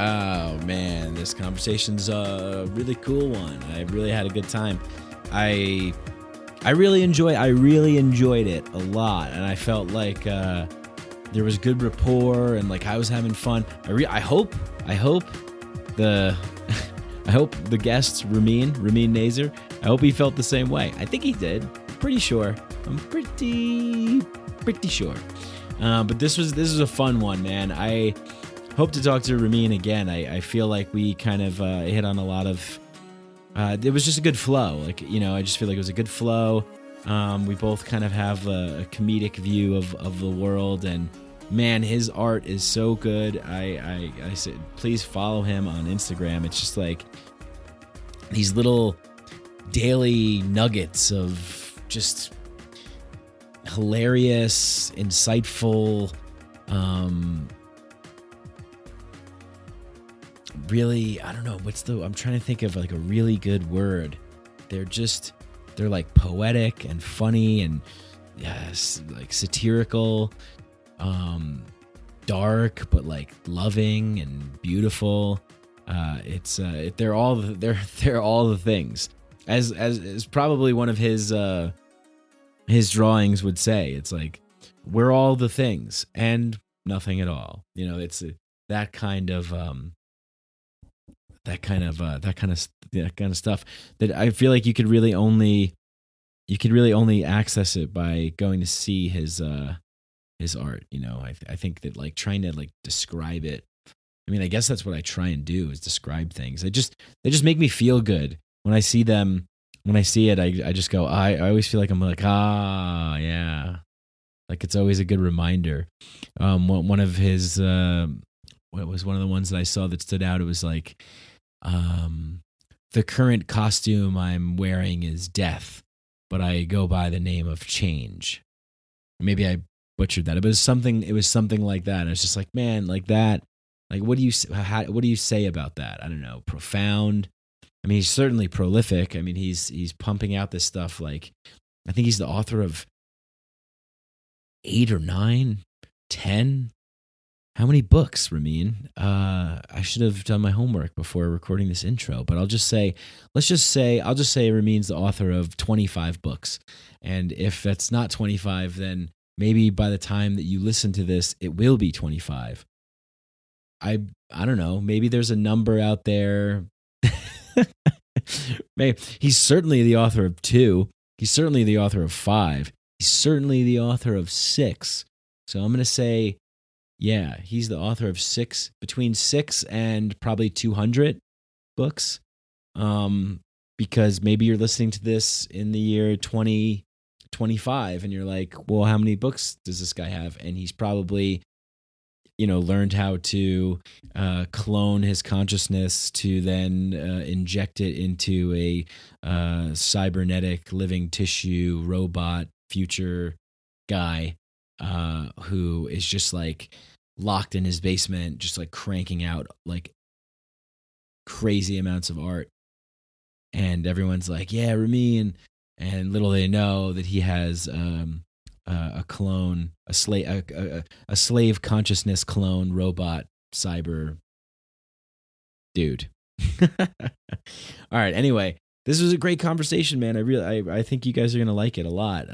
Oh man, this conversation's a really cool one. I really had a good time. I really enjoyed it a lot, and I felt like there was good rapport, and like I was having fun. I hope the I hope the guest Ramin Nazer, I hope he felt the same way. I think he did. Pretty sure. I'm pretty sure. But this was a fun one, man. I hope to talk to Ramin again. I feel like we kind of hit on a lot of. It was just a good flow. Like, you know, I just feel like it was a good flow. We both kind of have a comedic view of the world, and man, his art is so good. I said, please follow him on Instagram. It's just like these little daily nuggets of just hilarious, insightful, really, I don't know, I'm trying to think of like a really good word. They're like poetic and funny and yes, like satirical, dark, but like loving and beautiful. They're all the things. As probably one of his drawings would say. It's like, we're all the things and nothing at all. You know, it's that kind of stuff that I feel like you could really only access it by going to see his art. You know, I think that like trying to like describe it. I mean, I guess that's what I try and do is describe things. They just make me feel good when I see them. When I see it, I just go. I always feel like I'm like, yeah. Like it's always a good reminder. One of his what was one of the ones that I saw that stood out? It was like, the current costume I'm wearing is death, but I go by the name of change. Maybe I butchered that. It was something like that. And it's just like, man, like that. Like, what do you say about that? I don't know. Profound. I mean, he's certainly prolific. I mean, he's pumping out this stuff. Like, I think he's the author of 8 or 9, 10. How many books, Ramin? I should have done my homework before recording this intro, but I'll just say Ramin's the author of 25 books. And if that's not 25, then maybe by the time that you listen to this, it will be 25. I don't know. Maybe there's a number out there. Maybe he's certainly the author of 2. He's certainly the author of 5. He's certainly the author of 6. So I'm going to say, yeah, he's the author of 6, between 6 and probably 200 books. Because maybe you're listening to this in the year 2025 and you're like, well, how many books does this guy have? And he's probably, you know, learned how to clone his consciousness to then inject it into a cybernetic living tissue robot future guy who is just like locked in his basement, just like cranking out like crazy amounts of art. And everyone's like, yeah, Ramin. And little they know that he has a clone, a slave consciousness clone robot cyber dude. All right. Anyway, this was a great conversation, man. I think you guys are gonna like it a lot.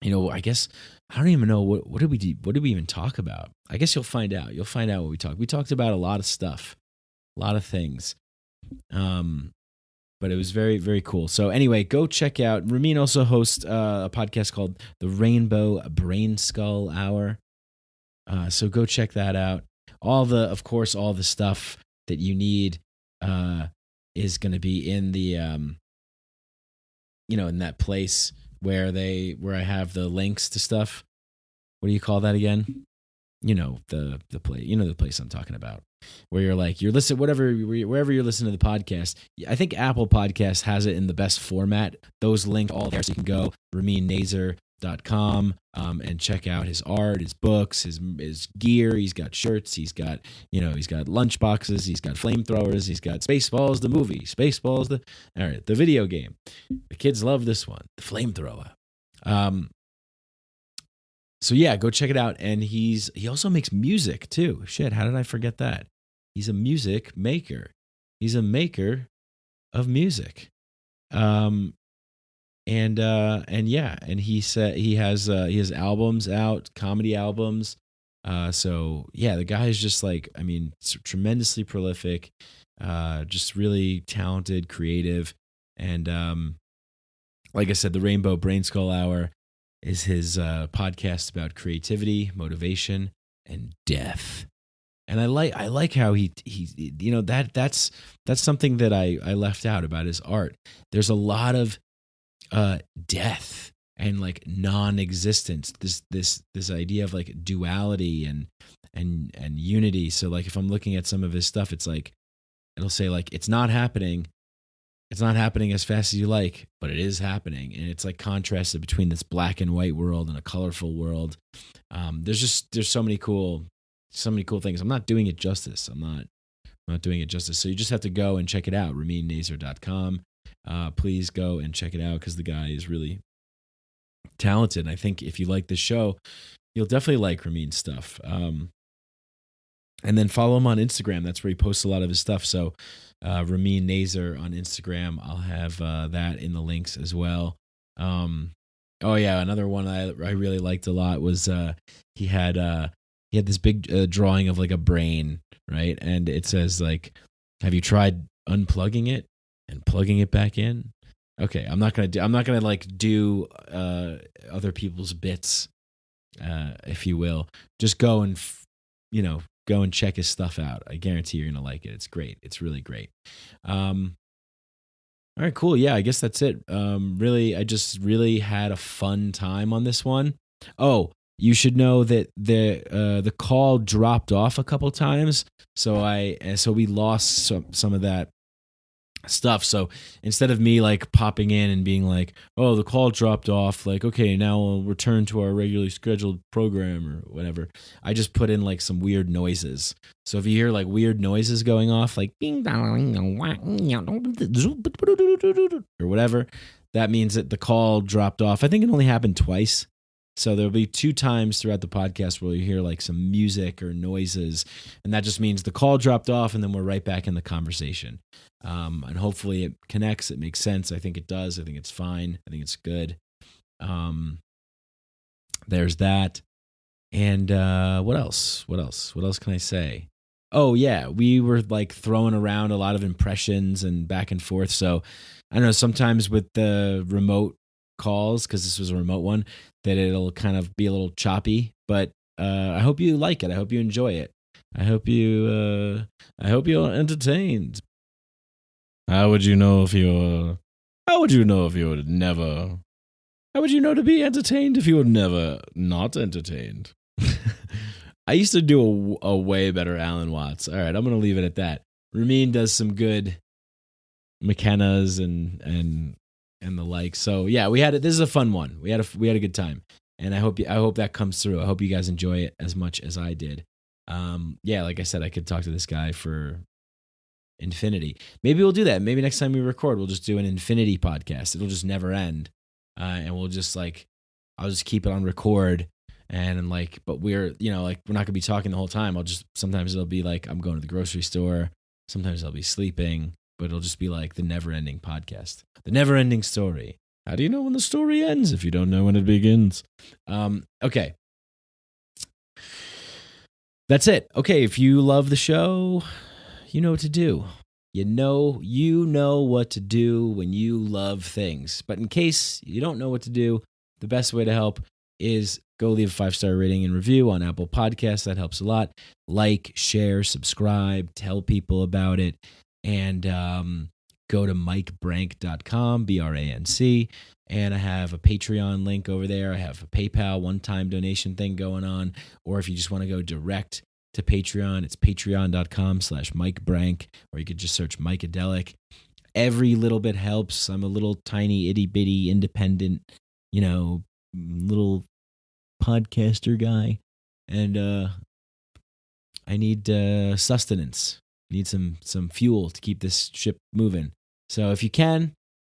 You know, I guess I don't even know what did we do. What did we even talk about? I guess you'll find out. You'll find out what we talked. We talked about a lot of stuff, a lot of things. But it was very, very cool. So anyway, go check out. Ramin also hosts a podcast called The Rainbow Brain Skull Hour. So go check that out. All the stuff that you need is going to be in the, in that place where I have the links to stuff. What do you call that again? You know, the place, the place I'm talking about, where you're like, you're listening, wherever you're listening to the podcast. I think Apple Podcasts has it in the best format. Those links all there, so you can go RaminNazer.com and check out his art, his books, his gear. He's got shirts. He's got lunch boxes. He's got flamethrowers. He's got Spaceballs, the movie. Spaceballs, the video game. The kids love this one, the flamethrower. So yeah, go check it out. And he also makes music too. Shit, how did I forget that? He's a music maker. He's a maker of music. And yeah, and he said he has albums out, comedy albums. So yeah, the guy is just like, I mean, tremendously prolific, just really talented, creative, and like I said, the Rainbow Brain Skull Hour is his podcast about creativity, motivation, and death. And I like how he you know, that's something that I left out about his art. There's a lot of death and like non-existence. This idea of like duality and unity. So like if I'm looking at some of his stuff, it's like it'll say like it's not happening. It's not happening as fast as you like, but it is happening, and it's like contrasted between this black and white world and a colorful world. There's so many cool things. I'm not doing it justice. I'm not doing it justice. So you just have to go and check it out. RaminNazer.com. Please go and check it out because the guy is really talented. And I think if you like this show, you'll definitely like Ramin's stuff. And then follow him on Instagram. That's where he posts a lot of his stuff. So Ramin Nazer on Instagram. I'll have that in the links as well. Oh yeah, another one I really liked a lot was he had this big drawing of like a brain, right? And it says like, have you tried unplugging it and plugging it back in? Okay, I'm not gonna like do other people's bits, if you will. Just go and go and check his stuff out. I guarantee you're gonna like it. It's great. It's really great. All right, cool. Yeah, I guess that's it. I just really had a fun time on this one. Oh, you should know that the call dropped off a couple times, so we lost some of that stuff. So instead of me like popping in and being like, oh, the call dropped off, like, okay, now we'll return to our regularly scheduled program or whatever, I just put in like some weird noises. So if you hear like weird noises going off, like bing or whatever, that means that the call dropped off. I think it only happened twice. So there'll be 2 times throughout the podcast where you hear like some music or noises, and that just means the call dropped off, and then we're right back in the conversation. And hopefully it connects. It makes sense. I think it does. I think it's fine. I think it's good. There's that. And what else? What else can I say? Oh yeah, we were like throwing around a lot of impressions and back and forth. So I don't know. Sometimes with the remote calls, because this was a remote one, that it'll kind of be a little choppy, but I hope you like it. I hope you enjoy it. I hope you're entertained. How would you know to be entertained if you were never not entertained? I used to do a way better Alan Watts. All right, I'm going to leave it at that. Ramin does some good McKenna's and the like. So yeah, this is a fun one. We had a good time, and I hope that comes through. I hope you guys enjoy it as much as I did. Yeah, like I said, I could talk to this guy for infinity. Maybe we'll do that. Maybe next time we record, we'll just do an infinity podcast. It'll just never end, and we'll just like I'll just keep it on record, and like, but we're we're not gonna be talking the whole time. Sometimes it'll be like I'm going to the grocery store. Sometimes I'll be sleeping. But it'll just be like the never-ending podcast, the never-ending story. How do you know when the story ends if you don't know when it begins? Okay. That's it. Okay, if you love the show, you know what to do. You know what to do when you love things. But in case you don't know what to do, the best way to help is go leave a 5-star rating and review on Apple Podcasts. That helps a lot. Like, share, subscribe, tell people about it. And go to mikebrank.com, BRANC, and I have a Patreon link over there. I have a PayPal one-time donation thing going on, or if you just want to go direct to Patreon, it's patreon.com/MikeBrank, or you could just search Mikeadelic. Every little bit helps. I'm a little tiny, itty-bitty, independent, little podcaster guy, and I need sustenance. Need some fuel to keep this ship moving. So if you can,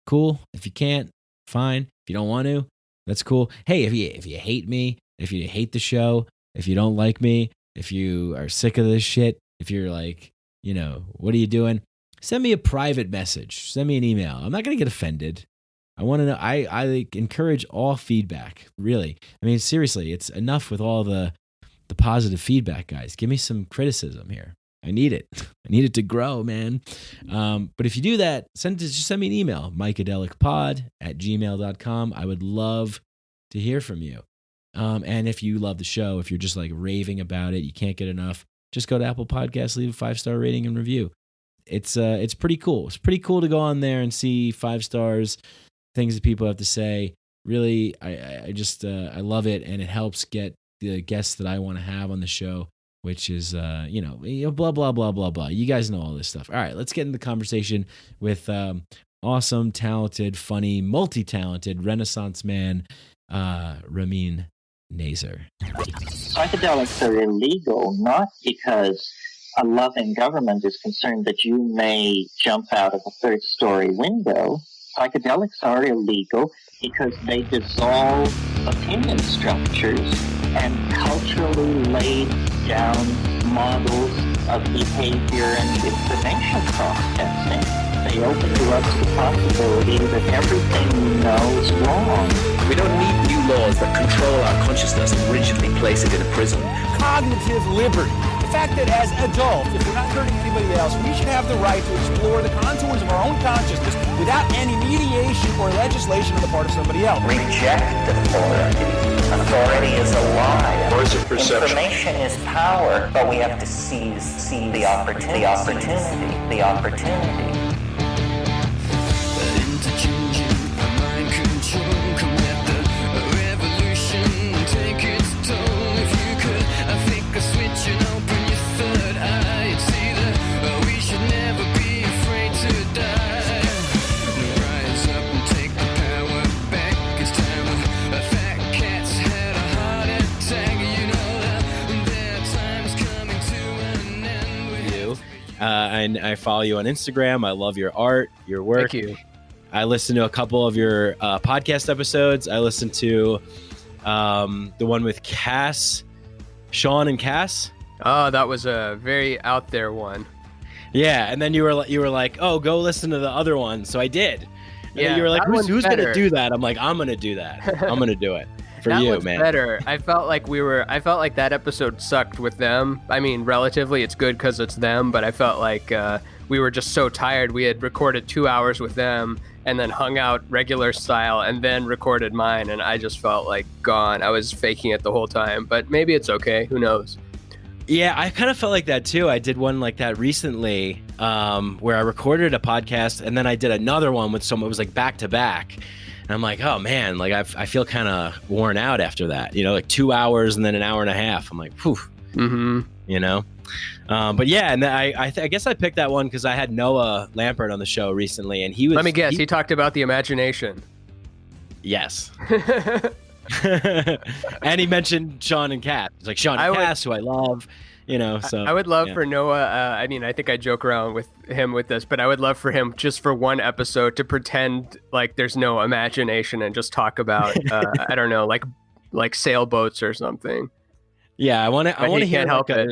cool. If you can't, fine. If you don't want to, that's cool. Hey, if you hate me, if you hate the show, if you don't like me, if you are sick of this shit, if you're like, what are you doing? Send me a private message. Send me an email. I'm not going to get offended. I want to know. I like, encourage all feedback, really. I mean, seriously, it's enough with all the positive feedback, guys. Give me some criticism here. I need it. I need it to grow, man. But if you do that, just send me an email, mikeadelicpod@gmail.com. I would love to hear from you. And if you love the show, if you're just like raving about it, you can't get enough, just go to Apple Podcasts, leave a 5-star rating and review. It's pretty cool. It's pretty cool to go on there and see 5 stars, things that people have to say. Really, I just I love it, and it helps get the guests that I want to have on the show, which is blah blah blah blah blah. You guys know all this stuff. All right, let's get into the conversation with awesome, talented, funny, multi-talented Renaissance man, Ramin Nazer. Psychedelics are illegal not because a loving government is concerned that you may jump out of a third-story window. Psychedelics are illegal because they dissolve opinion structures and culturally laid down models of behavior and information processing. They open to us the possibility that everything we know is wrong. We don't need new laws that control our consciousness and rigidly place it in a prison. Cognitive liberty. The fact that as adults, if we're not hurting anybody else, we should have the right to explore the contours of our own consciousness without any mediation or legislation on the part of somebody else. Reject authority. Authority is a lie. Or is it perception? Information is power, but we have to seize the opportunity. The opportunity. And I follow you on Instagram. I love your art, your work. Thank you. I listened to a couple of your podcast episodes. I listened to the one with Sean and Cass. Oh, that was a very out there one. Yeah, and then you were like, oh, go listen to the other one. So I did. And then you were like, who's going to do that? I'm like, I'm going to do that. I'm going to do it. For that you, one's man. Better. I felt like that episode sucked with them. I mean, relatively, it's good because it's them, but I felt like we were just so tired. We had recorded 2 hours with them and then hung out regular style and then recorded mine, and I just felt like gone. I was faking it the whole time, but maybe it's okay. Who knows? Yeah, I kind of felt like that too. I did one like that recently where I recorded a podcast and then I did another one with someone. It was like back to back. And I'm like, oh man, like I feel kind of worn out after that, like 2 hours and then an hour and a half. I'm like, whew, but yeah. And I guess I picked that one because I had Noah Lampert on the show recently, and he was. Let me guess. He talked about the imagination. Yes. And he mentioned Sean and Cass. It's like Sean and Cass, who I love. So I would love for Noah. I mean, I think I joke around with him with this, but I would love for him just for one episode to pretend like there's no imagination and just talk about, I don't know, like sailboats or something. Yeah, I want to hear help it.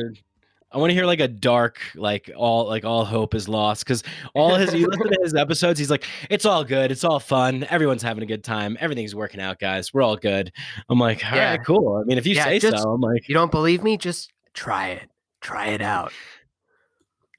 I want to hear like a dark, like all hope is lost, because you listen to his episodes, he's like, it's all good, it's all fun, everyone's having a good time, everything's working out, guys, we're all good. I'm like, all right, cool. I mean, if you say so, I'm like, you don't believe me? Just try it out.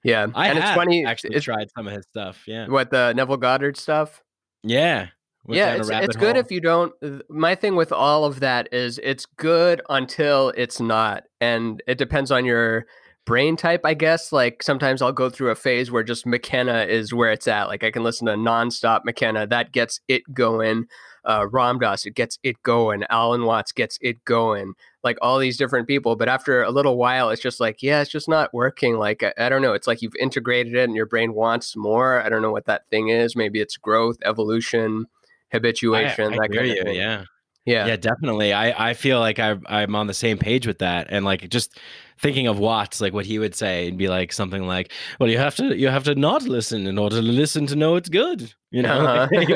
Yeah, it's funny. Actually, tried some of his stuff. Yeah, what, the Neville Goddard stuff? Yeah, it's good if you don't. My thing with all of that is it's good until it's not, and it depends on your brain type, I guess. Like sometimes I'll go through a phase where just McKenna is where it's at. Like I can listen to nonstop McKenna, that gets it going. Ram Dass, it gets it going. Alan Watts gets it going. Like all these different people, but after a little while, it's just like, it's just not working. Like I don't know. It's like you've integrated it, and your brain wants more. I don't know what that thing is. Maybe it's growth, evolution, habituation. I hear you. Yeah, definitely. I feel like I'm on the same page with that, and like just thinking of Watts, like what he would say, and be like something like, "Well, you have to not listen in order to listen to know it's good." Like,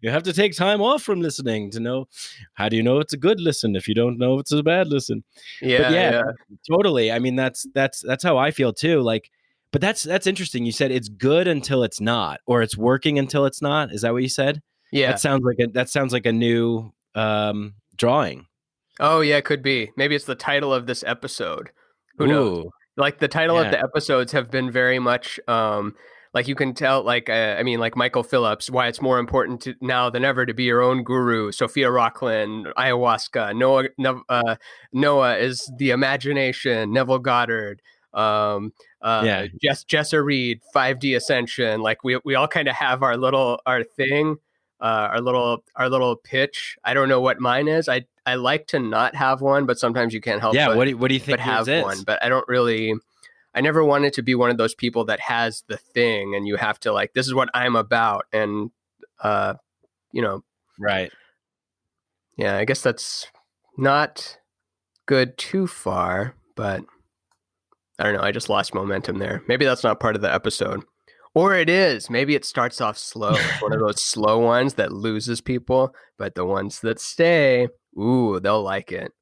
you have to take time off from listening to know. How do you know it's a good listen if you don't know it's a bad listen? Yeah, totally. I mean, that's how I feel too. Like But that's interesting. You said it's good until it's not, or it's working until it's not. Is that what you said? Yeah. That sounds like a new drawing. Oh yeah, it could be. Maybe it's the title of this episode. Who knows? Ooh, Like the title of yeah. the episodes have been very much like you can tell, like I mean, like Michael Phillips, why it's more important now than ever to be your own guru. Sophia Rockland, ayahuasca. Noah is the imagination. Neville Goddard, Yeah. Jessa Reed, 5D Ascension. Like we all kind of have our thing, our little pitch. I don't know what mine is. I like to not have one, but sometimes you can't help Yeah. but What do you think yours have is? one. But I don't really. I never wanted to be one of those people that has the thing, and you have to like, this is what I'm about, and Right. yeah, I guess that's not good too far, but I don't know. I just lost momentum there. Maybe that's not part of the episode. Or it is. Maybe it starts off slow. It's one of those slow ones that loses people, but the ones that stay, ooh, they'll like it.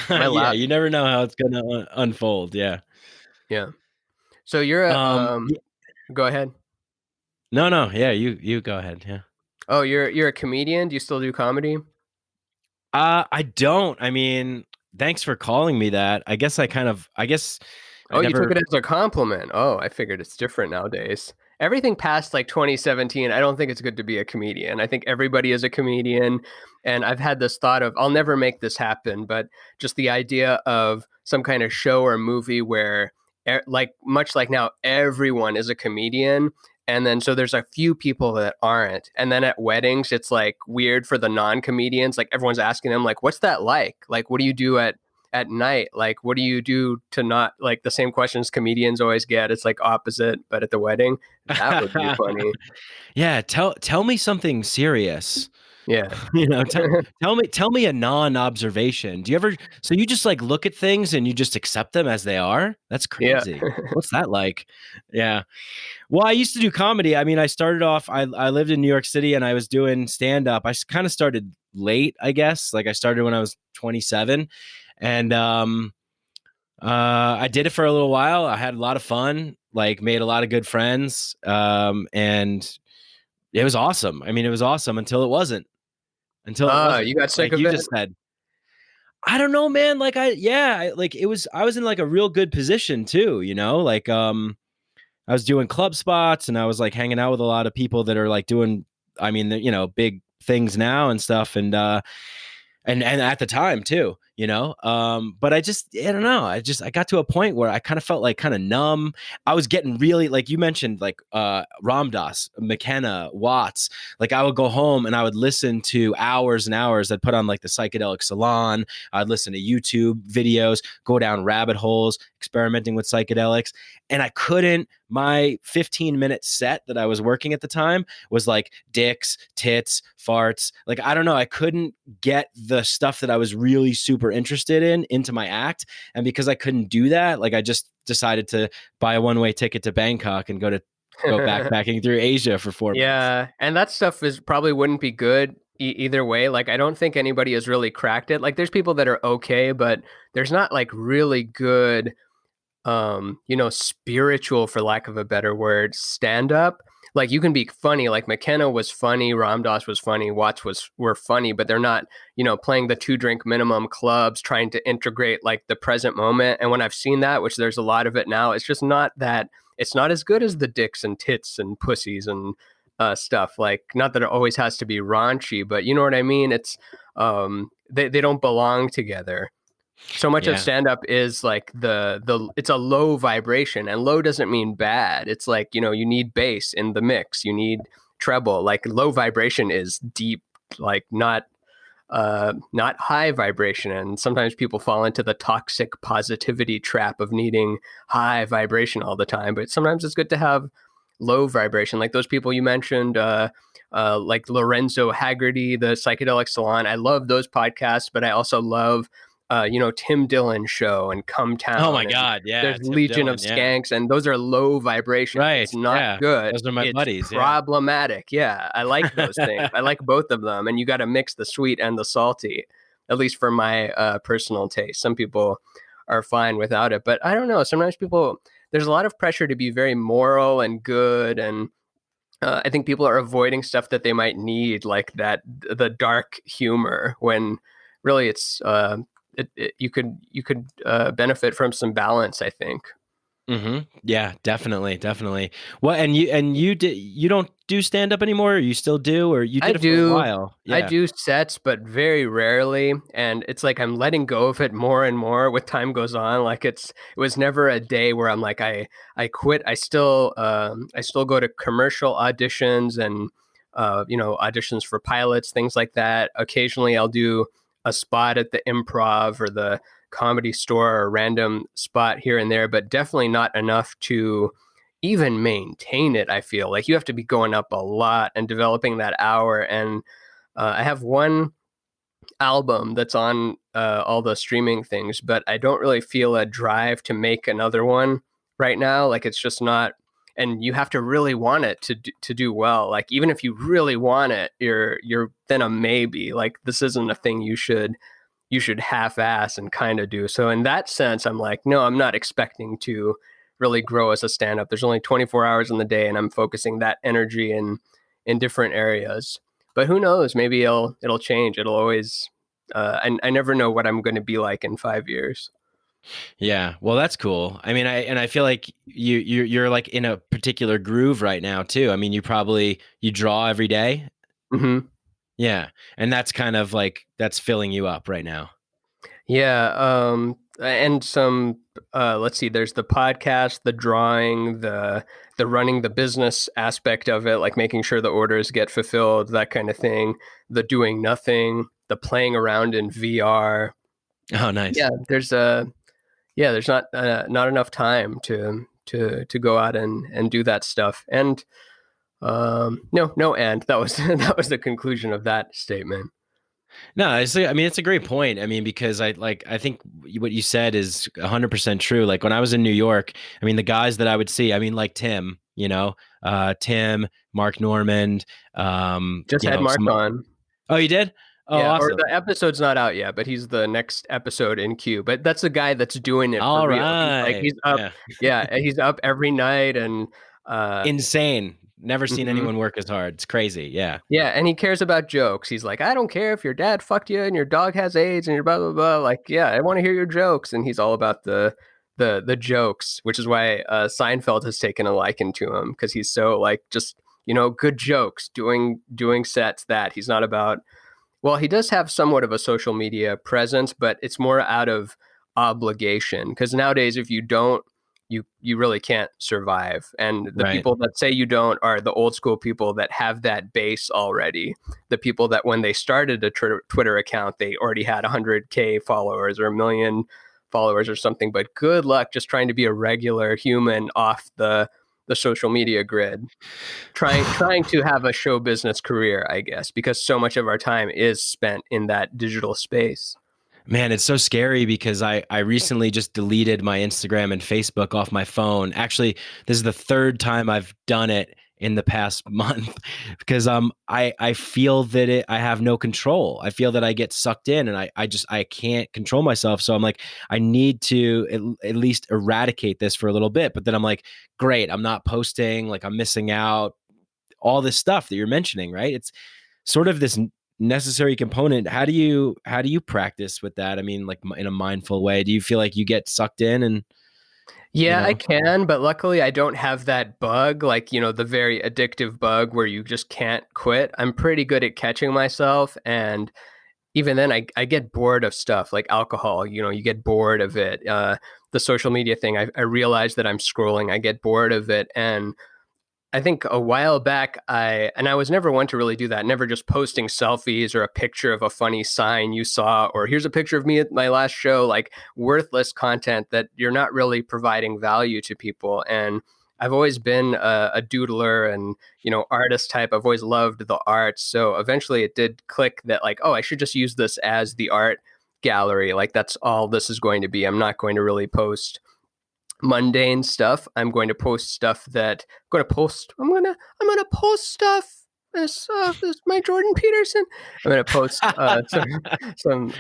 Yeah, you never know how it's going to unfold. Yeah. Yeah. So you're a go ahead. No. Yeah, you go ahead. Yeah. Oh, you're a comedian? Do you still do comedy? I don't. I mean, thanks for calling me that. I guess I You took it as a compliment. Oh, I figured it's different nowadays. Everything past like 2017, I don't think it's good to be a comedian. I think everybody is a comedian. And I've had this thought of, I'll never make this happen, but just the idea of some kind of show or movie where, like, much like now, everyone is a comedian. And then so there's a few people that aren't. And then at weddings, it's like weird for the non-comedians. Like everyone's asking them, like, what's that like? Like, what do you do at night? Like, what do you do to not, like, the same questions comedians always get? It's like opposite, but at the wedding, that would be funny. Yeah, tell me something serious. Yeah. Tell me a non-observation. Do you ever, so you just like look at things and you just accept them as they are? That's crazy. Yeah. What's that like? Yeah. Well, I used to do comedy. I mean, I started off, I lived in New York City and I was doing stand-up. I kind of started late, I guess. Like I started when I was 27. And I did it for a little while. I had a lot of fun, like made a lot of good friends. And it was awesome. I mean, it was awesome until it wasn't. Until it wasn't. You got sick like of you it? just said. I don't know, man. Like I was in like a real good position too, you know? Like I was doing club spots and I was like hanging out with a lot of people that are like doing, I mean, big things now and stuff. And at the time too, but I don't know. I got to a point where I kind of felt like kind of numb. I was getting really, like you mentioned, like Ram Dass, McKenna, Watts. Like I would go home and I would listen to hours and hours. I'd put on like the Psychedelic Salon. I'd listen to YouTube videos, go down rabbit holes, experimenting with psychedelics. And I couldn't, my 15-minute set that I was working at the time was like dicks, tits, farts. Like, I don't know. I couldn't get the stuff that I was really super interested in into my act. And because I couldn't do that, like I just decided to buy a one-way ticket to Bangkok and go backpacking through Asia for 4 months. Yeah. And that stuff probably wouldn't be good either way. Like, I don't think anybody has really cracked it. Like, there's people that are okay, but there's not like really good, spiritual, for lack of a better word, stand up. Like you can be funny, like McKenna was funny, Ram Dass was funny, Watts were funny, but they're not, playing the 2-drink minimum clubs, trying to integrate like the present moment. And when I've seen that, which there's a lot of it now, it's just not that, it's not as good as the dicks and tits and pussies and stuff. Like, not that it always has to be raunchy, but you know what I mean? It's they don't belong together. So much of stand-up is like it's a low vibration, and low doesn't mean bad. It's like, you need bass in the mix, you need treble. Like low vibration is deep, like not high vibration. And sometimes people fall into the toxic positivity trap of needing high vibration all the time. But sometimes it's good to have low vibration, like those people you mentioned, like Lorenzo Haggerty, the Psychedelic Salon. I love those podcasts, but I also love Tim Dillon's show and Come Town. Oh my God, yeah. There's Tim Legion Dillon, of Skanks, and those are low vibration. Right, It's not good. Those are my buddies. Problematic. Yeah, I like those things. I like both of them, and you got to mix the sweet and the salty. At least for my personal taste. Some people are fine without it, but I don't know. Sometimes people there's a lot of pressure to be very moral and good, and I think people are avoiding stuff that they might need, like the dark humor, when really it's you could benefit from some balance, I think. Yeah, definitely. Well, and you don't do stand up anymore, or you still do, or you did it for a while? I Yeah. do sets, but very rarely, and it's like I'm letting go of it more and more with time goes on. Like it was never a day where I'm like I quit. I still go to commercial auditions and auditions for pilots, things like that. Occasionally I'll do a spot at the Improv or the Comedy Store, or a random spot here and there, but definitely not enough to even maintain it. I feel like you have to be going up a lot and developing that hour. And I have one album that's on all the streaming things, but I don't really feel a drive to make another one right now. Like it's just not. And you have to really want it to do well. Like even if you really want it, you're then a maybe. Like this isn't a thing you should half-ass and kind of do. So in that sense, I'm like, no, I'm not expecting to really grow as a stand-up. There's only 24 hours in the day, and I'm focusing that energy in different areas. But who knows? Maybe it'll change. It'll always. I never know what I'm going to be like in 5 years. Yeah, well, that's cool. I mean, I feel like you're like in a particular groove right now too. I mean, you draw every day. Mm-hmm. Yeah, and that's kind of like that's filling you up right now. Yeah, and some let's see, there's the podcast, the drawing, the running the business aspect of it, like making sure the orders get fulfilled, that kind of thing, the doing nothing, the playing around in VR. Oh, nice. There's not enough time to go out and do that stuff. And no, and that was that was the conclusion of that statement. No, I mean, it's a great point. I mean, because I think what you said is 100% true. Like when I was in New York, I mean, the guys that I would see, I mean, like Tim, Tim, Mark Normand, Just had Mark on. Oh, you did? Oh, yeah, awesome. Or the episode's not out yet, but he's the next episode in queue. But that's the guy that's doing it for All real. right. He's up, he's up every night and insane. Never seen anyone work as hard. It's crazy. Yeah. Yeah, and he cares about jokes. He's like, I don't care if your dad fucked you and your dog has AIDS and your blah blah blah. Like, yeah, I want to hear your jokes. And he's all about the jokes, which is why Seinfeld has taken a liking to him, because he's so like just good jokes, doing sets that he's not about. Well, he does have somewhat of a social media presence, but it's more out of obligation, because nowadays if you don't, you really can't survive. And the people that say you don't are the old school people that have that base already. The people that when they started a Twitter account, they already had 100K followers or 1 million followers or something. But good luck just trying to be a regular human off the social media grid, trying to have a show business career, I guess, because so much of our time is spent in that digital space. Man, it's so scary because I recently just deleted my Instagram and Facebook off my phone. Actually, this is the third time I've done it in the past month because I feel that I have no control. I feel that I get sucked in and I can't control myself. So I'm like, I need to at least eradicate this for a little bit. But then I'm like, great, I'm not posting, like I'm missing out, all this stuff that you're mentioning, right? It's sort of this necessary component. How do you practice with that? I mean, like in a mindful way, do you feel like you get sucked in? And I can, but luckily I don't have that bug, like, the very addictive bug where you just can't quit. I'm pretty good at catching myself. And even then I get bored of stuff like alcohol, you get bored of it. The social media thing, I realize that I'm scrolling, I get bored of it. And I think a while back, I was never one to really do that, never just posting selfies or a picture of a funny sign you saw, or here's a picture of me at my last show, like worthless content that you're not really providing value to people. And I've always been a doodler and, artist type. I've always loved the arts. So eventually it did click that like, oh, I should just use this as the art gallery. Like that's all this is going to be. I'm not going to really post mundane stuff. I'm going to post stuff that I'm going to post stuff this is my Jordan Peterson. I'm gonna post some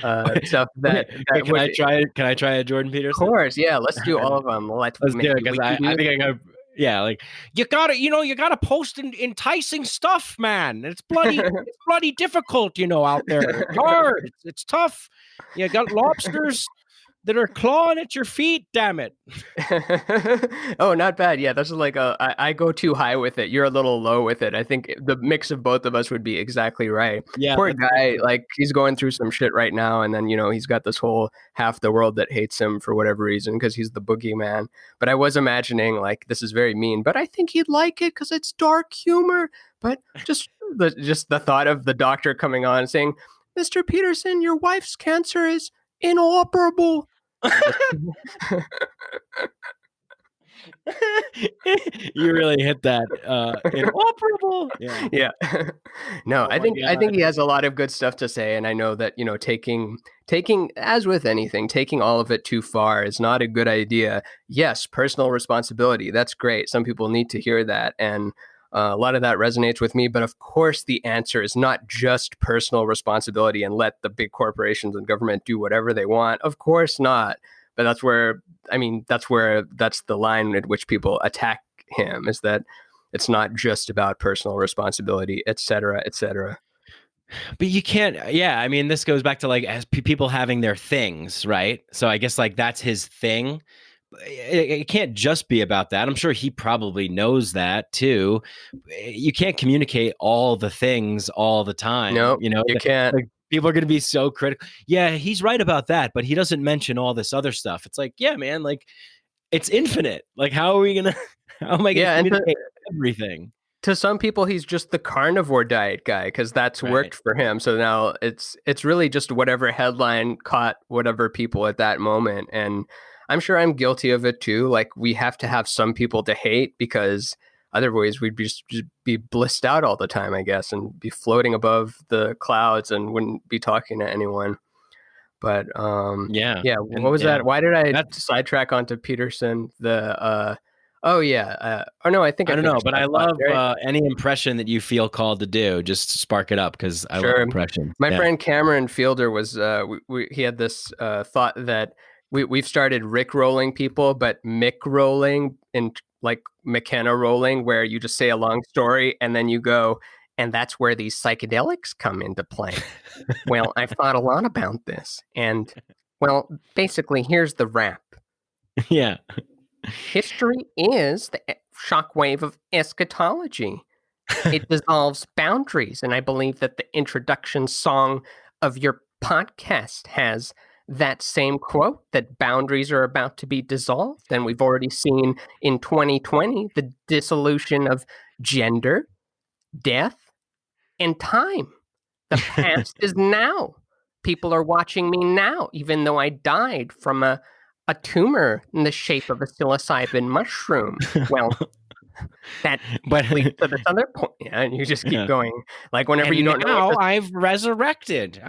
stuff that Hey, would. Can I try a Jordan Of Peterson? course, yeah. Let's do all of them. Let's do it because I think I got. Yeah, like you gotta post enticing stuff, man. It's bloody difficult, out there. It's hard. It's tough. You got lobsters that are clawing at your feet. Damn it. Oh, not bad. Yeah, this is like I go too high with it. You're a little low with it. I think the mix of both of us would be exactly right. Yeah, poor guy. Like he's going through some shit right now, and then he's got this whole half the world that hates him for whatever reason because he's the boogeyman. But I was imagining like this is very mean, but I think he'd like it because it's dark humor. But just the thought of the doctor coming on and saying, "Mr. Peterson, your wife's cancer is inoperable." You really hit that inoperable. Yeah. No, I think he has a lot of good stuff to say, and I know that taking as with anything, taking all of it too far is not a good idea. Yes, personal responsibility, that's great. Some people need to hear that, and a lot of that resonates with me. But of course, the answer is not just personal responsibility and let the big corporations and government do whatever they want. Of course not. But that's the line at which people attack him, is that it's not just about personal responsibility, et cetera, et cetera. But you can't. Yeah, I mean, this goes back to like as people having their things, right? So I guess like that's his thing. It can't just be about that. I'm sure he probably knows that too. You can't communicate all the things all the time. No, you can't. Like, people are going to be so critical. Yeah, he's right about that, but he doesn't mention all this other stuff. It's like, yeah, man, like it's infinite. Like, how am I going to communicate everything? To some people, he's just the carnivore diet guy because that's worked for him. So now it's really just whatever headline caught whatever people at that moment. And I'm sure I'm guilty of it too. Like we have to have some people to hate because otherwise we'd just be blissed out all the time, I guess, and be floating above the clouds and wouldn't be talking to anyone. But yeah. What was that? Why did I sidetrack onto Peterson? I don't know, but I love any impression that you feel called to do. Just spark it up because I love impressions. My friend Cameron Fielder was he had this thought that we've started Rick rolling people, but Mick rolling in like McKenna rolling, where you just say a long story and then you go, and that's where these psychedelics come into play. Well, I've thought a lot about this, and well, basically, here's the wrap. Yeah. History is the shockwave of eschatology. It dissolves boundaries, and I believe that the introduction song of your podcast has that same quote, that boundaries are about to be dissolved. And we've already seen in 2020 the dissolution of gender, death, and time. The past is now. People are watching me now, even though I died from a tumor in the shape of a psilocybin mushroom. Well, that leads to this other point. Yeah, and you just keep going. Like whenever and you don't know. I've resurrected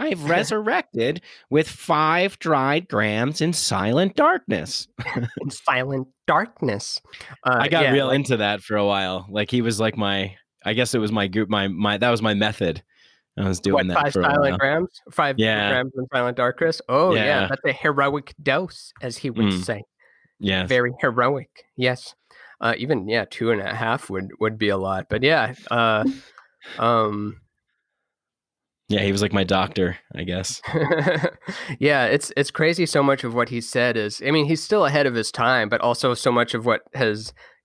with 5 dried grams in silent darkness. In silent darkness. I got real into that for a while. Like he was like I guess it was my group, that was my method. I was doing that 5 for silent a while. grams? 5 grams in silent darkness? Oh, yeah. That's a heroic dose, as he would say. Yes. Very heroic. Yes. Even 2.5 would be a lot. But yeah. Yeah, he was like my doctor, I guess. Yeah, it's crazy. So much of what he said is, I mean, he's still ahead of his time, but also so much of what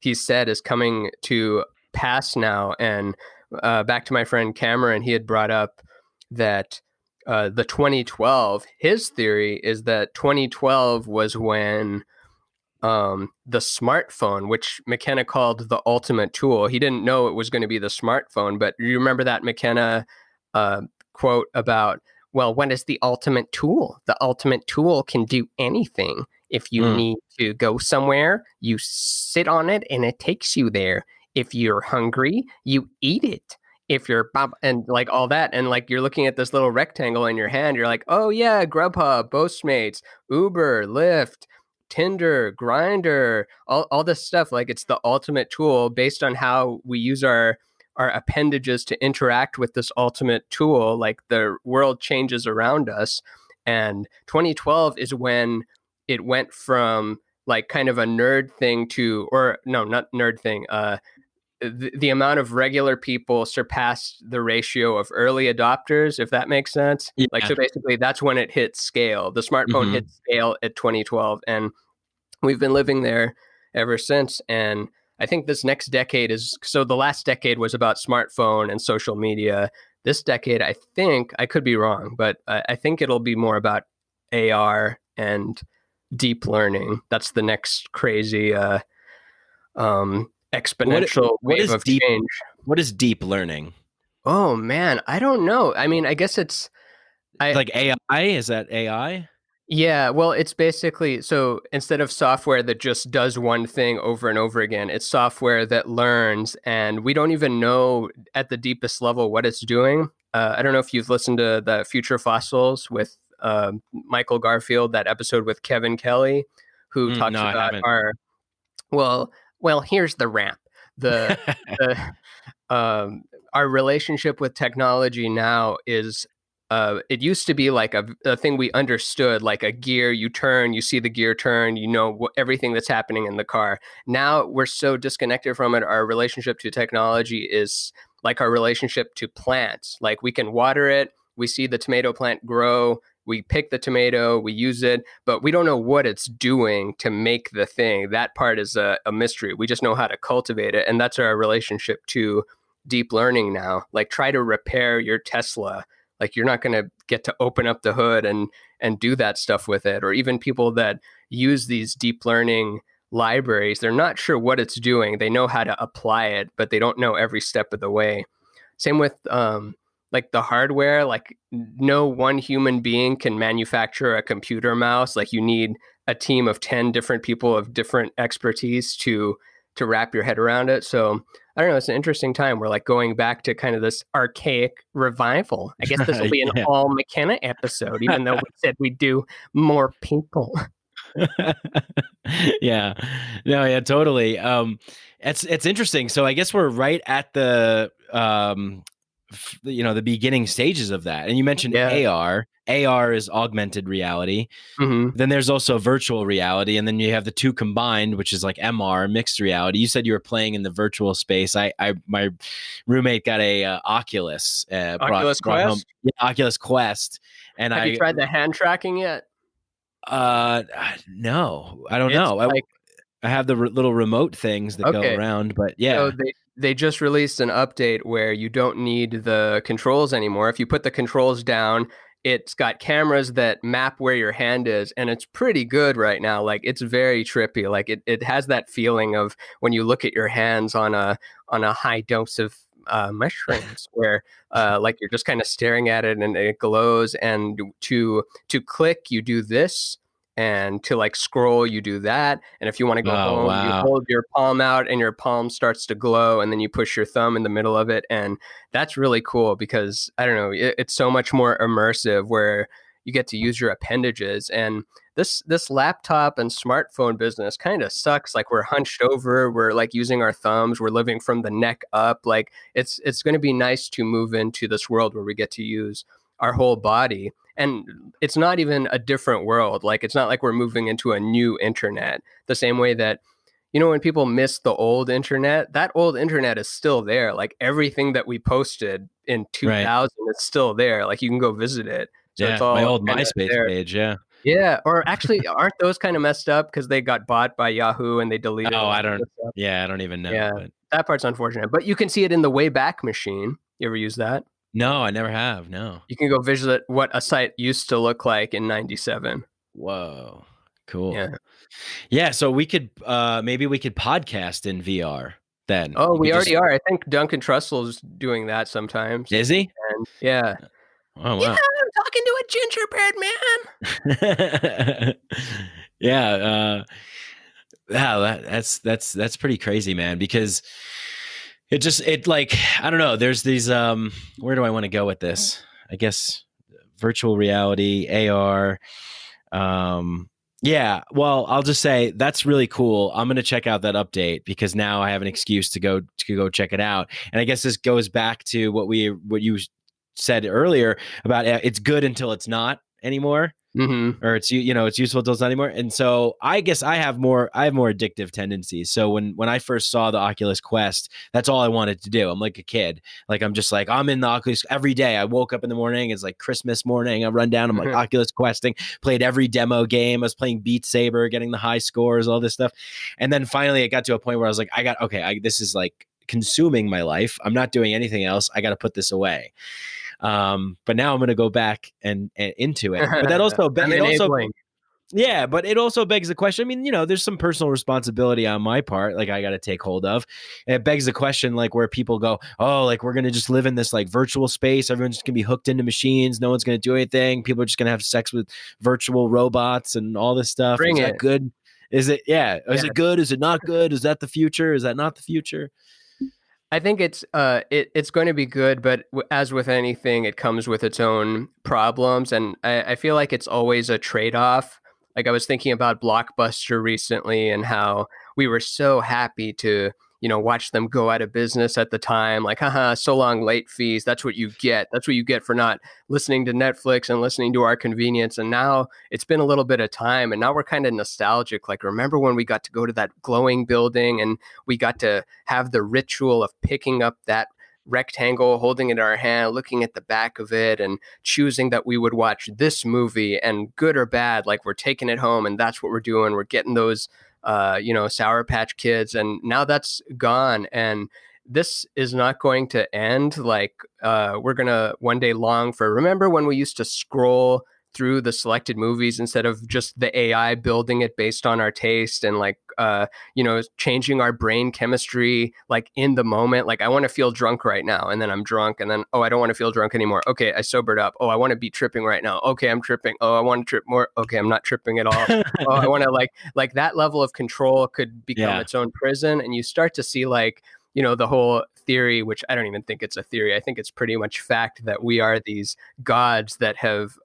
he's said is coming to pass now. And back to my friend Cameron, he had brought up that the 2012, his theory is that 2012 was when the smartphone, which McKenna called the ultimate tool. He didn't know it was going to be the smartphone, but you remember that McKenna quote about, well, what is the ultimate tool? The ultimate tool can do anything. If you need to go somewhere, you sit on it and it takes you there. If you're hungry, you eat it. If you're and like all that, and like you're looking at this little rectangle in your hand, you're like, oh yeah, Grubhub, Postmates, Uber, Lyft, Tinder, Grindr, all this stuff. Like it's the ultimate tool based on how we use our our appendages to interact with this ultimate tool, like the world changes around us. And 2012 is when it went from like kind of a nerd thing to, or no, not nerd thing. The amount of regular people surpassed the ratio of early adopters, if that makes sense. Yeah. Like, so basically that's when it hit scale. The smartphone hit scale at 2012, and we've been living there ever since. And I think this next decade is, so the last decade was about smartphone and social media. This decade, I think, I could be wrong, but I think it'll be more about AR and deep learning. That's the next crazy exponential wave of change. What is deep learning? Oh man, I don't know. I mean, I guess it's like AI. Is that AI? Yeah, well, it's basically, so instead of software that just does one thing over and over again, it's software that learns, and we don't even know at the deepest level what it's doing. I don't know if you've listened to the Future Fossils with Michael Garfield, that episode with Kevin Kelly, who talks about well, here's the ramp. The our relationship with technology now is, it used to be like a thing we understood, like a gear, you turn, you see the gear turn, you know everything that's happening in the car. Now we're so disconnected from it. Our relationship to technology is like our relationship to plants. Like, we can water it, we see the tomato plant grow, we pick the tomato, we use it, but we don't know what it's doing to make the thing. That part is a mystery. We just know how to cultivate it. And that's our relationship to deep learning now. Like, try to repair your Tesla. Like, you're not going to get to open up the hood and do that stuff with it. Or even people that use these deep learning libraries, they're not sure what it's doing. They know how to apply it, but they don't know every step of the way. Same with like the hardware. Like, no one human being can manufacture a computer mouse. Like, you need a team of 10 different people of different expertise to wrap your head around it. So I don't know, it's an interesting time. We're like going back to kind of this archaic revival. I guess this will be an all McKenna episode, even though we said we'd do more people. Yeah, no, yeah, totally. It's interesting. So I guess we're right at the the beginning stages of that. And you mentioned AR. AR is augmented reality. Mm-hmm. Then there's also virtual reality, and then you have the two combined, which is like MR, mixed reality. You said you were playing in the virtual space. My roommate got a Oculus Quest. Home, Oculus Quest, and have you tried the hand tracking yet? No, I don't know. I have the little remote things that go around, but yeah. So they just released an update where you don't need the controls anymore. If you put the controls down, it's got cameras that map where your hand is, and it's pretty good right now. Like, it's very trippy. Like, it has that feeling of when you look at your hands on a high dose of mushrooms, where like you're just kind of staring at it and it glows. And to click, you do this. And to like scroll, you do that. And if you want to go home, you hold your palm out and your palm starts to glow, and then you push your thumb in the middle of it. And that's really cool because, I don't know, it's so much more immersive where you get to use your appendages. And this laptop and smartphone business kind of sucks. Like, we're hunched over, we're like using our thumbs, we're living from the neck up. Like, it's going to be nice to move into this world where we get to use our whole body. And it's not even a different world. Like, it's not like we're moving into a new internet, the same way that, when people miss the old internet, that old internet is still there. Like, everything that we posted in 2000 is still there. Like, you can go visit it. So it's all my old MySpace page. Yeah. Yeah. Or actually, aren't those kind of messed up because they got bought by Yahoo and they deleted? Oh, I don't even know. Yeah. But that part's unfortunate. But you can see it in the Wayback Machine. You ever use that? No, I never have. No. You can go visit what a site used to look like in 97. Whoa. Cool. Yeah. Yeah. So maybe we could podcast in VR then. Oh, we already are. I think Duncan Trussell's doing that sometimes. Is he? And yeah. Oh, wow. Yeah, I'm talking to a gingerbread man. Yeah. That's pretty crazy, man, because it like, I don't know. There's these, where do I want to go with this? I guess virtual reality, AR. Yeah, well, I'll just say that's really cool. I'm going to check out that update because now I have an excuse to go check it out. And I guess this goes back to what you said earlier about it's good until it's not anymore, Mm-hmm. or it's useful until it's not anymore. And so I guess I have more addictive tendencies. So when I first saw the Oculus Quest, that's all I wanted to do. I'm like a kid. Like I'm just like I'm in the Oculus every day. I woke up in the morning, it's like Christmas morning. I run down, I'm like Oculus Questing, played every demo game. I was playing Beat Saber, getting the high scores, all this stuff. And then finally it got to a point where I was like, this is like consuming my life. I'm not doing anything else. I got to put this away. But now I'm going to go back and into it. But that also, I'm enabling. yeah, but it also begs the question. I mean, there's some personal responsibility on my part, like I got to take hold of. And it begs the question, like where people go, oh, like we're going to just live in this like virtual space. Everyone's just going to be hooked into machines. No one's going to do anything. People are just going to have sex with virtual robots and all this stuff. Bring Is it. that good? Is it? Yeah. Is it good? Is it not good? Is that the future? Is that not the future? I think it's going to be good, but as with anything, it comes with its own problems, and I feel like it's always a trade-off. Like I was thinking about Blockbuster recently and how we were so happy to watch them go out of business at the time. Like, haha, so long late fees. That's what you get. That's what you get for not listening to Netflix and listening to our convenience. And now it's been a little bit of time, and now we're kind of nostalgic. Like, remember when we got to go to that glowing building and we got to have the ritual of picking up that rectangle, holding it in our hand, looking at the back of it, and choosing that we would watch this movie, and good or bad, like we're taking it home, and that's what we're doing. We're getting those Sour Patch Kids, and now that's gone. And this is not going to end. Like, we're gonna one day long for. Remember when we used to scroll through the selected movies instead of just the AI building it based on our taste and like changing our brain chemistry like in the moment. Like I want to feel drunk right now, and then I'm drunk, and then I don't want to feel drunk anymore. Okay, I sobered up. Oh, I want to be tripping right now. Okay, I'm tripping. Oh, I want to trip more. Okay, I'm not tripping at all. Oh, I want to like that level of control could become its own prison, and you start to see like the whole theory, which I don't even think it's a theory. I think it's pretty much fact that we are these gods that have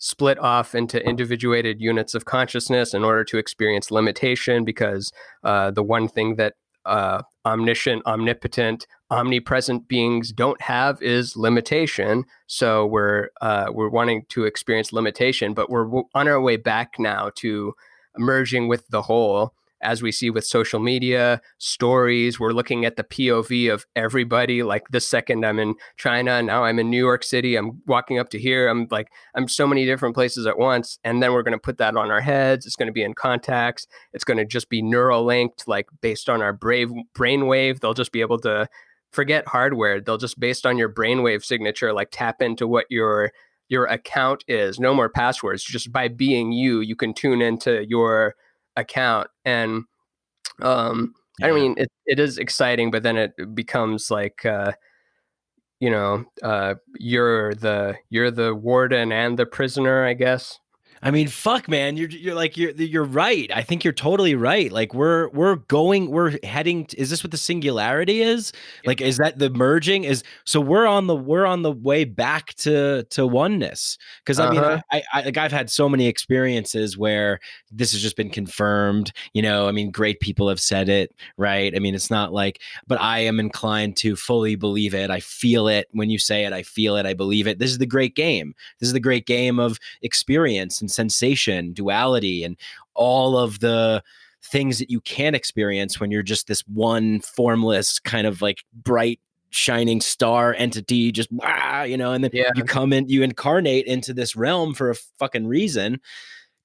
split off into individuated units of consciousness in order to experience limitation, because the one thing that omniscient, omnipotent, omnipresent beings don't have is limitation. So we're wanting to experience limitation, but we're on our way back now to merging with the whole. As we see with social media, stories, we're looking at the POV of everybody. Like this second I'm in China, now I'm in New York City, I'm walking up to here, I'm so many different places at once. And then we're going to put that on our heads. It's going to be in contacts. It's going to just be neural linked, like based on our brainwave. They'll just be able to forget hardware. They'll just, based on your brainwave signature, like tap into what your account is. No more passwords. Just by being you can tune into your account. And I mean, it is exciting, but then it becomes like you're the warden and the prisoner, I guess. I mean, fuck, man, you're right. I think you're totally right. Like we're heading. Is this what the singularity is? Like, is that the merging? So we're on the way back to oneness. Because I mean, I've had so many experiences where this has just been confirmed. I mean, great people have said it, right? I mean, it's not like, but I am inclined to fully believe it. I feel it when you say it. I feel it. I believe it. This is the great game. This is the great game of experience and sensation, duality, and all of the things that you can experience when you're just this one formless kind of like bright shining star entity, just and then you come in, you incarnate into this realm for a fucking reason,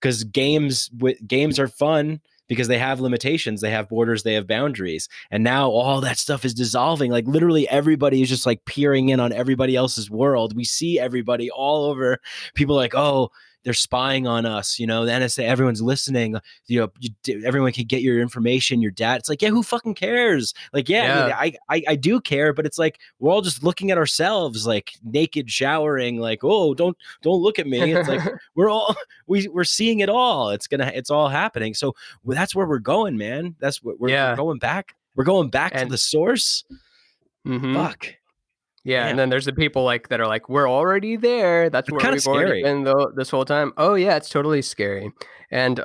because games are fun because they have limitations, they have borders, they have boundaries. And now all that stuff is dissolving. Like literally everybody is just like peering in on everybody else's world. We see everybody all over. People are like, oh, they're spying on us, the NSA, everyone's listening, everyone can get your information, your data. It's like, yeah, who fucking cares? Like, I mean, I do care, but it's like, we're all just looking at ourselves, like naked showering, like, oh, don't look at me. It's like, we're seeing it all. It's all happening. So that's where we're going, man. That's what we're going back. We're going back to the source. Mm-hmm. Fuck. Yeah, Damn. and then there's the people like that are like, we're already there. That's It's where kind of we've already scary. been though this whole time. Oh yeah, it's totally scary. And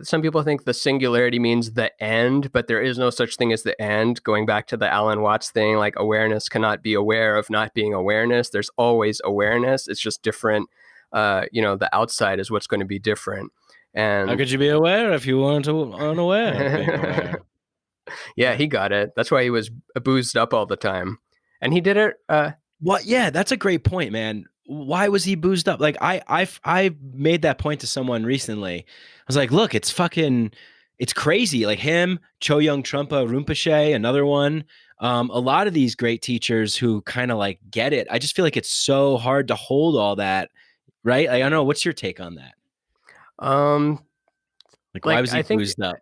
some people think the singularity means the end, but there is no such thing as the end. Going back to the Alan Watts thing, like awareness cannot be aware of not being awareness. There's always awareness. It's just different. The outside is what's going to be different. How And could you be aware if you weren't unaware of being aware? yeah, he got it. That's why he was boozed up all the time. And he did it. What? Yeah, that's a great point, man. Why was he boozed up? Like I made that point to someone recently. I was like, look, it's crazy. Like him, Cho Young Trungpa Rinpoche, another one. A lot of these great teachers who kind of like get it. I just feel like it's so hard to hold all that, right? Like, I don't know. What's your take on that? Like, why Like was he I think boozed up?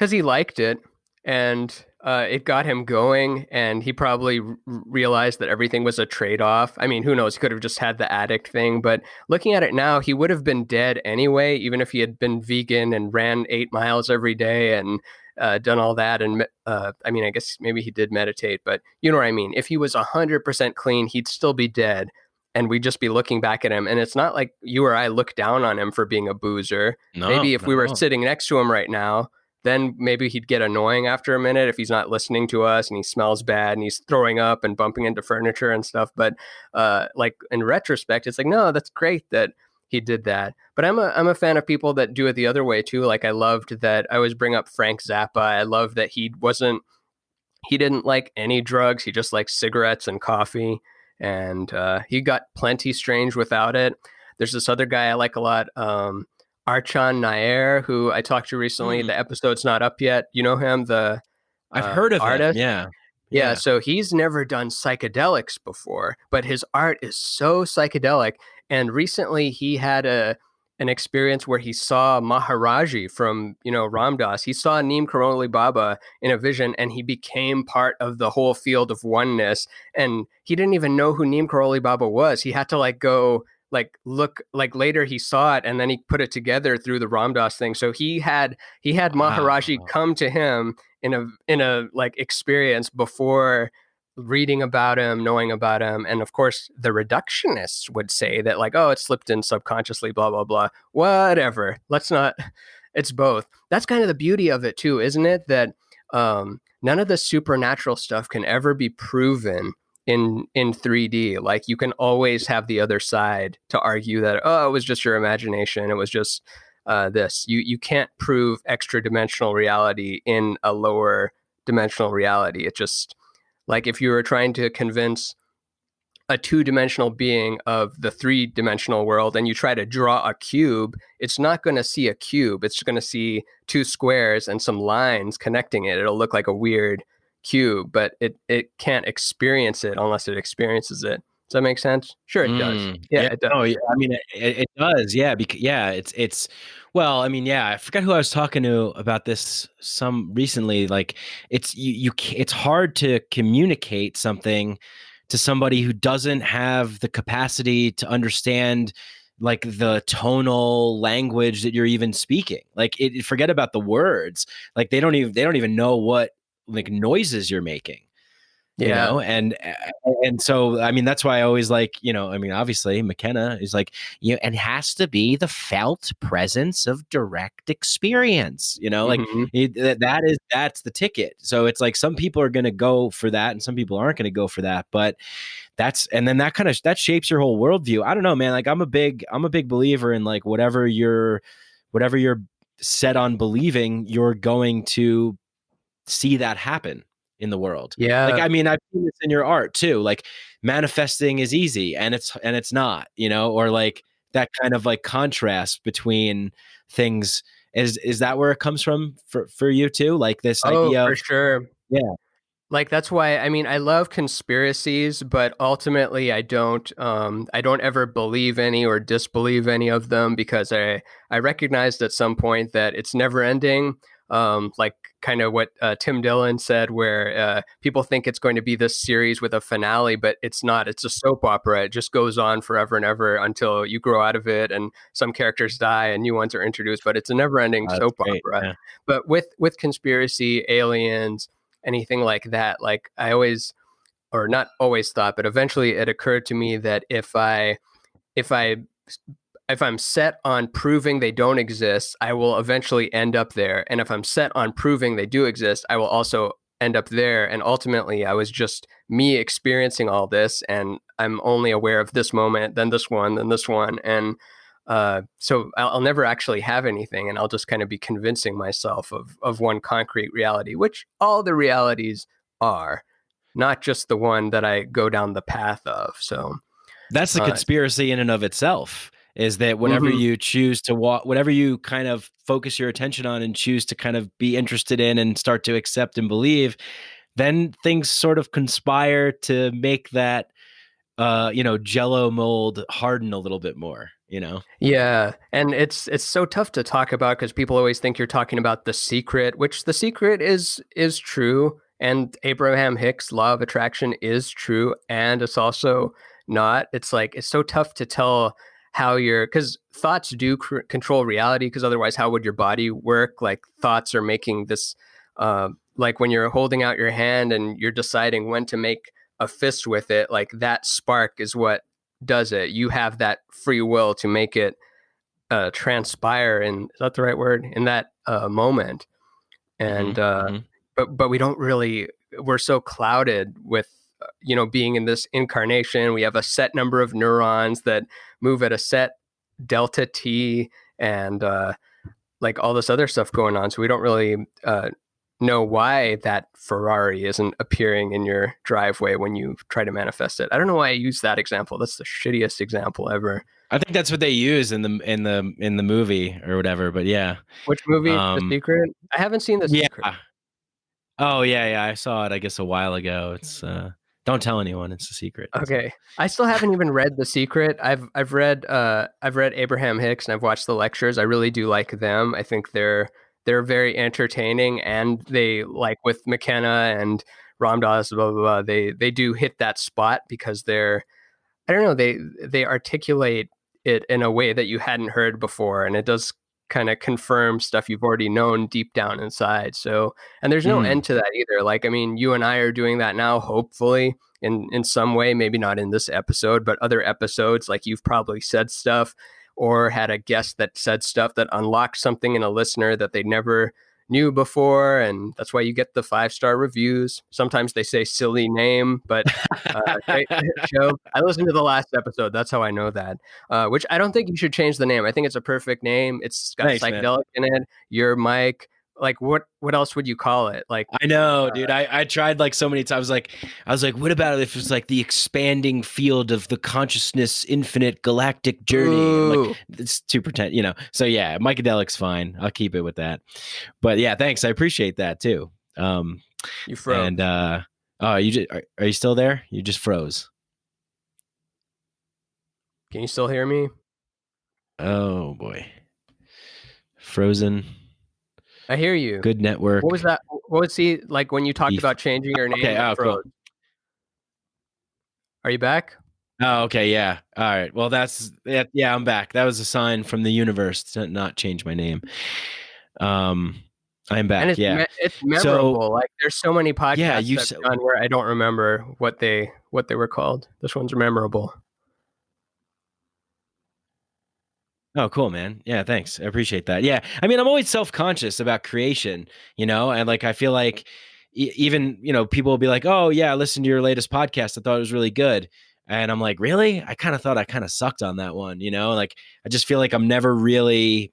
because he liked it and it got him going, and he probably realized that everything was a trade-off. I mean, who knows, he could have just had the addict thing, but looking at it now, he would have been dead anyway, even if he had been vegan and ran 8 miles every day and done all that. And I mean, I guess maybe he did meditate, but you know what I mean. If he was 100% clean, he'd still be dead, and we'd just be looking back at him. And it's not like you or I look down on him for being a boozer. Maybe No, if we were no. sitting next to him right now, then maybe he'd get annoying after a minute if he's not listening to us and he smells bad and he's throwing up and bumping into furniture and stuff. But like in retrospect, it's like, no, that's great that he did that. But I'm a fan of people that do it the other way too. Like I loved that. I always bring up Frank Zappa. I love that he didn't like any drugs. He just liked cigarettes and coffee, and he got plenty strange without it. There's this other guy I like a lot, Archon Nair, who I talked to recently. The episode's not up yet. You know him, the I've heard of him. artist? Yeah. Yeah, so he's never done psychedelics before, but his art is so psychedelic. And recently he had an experience where he saw Maharaji from, Ram Dass. He saw Neem Karoli Baba in a vision, and he became part of the whole field of oneness. And he didn't even know who Neem Karoli Baba was. He had to go look, later he saw it, and then he put it together through the Ram Dass thing. So he had Maharaji come to him in a experience before reading about him, knowing about him. And of course the reductionists would say that oh, it slipped in subconsciously, blah blah blah. Whatever, let's not, it's both. That's kind of the beauty of it too, isn't it, that none of the supernatural stuff can ever be proven in 3D. Like you can always have the other side to argue that, oh, it was just your imagination, it was just this. You can't prove extra dimensional reality in a lower dimensional reality. It just, like if you were trying to convince a 2-dimensional being of the 3-dimensional world and you try to draw a cube, it's not going to see a cube. It's going to see 2 squares and some lines connecting it. It'll look like a weird cube, but it can't experience it unless it experiences it. Does that make sense? Sure, it does. Yeah, it does. Oh, yeah. I mean, it does. Yeah, because it's. Well, I mean, yeah. I forgot who I was talking to about this some recently. Like, it's it's hard to communicate something to somebody who doesn't have the capacity to understand like the tonal language that you're even speaking. Like, forget about the words. Like, they don't even know what like noises you're making. Yeah. And so I mean that's why I always like, I mean obviously McKenna is like, it has to be the felt presence of direct experience, like that's the ticket. So it's like some people are going to go for that and some people aren't going to go for that, but and then that shapes your whole worldview. I don't know, man. Like I'm a big believer in like whatever you're set on believing, you're going to see that happen in the world. Yeah. Like, I mean, I've seen this in your art too. Like manifesting is easy and it's not, or like that kind of like contrast between things. Is that where it comes from for you too? Like this idea for of, sure. Yeah. Like that's why, I mean, I love conspiracies, but ultimately I don't ever believe any or disbelieve any of them, because I recognized at some point that it's never ending. Like kind of what Tim Dillon said, where people think it's going to be this series with a finale, but it's not. It's a soap opera. It just goes on forever and ever until you grow out of it and some characters die and new ones are introduced, but it's a never ending soap opera. Yeah. But with conspiracy, aliens, anything like that, like I always or not always thought, but eventually it occurred to me that if I'm set on proving they don't exist, I will eventually end up there. And if I'm set on proving they do exist, I will also end up there. And ultimately, I was just me experiencing all this, and I'm only aware of this moment, then this one, then this one. And so I'll never actually have anything, and I'll just kind of be convincing myself of one concrete reality, which all the realities are, not just the one that I go down the path of. So that's the conspiracy in and of itself, is that whatever you choose to whatever you kind of focus your attention on and choose to kind of be interested in and start to accept and believe, then things sort of conspire to make that Jello mold harden a little bit more, Yeah, and it's so tough to talk about because people always think you're talking about The Secret, which The Secret is true, and Abraham Hicks' law of attraction is true, and it's also not. It's like it's so tough to tell how because thoughts do control reality, because otherwise how would your body work? Like thoughts are making this like when you're holding out your hand and you're deciding when to make a fist with it, like that spark is what does it. You have that free will to make it transpire, and is that the right word, in that moment. And but we don't really, we're so clouded with being in this incarnation. We have a set number of neurons that move at a set delta t, and like all this other stuff going on, so we don't really know why that Ferrari isn't appearing in your driveway when you try to manifest it. I don't know why I use that example. That's the shittiest example ever. I think that's what they use in the movie or whatever. But yeah, which movie? The Secret? I haven't seen The Secret. Oh yeah, I saw it, I guess, a while ago. It's don't tell anyone, it's a secret. Okay, I still haven't even read The Secret. I've read Abraham Hicks, and I've watched the lectures. I really do like them. I think they're very entertaining, and they, like with McKenna and Ram Dass, blah, blah, blah, they do hit that spot because they're, I don't know, they articulate it in a way that you hadn't heard before, and it does kind of confirm stuff you've already known deep down inside. So, and there's no end to that either. Like, I mean, you and I are doing that now, hopefully in some way, maybe not in this episode, but other episodes, like you've probably said stuff or had a guest that said stuff that unlocked something in a listener that they never knew before, and that's why you get the 5-star reviews. Sometimes they say silly name, but great show. I listened to the last episode. That's how I know that. Which I don't think you should change the name. I think it's a perfect name. It's got psychedelic in it. Your mic. Like what else would you call it? Like, I know, dude. I tried like so many times. I was like, what about if it's like the expanding field of the consciousness, infinite galactic journey? Like, it's too pretend, So yeah, Mykedelic's fine. I'll keep it with that. But yeah, thanks. I appreciate that too. You froze. And are you still there? You just froze. Can you still hear me? Oh boy, frozen. I hear you. Good network. What was that? What was he like when you talked about changing your name? Okay, cool. Are you back? Oh, okay, yeah. All right. Well, yeah, I'm back. That was a sign from the universe to not change my name. I'm back. And it's memorable. So, like, there's so many podcasts I've done where I don't remember what they were called. This one's memorable. Oh, cool, man. Yeah, thanks. I appreciate that. Yeah. I mean, I'm always self-conscious about creation, and like, I feel like even, people will be like, oh yeah, I listened to your latest podcast. I thought it was really good. And I'm like, really? I kind of thought I kind of sucked on that one, like, I just feel like I'm never really,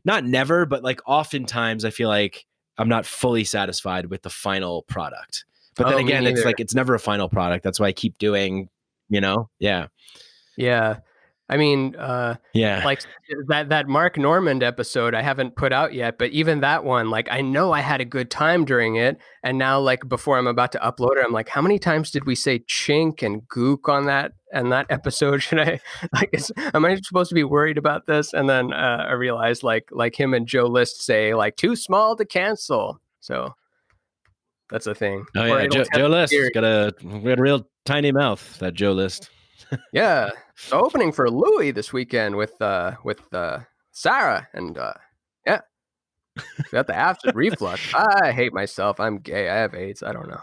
not never, but like oftentimes I feel like I'm not fully satisfied with the final product. But then again, it's like, it's never a final product. That's why I keep doing, yeah. Yeah. I mean, like that Mark Normand episode I haven't put out yet, but even that one, like, I know I had a good time during it. And now, like, before I'm about to upload it, I'm like, how many times did we say chink and gook on that episode? Should I, like, am I supposed to be worried about this? And then I realized like him and Joe List say, like, too small to cancel. So that's a thing. Oh yeah, Joe List got a real tiny mouth, that Joe List. Yeah, the opening for Louis this weekend with Sarah, and yeah, got the acid reflux. I hate myself. I'm gay. I have AIDS. I don't know.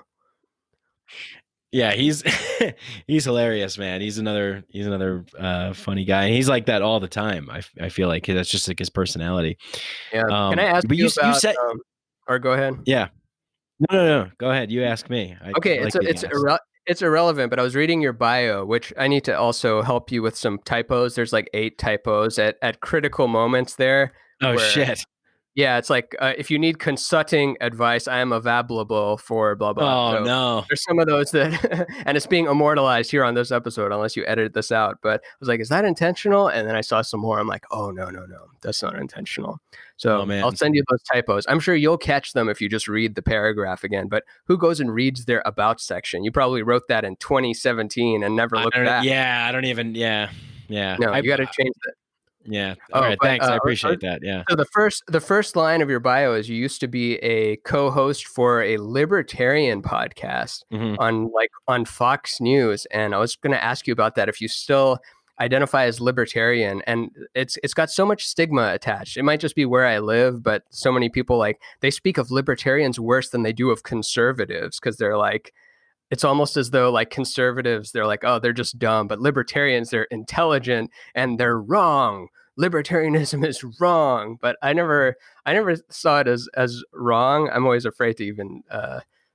Yeah, he's he's hilarious, man. He's another funny guy. And he's like that all the time. I feel like that's just like his personality. Yeah. Can I ask But you you about? said Or go ahead. yeah. No. Go ahead. You ask me. I Okay, like being asked. it's irrelevant, but I was reading your bio, which I need to also help you with some typos. There's like 8 typos at critical moments there Oh where shit. yeah, it's like if you need consulting advice, I am available for blah blah. Oh So no. there's some of those that, and it's being immortalized here on this episode, unless you edit this out. But I was like, is that intentional? And then I saw some more. I'm like, oh no, that's not intentional. Oh So I'll man. send you those typos. I'm sure you'll catch them if you just read the paragraph again. But who goes and reads their about section? You probably wrote that in 2017 and never looked back. Yeah, I don't even. Yeah. No, you got to change that. Yeah. All Oh, right. but Thanks. I appreciate that. Yeah. so the first line of your bio is you used to be a co-host for a libertarian podcast Mhm. on Fox News, and I was going to ask you about that if you still identify as libertarian. And it's got so much stigma attached. It might just be where I live, but so many people like they speak of libertarians worse than they do of conservatives because they're like it's almost as though like conservatives, they're like, oh, they're just dumb, but libertarians, they're intelligent and they're wrong. Libertarianism is wrong, but I never saw it as wrong. I'm always afraid to even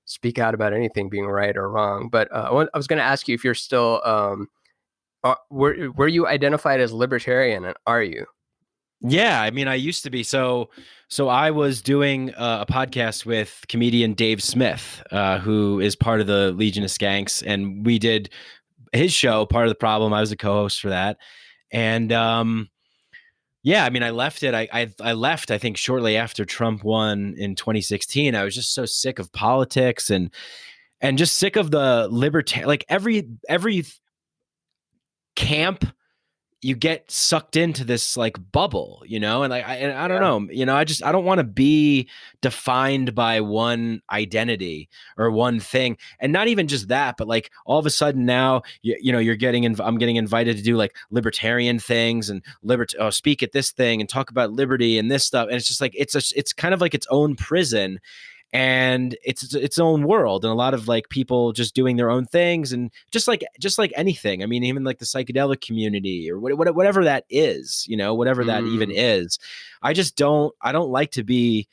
speak out about anything being right or wrong. But I was going to ask you if you're still were you identified as libertarian, and are you? Yeah, I mean, I used to be. So I was doing a podcast with comedian Dave Smith, who is part of the Legion of Skanks, and we did his show, Part of the Problem. I was a co-host for that, and yeah, I mean, I left it. I left, I think, shortly after Trump won in 2016. I was just so sick of politics and just sick of the libertarian. Like every camp you get sucked into this like bubble, you know, and like I don't know, you know, I don't want to be defined by one identity or one thing, and not even just that, but like all of a sudden now, you know, I'm getting invited to do like libertarian things and speak at this thing and talk about liberty and this stuff, and it's just like it's kind of like its own prison. And it's its own world, and a lot of like people just doing their own things, and just like anything. I mean, even like the psychedelic community or whatever that is, you know, whatever that even is. I don't like to be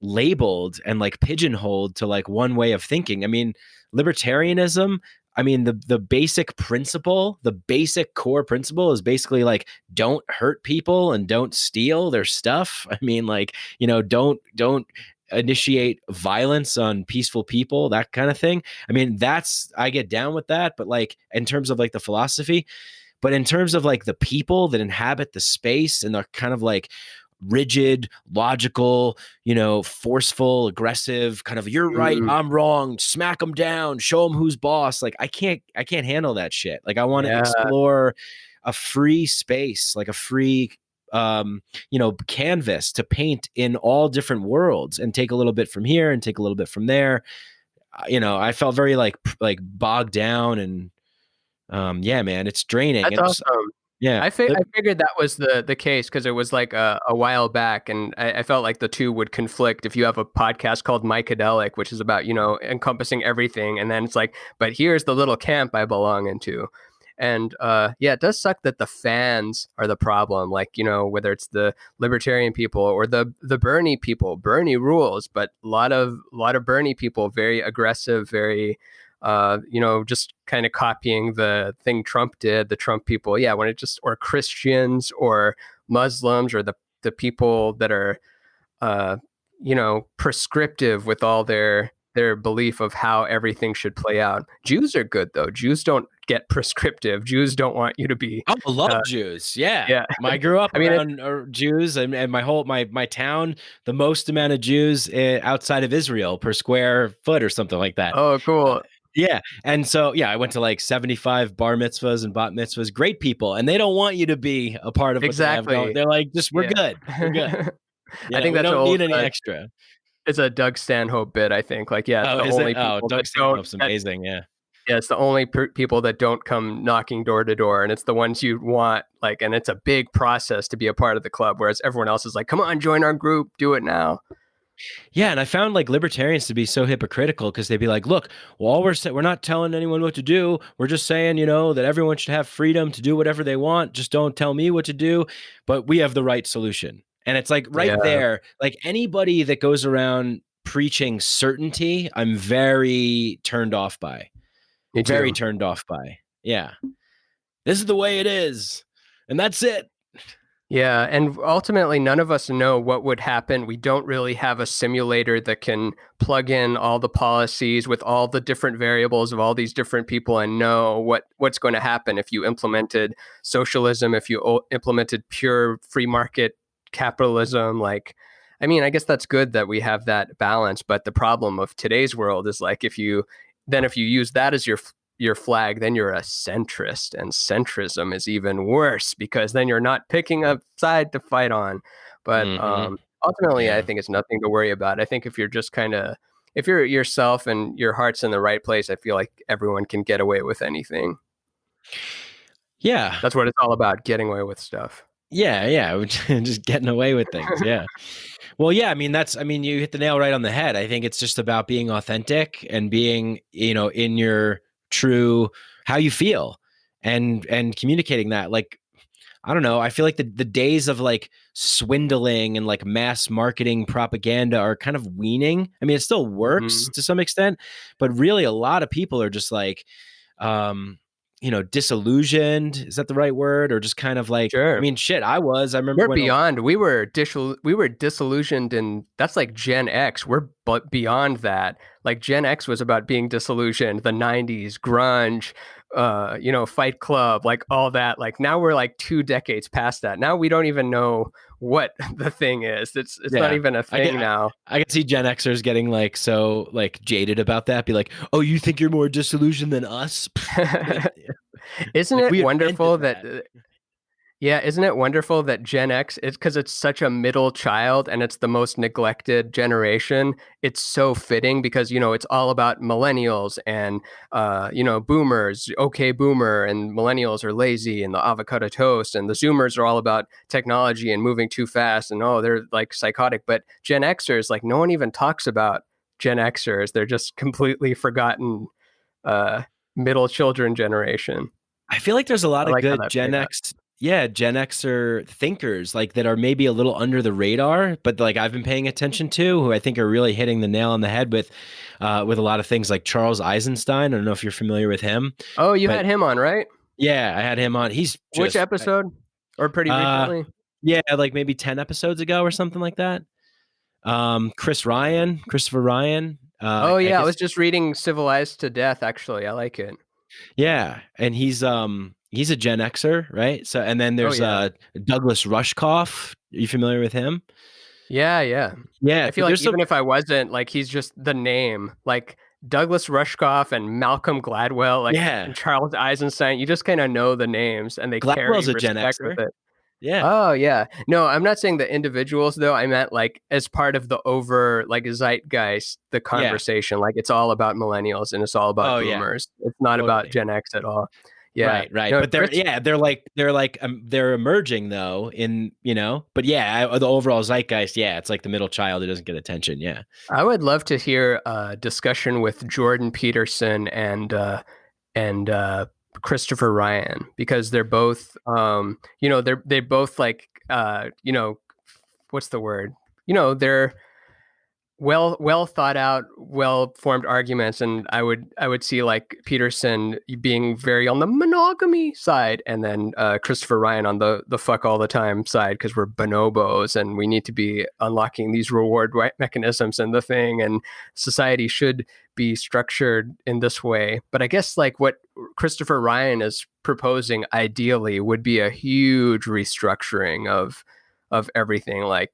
labeled and like pigeonholed to like one way of thinking. I mean, libertarianism, I mean, the basic principle, the basic core principle is basically like, don't hurt people and don't steal their stuff. I mean, like, you know, don't initiate violence on peaceful people, that kind of thing. I mean, I get down with that, but like in terms of like the philosophy, but in terms of like the people that inhabit the space and the kind of like rigid, logical, you know, forceful, aggressive, kind of you're right, I'm wrong, smack them down, show them who's boss. Like I can't handle that shit. Like I want to explore a free space, like a free you know, canvas to paint in all different worlds and take a little bit from here and take a little bit from there. You know, I felt very like bogged down, and yeah, man, it's draining. That's awesome. Yeah, I figured that was the case because it was like a while back, and I felt like the two would conflict. If you have a podcast called Mycadelic, which is about, you know, encompassing everything, and then it's like, but here's the little camp I belong into. And yeah, it does suck that the fans are the problem. Like, you know, whether it's the libertarian people or the Bernie people, Bernie rules, but a lot of Bernie people, very aggressive, very you know, just kind of copying the thing Trump did, the Trump people. Yeah, when it just, or Christians or Muslims or the people that are, you know, prescriptive with all their belief of how everything should play out. Jews are good though. Jews don't get prescriptive. Jews don't want you to be. I love Jews. Yeah. Yeah. I grew up around Jews, and my whole my town, the most amount of Jews outside of Israel per square foot or something like that. Oh, cool. Yeah. And so, yeah, I went to like 75 bar mitzvahs and bat mitzvahs, great people. And they don't want you to be a part of what they have going. They're like, just, we're good. We're good. Yeah, I think we that's don't need any extra. It's a Doug Stanhope bit, I think. Like, yeah, it's the only people Doug Stanhope's amazing. Yeah. Yeah, it's the only people that don't come knocking door to door, and it's the ones you want. Like, and it's a big process to be a part of the club, whereas everyone else is like, "Come on, join our group, do it now." Yeah, and I found like libertarians to be so hypocritical because they'd be like, "Look, well, we're not telling anyone what to do. We're just saying, that everyone should have freedom to do whatever they want. Just don't tell me what to do, but we have the right solution." And it's like right Yeah, there, like anybody that goes around preaching certainty, I'm very turned off by. me Very too. turned off by. Yeah. This is the way it is. And that's it. Yeah, and ultimately, none of us know what would happen. We don't really have a simulator that can plug in all the policies with all the different variables of all these different people and know what's going to happen if you implemented socialism, if you implemented pure free market capitalism. Like, I mean, I guess that's good that we have that balance. But the problem of today's world is like if you use that as your flag, then you're a centrist, and centrism is even worse because then you're not picking a side to fight on. But ultimately, I Yeah. think it's nothing to worry about. I think if you're just if you're yourself and your heart's in the right place, I feel like everyone can get away with anything. Yeah. That's what it's all about, getting away with stuff. Yeah. Just getting away with things. Yeah. Well, yeah, you hit the nail right on the head. I think it's just about being authentic and being, in your true how you feel and communicating that. Like, I don't know, I feel like the days of like swindling and like mass marketing propaganda are kind of weaning. I mean, it still works to some extent, but really a lot of people are just like disillusioned. Is that the right word? Or just kind of like, I Sure. mean, shit, I remember We're when beyond. We were disillusioned, and that's like Gen X. We're beyond that. Like Gen X was about being disillusioned. The '90s, grunge, Fight Club, like all that. Like now we're like 2 decades past that. Now we don't even know what the thing is. It's not even a thing now. I can see Gen Xers getting like so like jaded about that. Be like, oh, you think you're more disillusioned than us? Isn't Like it we wonderful invented that that. Yeah, isn't it wonderful that Gen X, it's because it's such a middle child and it's the most neglected generation. It's so fitting because, it's all about millennials and, boomers, okay, boomer, and millennials are lazy and the avocado toast, and the Zoomers are all about technology and moving too fast and, oh, they're like psychotic. But Gen Xers, like, no one even talks about Gen Xers. They're just completely forgotten uh, middle children generation. I feel like there's a lot I of like how good that played out. Gen Xer thinkers like that are maybe a little under the radar, but like I've been paying attention to, who I think are really hitting the nail on the head with a lot of things like Charles Eisenstein. I don't know if you're familiar with him, Oh, you but had him on, right? yeah, I had him on. He's Which just, episode? Or pretty uh, recently? yeah, like maybe 10 episodes ago or something like that. Christopher Ryan. Oh I yeah, I guess was just reading Civilized to Death actually. I like it. Yeah, and he's a Gen Xer, right? So and then Oh there's yeah. Douglas Rushkoff. Are you familiar with him? Yeah, yeah. Yeah, I so feel like there's some even if I wasn't, like he's just the name. Like Douglas Rushkoff and Malcolm Gladwell, like yeah. and Charles Eisenstein, you just kind of know the names and they carry Gladwell's a Gen respect with Xer. it. Yeah. Oh yeah. No, I'm not saying the individuals though. I meant like as part of the over like zeitgeist, the Yeah. conversation. Like it's all about millennials and it's all about Oh yeah. boomers. It's not about Totally. Gen X at all. Yeah. Right. No, But they're emerging though but yeah, the overall zeitgeist, yeah, it's like the middle child who doesn't get attention. Yeah. I would love to hear a discussion with Jordan Peterson and Christopher Ryan because they're both they both like what's the word? They're well thought out, well formed arguments, and I would see like Peterson being very on the monogamy side, and then Christopher Ryan on the fuck all the time side because we're bonobos and we need to be unlocking these reward mechanisms and the thing, and society should be structured in this way. But I guess like what Christopher Ryan is proposing ideally would be a huge restructuring of everything, like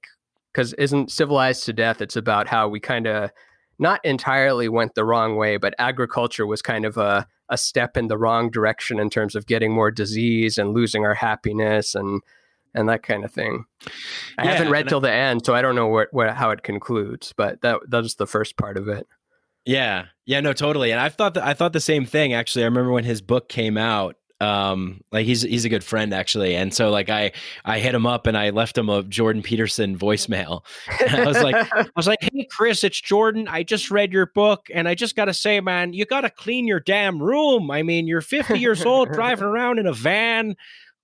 because isn't Civilized to Death, it's about how we kind of not entirely went the wrong way, but agriculture was kind of a step in the wrong direction in terms of getting more disease and losing our happiness and that kind of thing. I haven't read till the end, so I don't know how it concludes, but that was the first part of it. Yeah, no, totally. And I thought the same thing actually. I remember when his book came out. Like he's a good friend actually. And so like I hit him up and I left him a Jordan Peterson voicemail. I was like, hey Chris, it's Jordan. I just read your book and I just got to say, man, you got to clean your damn room. I mean, you're 50 years old driving around in a van.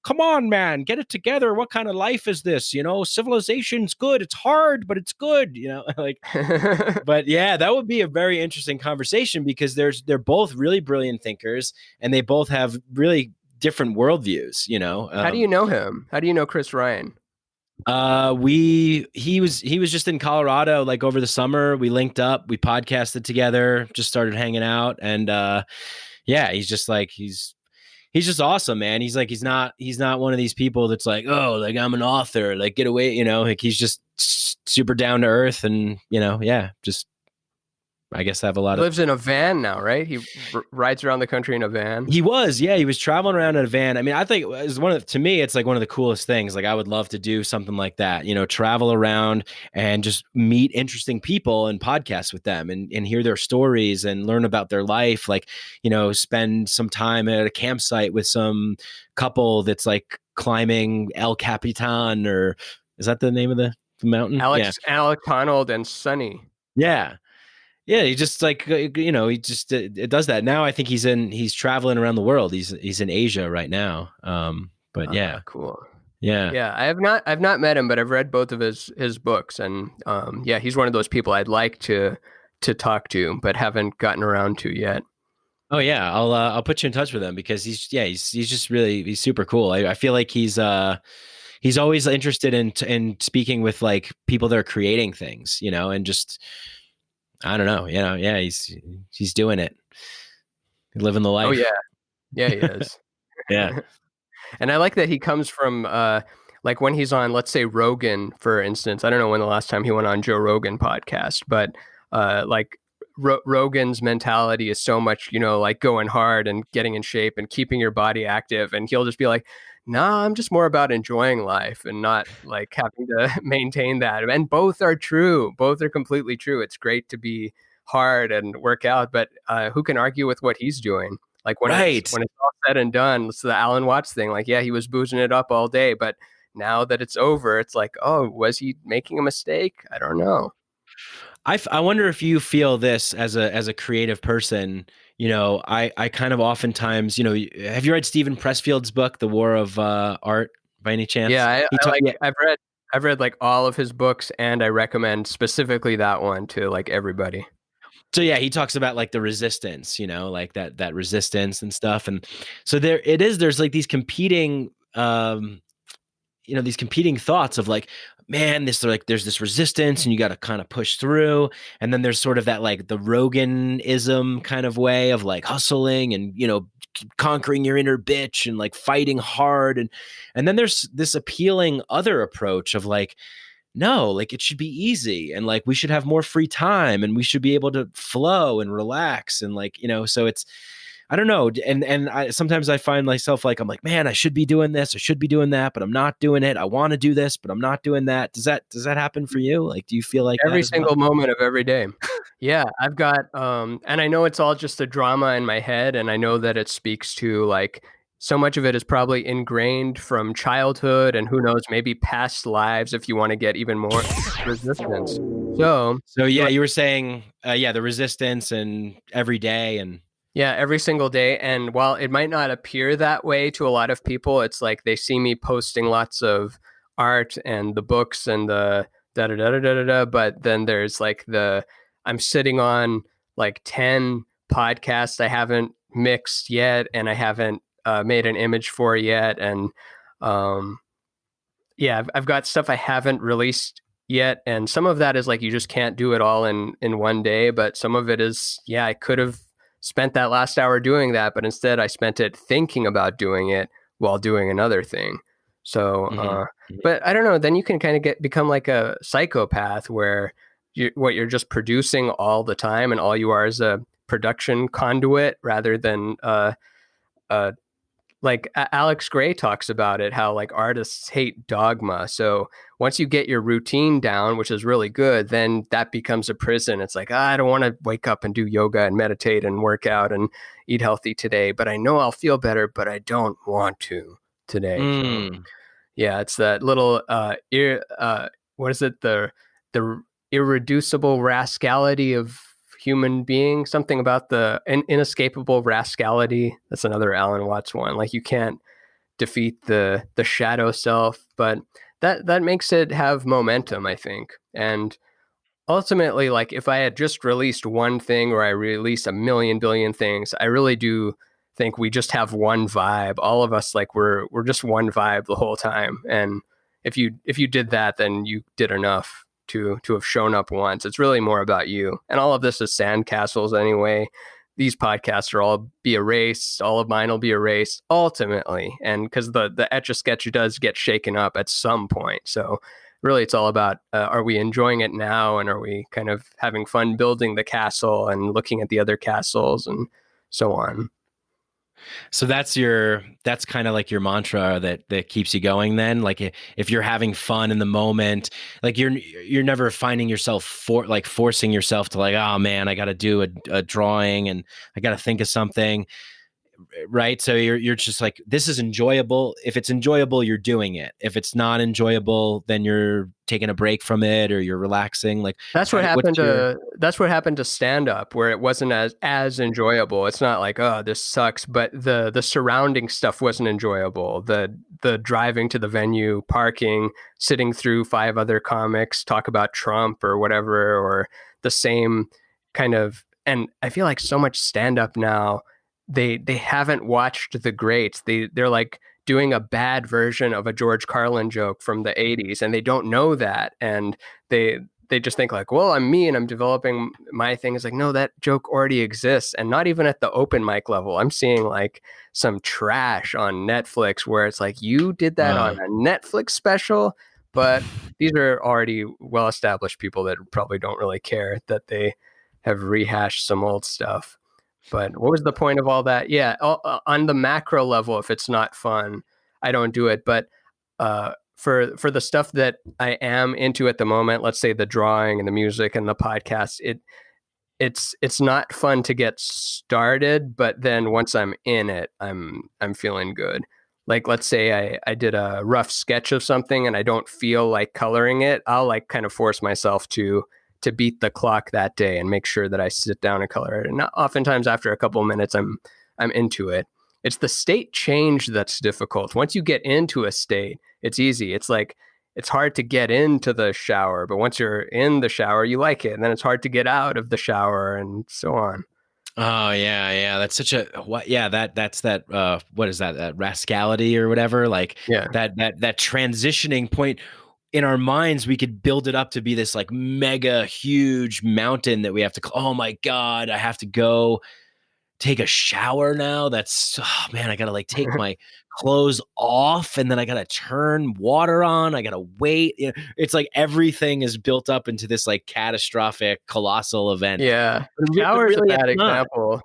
Come on, man, get it together. What kind of life is this? You know, civilization's good. It's hard, but it's good, you know, like, but yeah, that would be a very interesting conversation because they're both really brilliant thinkers and they both have really different worldviews, you know. How do you know him? How do you know Chris Ryan? He was just in Colorado like over the summer. We linked up, we podcasted together, just started hanging out, and yeah, he's just like he's just awesome, man. He's like he's not one of these people that's like, oh, like I'm an author, like get away, you know, like he's just super down to earth and, you know, yeah, just I guess have a lot He lives in a van now, right? He rides around the country in a van. He was traveling around in a van. I mean, I think it was to me, it's like one of the coolest things. Like I would love to do something like that, you know, travel around and just meet interesting people and podcast with them and hear their stories and learn about their life. Like, you know, spend some time at a campsite with some couple that's like climbing El Capitan, or is that the name of the mountain? Alex Honnold and Sonny. Yeah. Yeah, he just like, you know, he just it does that. Now I think he's traveling around the world. He's in Asia right now. But yeah. Cool. Yeah. Yeah, I've not met him, but I've read both of his books, and yeah, he's one of those people I'd like to talk to, but haven't gotten around to yet. Oh yeah, I'll put you in touch with him because he's just really, he's super cool. I feel like he's always interested in speaking with like people that are creating things, you know, and just I don't know, you know, yeah, he's doing it, living the life. Oh yeah, he is. Yeah, and I like that he comes from like when he's on, let's say Rogan, for instance. I don't know when the last time he went on Joe Rogan podcast, but like Rogan's mentality is so much, you know, like going hard and getting in shape and keeping your body active, and he'll just be like, nah, I'm just more about enjoying life and not like having to maintain that. And both are true. Both are completely true. It's great to be hard and work out, but who can argue with what he's doing? Like when it's all said and done, it's the Alan Watts thing. Like, yeah, he was boozing it up all day, but now that it's over, it's like, oh, was he making a mistake? I don't know. I wonder if you feel this as a creative person. You know, I kind of oftentimes, you know, have you read Stephen Pressfield's book, The War of Art, by any chance? Yeah, I've read like all of his books, and I recommend specifically that one to like everybody. So yeah, he talks about like the resistance, you know, like that resistance and stuff. And so there's like these competing you know, these competing thoughts of like, man, there's this resistance and you got to kind of push through. And then there's sort of that like the Roganism kind of way of like hustling and, you know, conquering your inner bitch and like fighting hard. And then there's this appealing other approach of like, no, like it should be easy and like we should have more free time and we should be able to flow and relax. And like, you know, so it's, I don't know. And sometimes I find myself like, I'm like, man, I should be doing this. I should be doing that, but I'm not doing it. I want to do this, but I'm not doing that. Does that happen for you? Like, do you feel like every single moment of every day? Yeah, I've got, and I know it's all just a drama in my head. And I know that it speaks to like, so much of it is probably ingrained from childhood and who knows, maybe past lives, if you want to get even more resistance. So yeah, you were saying, the resistance and every day and. Yeah, every single day. And while it might not appear that way to a lot of people, it's like they see me posting lots of art and the books and the da-da-da-da-da-da, but then there's like I'm sitting on like 10 podcasts I haven't mixed yet and I haven't made an image for yet. And yeah, I've got stuff I haven't released yet. And some of that is like, you just can't do it all in one day. But some of it is, yeah, I could have spent that last hour doing that, but instead I spent it thinking about doing it while doing another thing. So, but I don't know, then you can kind of become like a psychopath where you're just producing all the time and all you are is a production conduit rather than like Alex Gray talks about it, how like artists hate dogma. So once you get your routine down, which is really good, then that becomes a prison. It's like, I don't want to wake up and do yoga and meditate and work out and eat healthy today, but I know I'll feel better, but I don't want to today. So yeah, it's that little what is it? The irreducible rascality of human being, something about the inescapable rascality. That's another Alan Watts one. Like you can't defeat the shadow self, but that makes it have momentum, I think. And ultimately, like if I had just released one thing or I released a million billion things, I really do think we just have one vibe. All of us, like we're just one vibe the whole time. And if you did that, then you did enough to have shown up once. It's really more about you. And all of this is sandcastles anyway. These podcasts are all be erased. All of mine will be erased ultimately. And because the Etch-a-Sketch does get shaken up at some point. So really it's all about, are we enjoying it now? And are we kind of having fun building the castle and looking at the other castles and so on? So that's kind of like your mantra that keeps you going then. Like if you're having fun in the moment, like you're never finding yourself forcing yourself to like, oh man, I got to do a drawing and I got to think of something. Right. So you're just like, this is enjoyable. If it's enjoyable, you're doing it. If it's not enjoyable, then you're taking a break from it or you're relaxing. Like that's what happened to stand up, where it wasn't as enjoyable. It's not like, oh, this sucks, but the surrounding stuff wasn't enjoyable. The driving to the venue, parking, sitting through 5 other comics talk about Trump or whatever, or the same kind of. And I feel like so much stand up now, they haven't watched the greats. They're like doing a bad version of a George Carlin joke from the 80s, and they don't know that. And they just think like, well, I'm me and I'm developing my thing. It's like, no, that joke already exists. And not even at the open mic level. I'm seeing like some trash on Netflix where it's like, you did that on a Netflix special, but these are already well-established people that probably don't really care that they have rehashed some old stuff. But what was the point of all that? Yeah, on the macro level, if it's not fun, I don't do it. But for the stuff that I am into at the moment, let's say the drawing and the music and the podcast, it's not fun to get started. But then once I'm in it, I'm feeling good. Like let's say I did a rough sketch of something and I don't feel like coloring it, I'll like kind of force myself to beat the clock that day and make sure that I sit down and color it. And oftentimes after a couple of minutes, I'm into it. It's the state change that's difficult. Once you get into a state, it's easy. It's like, it's hard to get into the shower, but once you're in the shower, you like it. And then it's hard to get out of the shower and so on. Oh yeah. That's such a what? Yeah, that's that. What is that? That rascality or whatever. Like that transitioning point. In our minds, we could build it up to be this like mega huge mountain that we have to, oh my God, I have to go take a shower now. That's, oh man, I got to like take my clothes off and then I got to turn water on. I got to wait. You know, it's like everything is built up into this like catastrophic, colossal event. Yeah. Shower's really a bad example.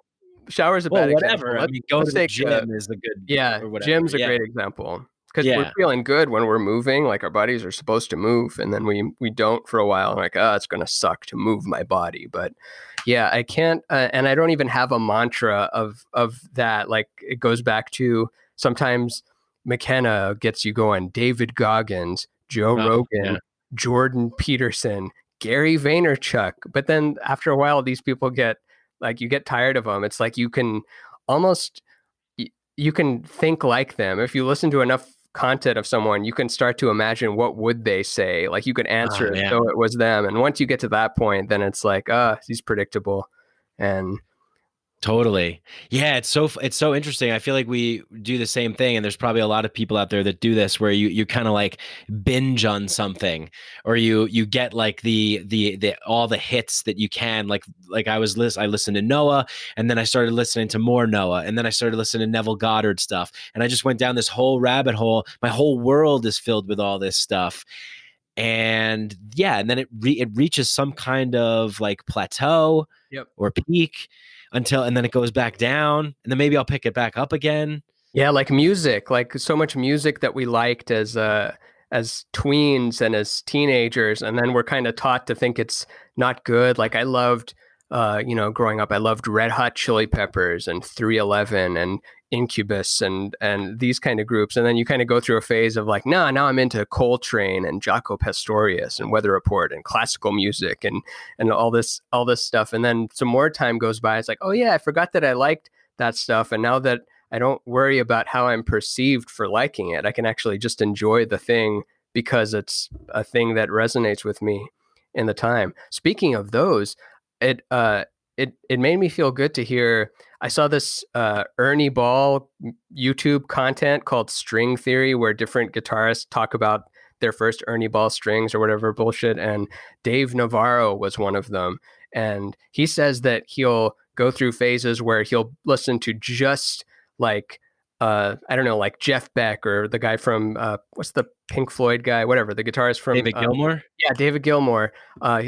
Shower's a bad whatever. example. I mean, go to the gym is the good. Yeah. Gym's a great example. Because we're feeling good when we're moving, like our bodies are supposed to move, and then we don't for a while. And like, it's going to suck to move my body. But yeah, I can't, and I don't even have a mantra of that. Like it goes back to sometimes McKenna gets you going, David Goggins, Joe Rogan, Jordan Peterson, Gary Vaynerchuk. But then after a while, these people get like, you get tired of them. It's like you can think like them. If you listen to enough content of someone, you can start to imagine what would they say. Like you could answer it so it was them. And once you get to that point, then it's like, he's predictable. And totally. Yeah, it's so interesting. I feel like we do the same thing, and there's probably a lot of people out there that do this, where you kind of like binge on something, or you get like the all the hits that you can. Like I listened to Noah, and then I started listening to more Noah, and then I started listening to Neville Goddard stuff, and I just went down this whole rabbit hole. My whole world is filled with all this stuff. And and then it reaches some kind of like plateau or peak, and then it goes back down, and then maybe I'll pick it back up again. Yeah, like music, like so much music that we liked as tweens and as teenagers, and then we're kind of taught to think it's not good. Like I loved, growing up, I loved Red Hot Chili Peppers and 311 and Incubus and these kind of groups, and then you kind of go through a phase of like, nah, now I'm into Coltrane and Jaco Pastorius and Weather Report and classical music and all this stuff, and then some more time goes by. It's like, oh yeah, I forgot that I liked that stuff, and now that I don't worry about how I'm perceived for liking it. I can actually just enjoy the thing because it's a thing that resonates with me in the time. Speaking of those, it made me feel good to hear. I saw this Ernie Ball YouTube content called String Theory, where different guitarists talk about their first Ernie Ball strings or whatever bullshit. And Dave Navarro was one of them. And he says that he'll go through phases where he'll listen to just like I don't know, like Jeff Beck or the guy from what's the Pink Floyd guy, whatever, the guitarist from David Gilmour. Yeah, David Gilmour.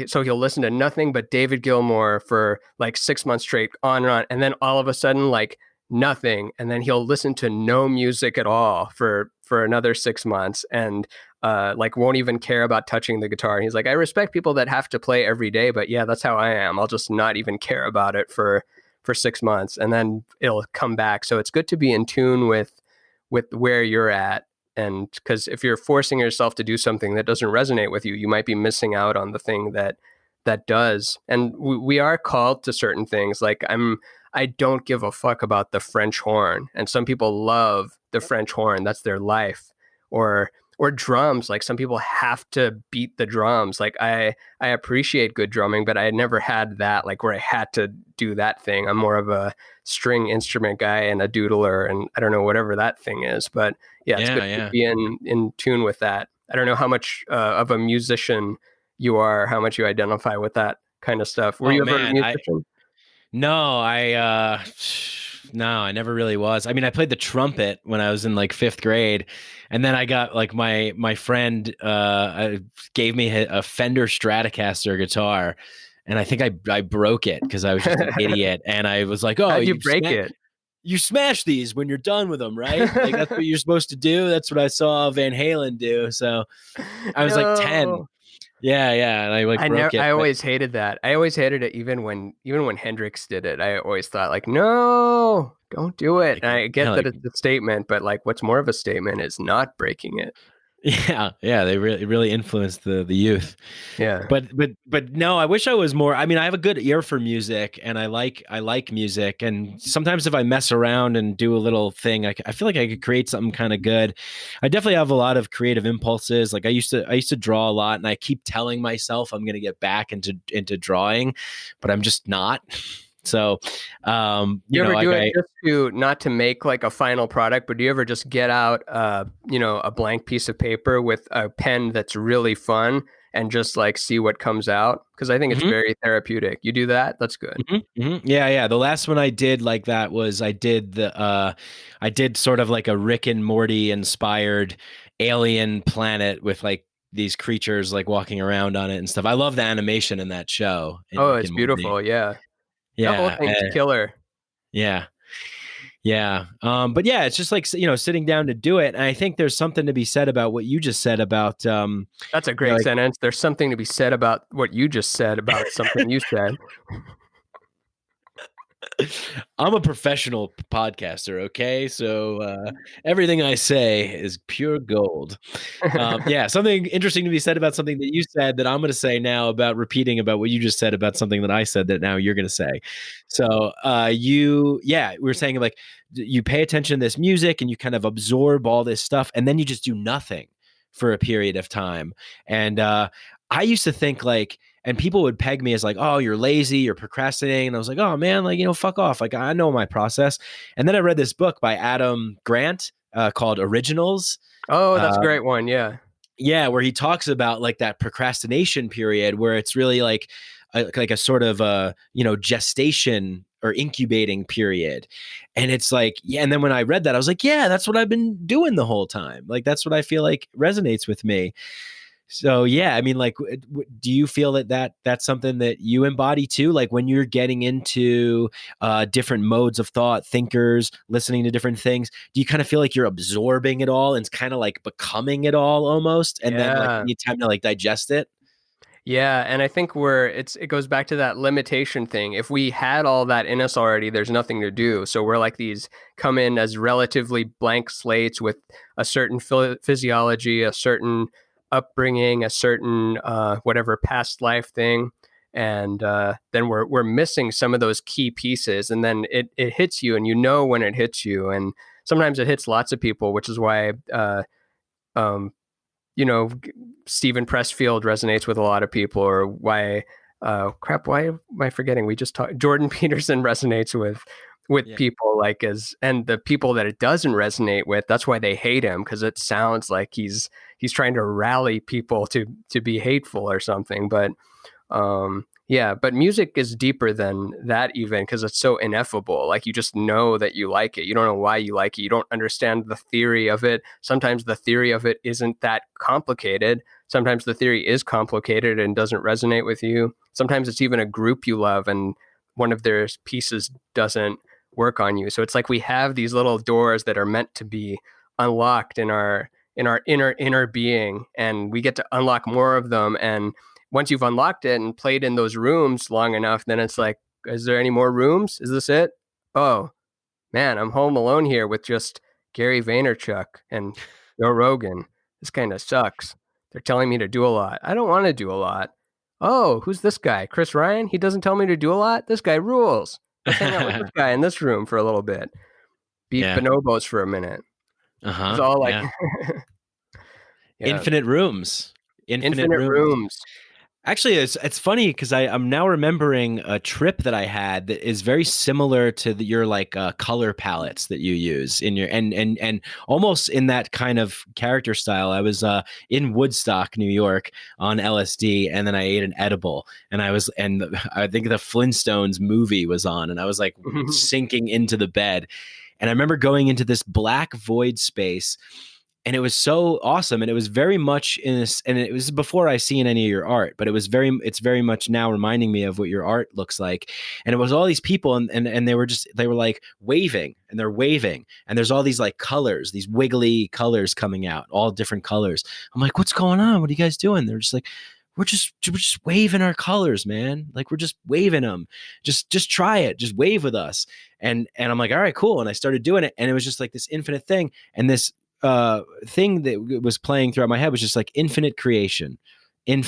So he'll listen to nothing but David Gilmour for like 6 months straight, on and on, and then all of a sudden, like nothing, and then he'll listen to no music at all for another 6 months, and like won't even care about touching the guitar. And he's like, I respect people that have to play every day, but yeah, that's how I am. I'll just not even care about it for 6 months, and then it'll come back. So it's good to be in tune with where you're at. And because if you're forcing yourself to do something that doesn't resonate with you, you might be missing out on the thing that does. And we are called to certain things. Like I don't give a fuck about the French horn, and some people love the French horn. That's their life. Or drums. Like some people have to beat the drums. Like I appreciate good drumming, but I had never had that, like where I had to do that thing. I'm more of a string instrument guy and a doodler, and I don't know, whatever that thing is. But yeah, it's good to be in tune with that. I don't know how much of a musician you are, how much you identify with that kind of stuff. Were you ever a musician? No, I never really was. I mean, I played the trumpet when I was in like 5th grade, and then I got like my friend gave me a Fender Stratocaster guitar, and I think I broke it because I was just an idiot, and I was like, "Oh, how'd you break it? You smash these when you're done with them, right? Like that's what you're supposed to do. That's what I saw Van Halen do." So I was like 10. Yeah, and I like broke it. I always hated that. I always hated it, even when Hendrix did it. I always thought like, no, don't do it. And I get that it's a statement, but like, what's more of a statement is not breaking it. Yeah, they really influenced the youth. Yeah, but no, I wish I was more. I mean, I have a good ear for music, and I like music. And sometimes if I mess around and do a little thing, I feel like I could create something kind of good. I definitely have a lot of creative impulses. Like I used to draw a lot, and I keep telling myself I'm going to get back into drawing, but I'm just not. So, you ever do it just to not to make like a final product, but do you ever just get out, a blank piece of paper with a pen that's really fun and just like see what comes out? Because I think it's very therapeutic. You do that? That's good. Yeah. The last one I did like that was I did sort of like a Rick and Morty inspired alien planet with like these creatures like walking around on it and stuff. I love the animation in that show. Oh, it's beautiful. Yeah. Yeah, the whole thing's killer. Yeah. But yeah, it's just like, sitting down to do it. And I think there's something to be said about what you just said about. That's a great sentence. There's something to be said about what you just said about something you said. I'm a professional podcaster, okay? So everything I say is pure gold. Yeah, something interesting to be said about something that you said that I'm going to say now about repeating about what you just said about something that I said that now you're going to say. So we were saying like you pay attention to this music and you kind of absorb all this stuff, and then you just do nothing for a period of time. And I used to think like, and people would peg me as like, oh, you're lazy, you're procrastinating. And I was like, oh man, like, fuck off. Like, I know my process. And then I read this book by Adam Grant called Originals. Oh, that's a great one. Yeah. Yeah. Where he talks about like that procrastination period where it's really like a sort of gestation or incubating period. And it's like, yeah. And then when I read that, I was like, yeah, that's what I've been doing the whole time. Like, that's what I feel like resonates with me. So yeah, I mean, like, do you feel that's something that you embody too? Like when you're getting into different modes of thought, thinkers, listening to different things, do you kind of feel like you're absorbing it all and it's kind of like becoming it all almost, and then like Yeah. you need time to like digest it? Yeah, and I think it goes back to that limitation thing. If we had all that in us already, there's nothing to do. So we're like these come in as relatively blank slates with a certain physiology, a certain upbringing, a certain whatever past life thing, and then we're missing some of those key pieces, and then it hits you, and you know when it hits you, and sometimes it hits lots of people, which is why. Um, you know, Stephen Pressfield resonates with a lot of people, or why, why am I forgetting? We just talked. Jordan Peterson resonates with people and the people that it doesn't resonate with. That's why they hate him, because it sounds like he's trying to rally people to be hateful or something. But yeah, but music is deeper than that, even, because it's so ineffable. Like, you just know that you like it. You don't know why you like it. You don't understand the theory of it. Sometimes the theory of it isn't that complicated. Sometimes the theory is complicated and doesn't resonate with you. Sometimes it's even a group you love and one of their pieces doesn't work on you. So it's like we have these little doors that are meant to be unlocked in our inner being, and we get to unlock more of them. And once you've unlocked it and played in those rooms long enough, then it's like, is there any more rooms? Is this it? Oh, man, I'm home alone here with just Gary Vaynerchuk and Joe Rogan. This kind of sucks. They're telling me to do a lot. I don't want to do a lot. Oh, who's this guy? Chris Ryan? He doesn't tell me to do a lot? This guy rules. Let's hang out with this guy in this room for a little bit. Beat bonobos for a minute. It's all like infinite rooms. Infinite rooms. Actually, it's funny because I'm now remembering a trip that I had that is very similar to your like color palettes that you use in your and almost in that kind of character style. I was in Woodstock, New York, on LSD, and then I ate an edible, and I think the Flintstones movie was on, and I was like sinking into the bed, and I remember going into this black void space. And it was so awesome. And it was very much in this, and it was before I seen any of your art, but it's very much now reminding me of what your art looks like. And it was all these people and they were like waving, and they're waving. And there's all these like colors, these wiggly colors coming out, all different colors. I'm like, what's going on? What are you guys doing? They're just like, we're just waving our colors, man. Like, we're just waving them. Just try it. Just wave with us. And I'm like, all right, cool. And I started doing it. And it was just like this infinite thing. And this thing that was playing throughout my head was just like infinite creation. And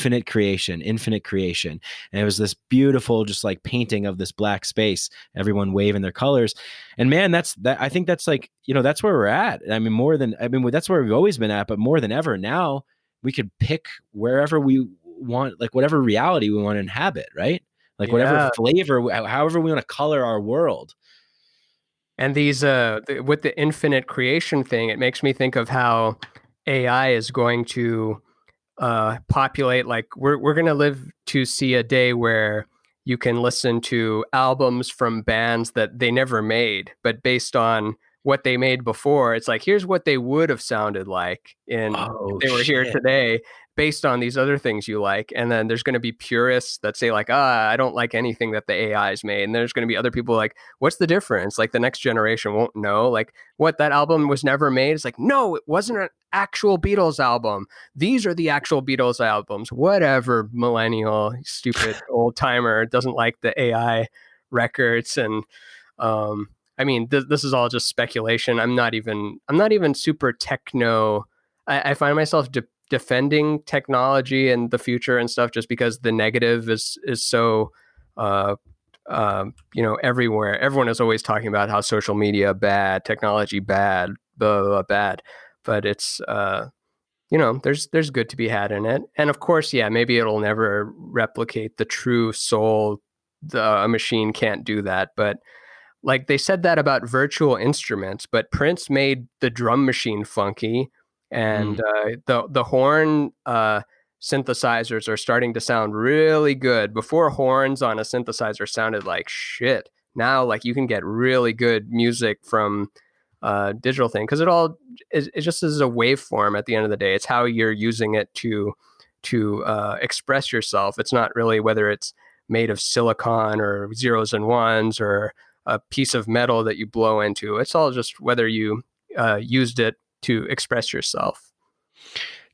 it was this beautiful, just like painting of this black space, everyone waving their colors. And man, I think that's like, that's where we're at. I mean, that's where we've always been at, but more than ever now we could pick wherever we want, like whatever reality we want to inhabit, right? Like whatever flavor, however we want to color our world. And these, with the infinite creation thing, it makes me think of how AI is going to populate. Like we're going to live to see a day where you can listen to albums from bands that they never made, but based on what they made before, it's like, here's what they would have sounded like if they were here today, based on these other things you like. And then there's going to be purists that say like, I don't like anything that the AI's made. And there's going to be other people like, what's the difference? Like the next generation won't know, like, what, that album was never made. It's like, no, it wasn't an actual Beatles album. These are the actual Beatles albums. Whatever, millennial, stupid old timer doesn't like the AI records. And I mean, this is all just speculation. I'm not even super techno. I find myself defending technology and the future and stuff just because the negative is so everywhere. Everyone is always talking about how social media bad, technology bad, blah, blah, blah, bad, but it's there's good to be had in it. And of course, maybe it'll never replicate the true soul. A machine can't do that, but like they said that about virtual instruments, but Prince made the drum machine funky. And the horn synthesizers are starting to sound really good. Before, horns on a synthesizer sounded like shit. Now, like, you can get really good music from digital thing, because it just is a waveform at the end of the day. It's how you're using it to to express yourself. It's not really whether it's made of silicon or zeros and ones or a piece of metal that you blow into. It's all just whether you used it to express yourself.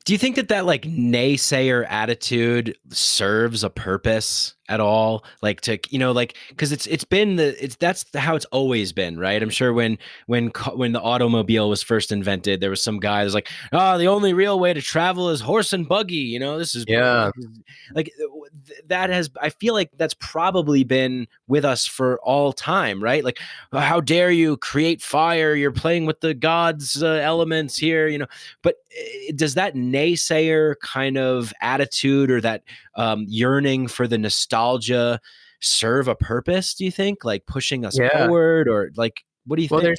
Do you think that like naysayer attitude serves a purpose at all? Like to, like, cause that's how it's always been, right? I'm sure when the automobile was first invented, there was some guy that's like, the only real way to travel is horse and buggy. This is like I feel like that's probably been with us for all time, right? Like, how dare you create fire? You're playing with the gods' elements here, but does that naysayer kind of attitude or that yearning for the nostalgia serve a purpose, do you think? Like pushing us forward, or like, what do you think? Well,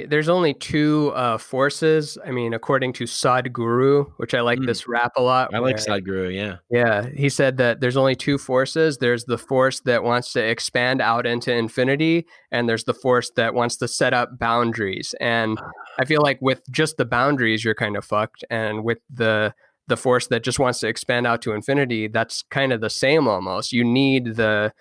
there's only two forces. I mean, according to Sadhguru, which I like this rap a lot. I like Sadhguru, yeah. Yeah, he said that there's only two forces. There's the force that wants to expand out into infinity, and there's the force that wants to set up boundaries. And I feel like with just the boundaries, you're kind of fucked. And with the force that just wants to expand out to infinity, that's kind of the same almost. You need I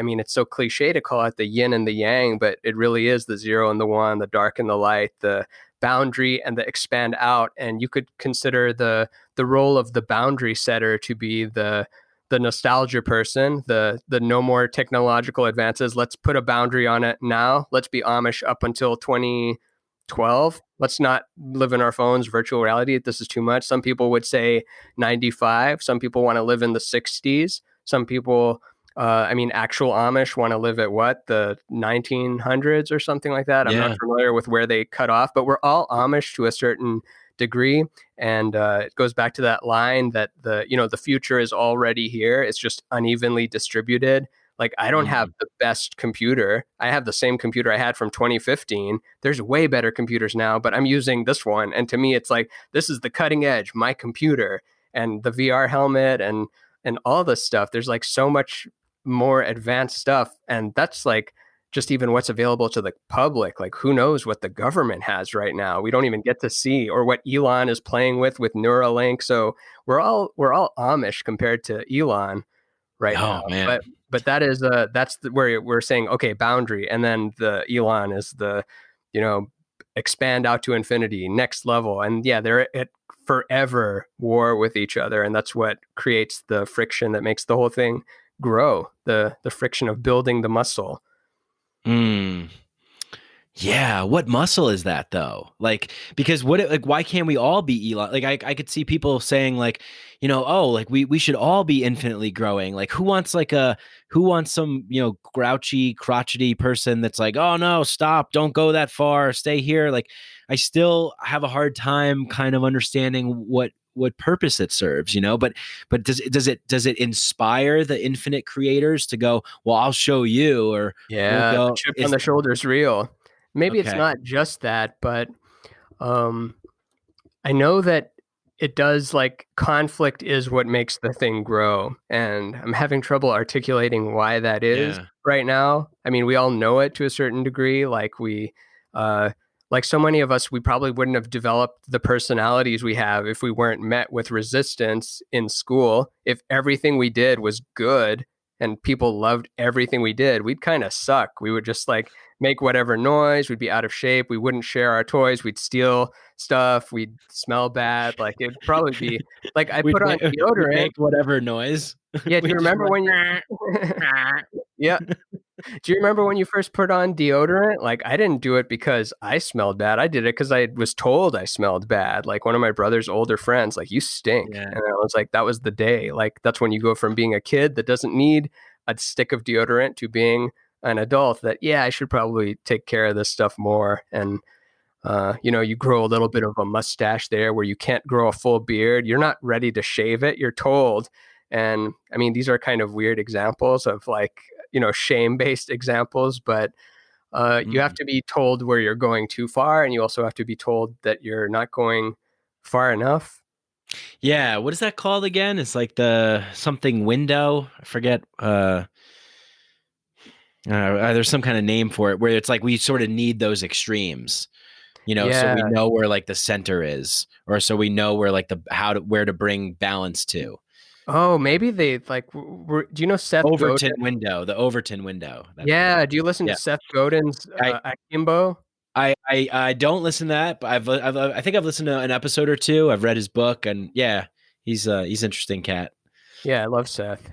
mean, it's so cliche to call it the yin and the yang, but it really is the zero and the one, the dark and the light, the boundary and the expand out. And you could consider the role of the boundary setter to be the nostalgia person, the no more technological advances. Let's put a boundary on it now. Let's be Amish up until 2012. Let's not live in our phones, virtual reality. This is too much. Some people would say 95. Some people want to live in the 60s. Some people, actual Amish want to live at the 1900s or something like that. I'm not familiar with where they cut off, but we're all Amish to a certain degree. And it goes back to that line that the future is already here. It's just unevenly distributed. Like, I don't have the best computer. I have the same computer I had from 2015. There's way better computers now, but I'm using this one. And to me, it's like, this is the cutting edge, my computer, and the VR helmet and all this stuff. There's like so much more advanced stuff. And that's like just even what's available to the public. Like, who knows what the government has right now? We don't even get to see, or what Elon is playing with Neuralink. So we're all Amish compared to Elon right now. Man. But that is where we're saying, okay, boundary. And then the Elon is the, expand out to infinity, next level. And they're at forever war with each other. And that's what creates the friction that makes the whole thing grow, the friction of building the muscle. Yeah, what muscle is that though? Like, because why can't we all be Elon? Like, I could see people saying like, like we should all be infinitely growing. Like, who wants some, grouchy, crotchety person that's like, oh no, stop, don't go that far, stay here. Like, I still have a hard time kind of understanding what purpose it serves, but does it inspire the infinite creators to go, well, I'll show you, or the chip on the shoulder's real. Maybe it's not just that, but I know that it does, like, conflict is what makes the thing grow. And I'm having trouble articulating why that is right now. I mean, we all know it to a certain degree. Like, like so many of us, we probably wouldn't have developed the personalities we have if we weren't met with resistance in school. If everything we did was good and people loved everything we did, we'd kind of suck. We would just like make whatever noise. We'd be out of shape. We wouldn't share our toys. We'd steal stuff. We'd smell bad. Like, it'd probably be like, I put on deodorant. Make whatever noise. Yeah. Do you remember when you? Yeah. Do you remember when you first put on deodorant? Like, I didn't do it because I smelled bad. I did it because I was told I smelled bad. Like, one of my brother's older friends, like, you stink. Yeah. And I was like, that was the day. Like, that's when you go from being a kid that doesn't need a stick of deodorant to being an adult that, I should probably take care of this stuff more. And, you grow a little bit of a mustache there where you can't grow a full beard. You're not ready to shave it. You're told. And I mean, these are kind of weird examples of like, shame-based examples, but you have to be told where you're going too far, and you also have to be told that you're not going far enough. Yeah, what is that called again? It's like the something window. I forget. There's some kind of name for it where it's like we sort of need those extremes. So we Yeah. know where like the center is, or so we know where like where to bring balance to. Oh, maybe they like. Do you know Seth Godin? The Overton window. That's the Yeah. one. Do you listen to Yeah. Seth Godin's I, Akimbo? I don't listen to that, but I think I've listened to an episode or two. I've read his book, and yeah, he's interesting cat. Yeah, I love Seth.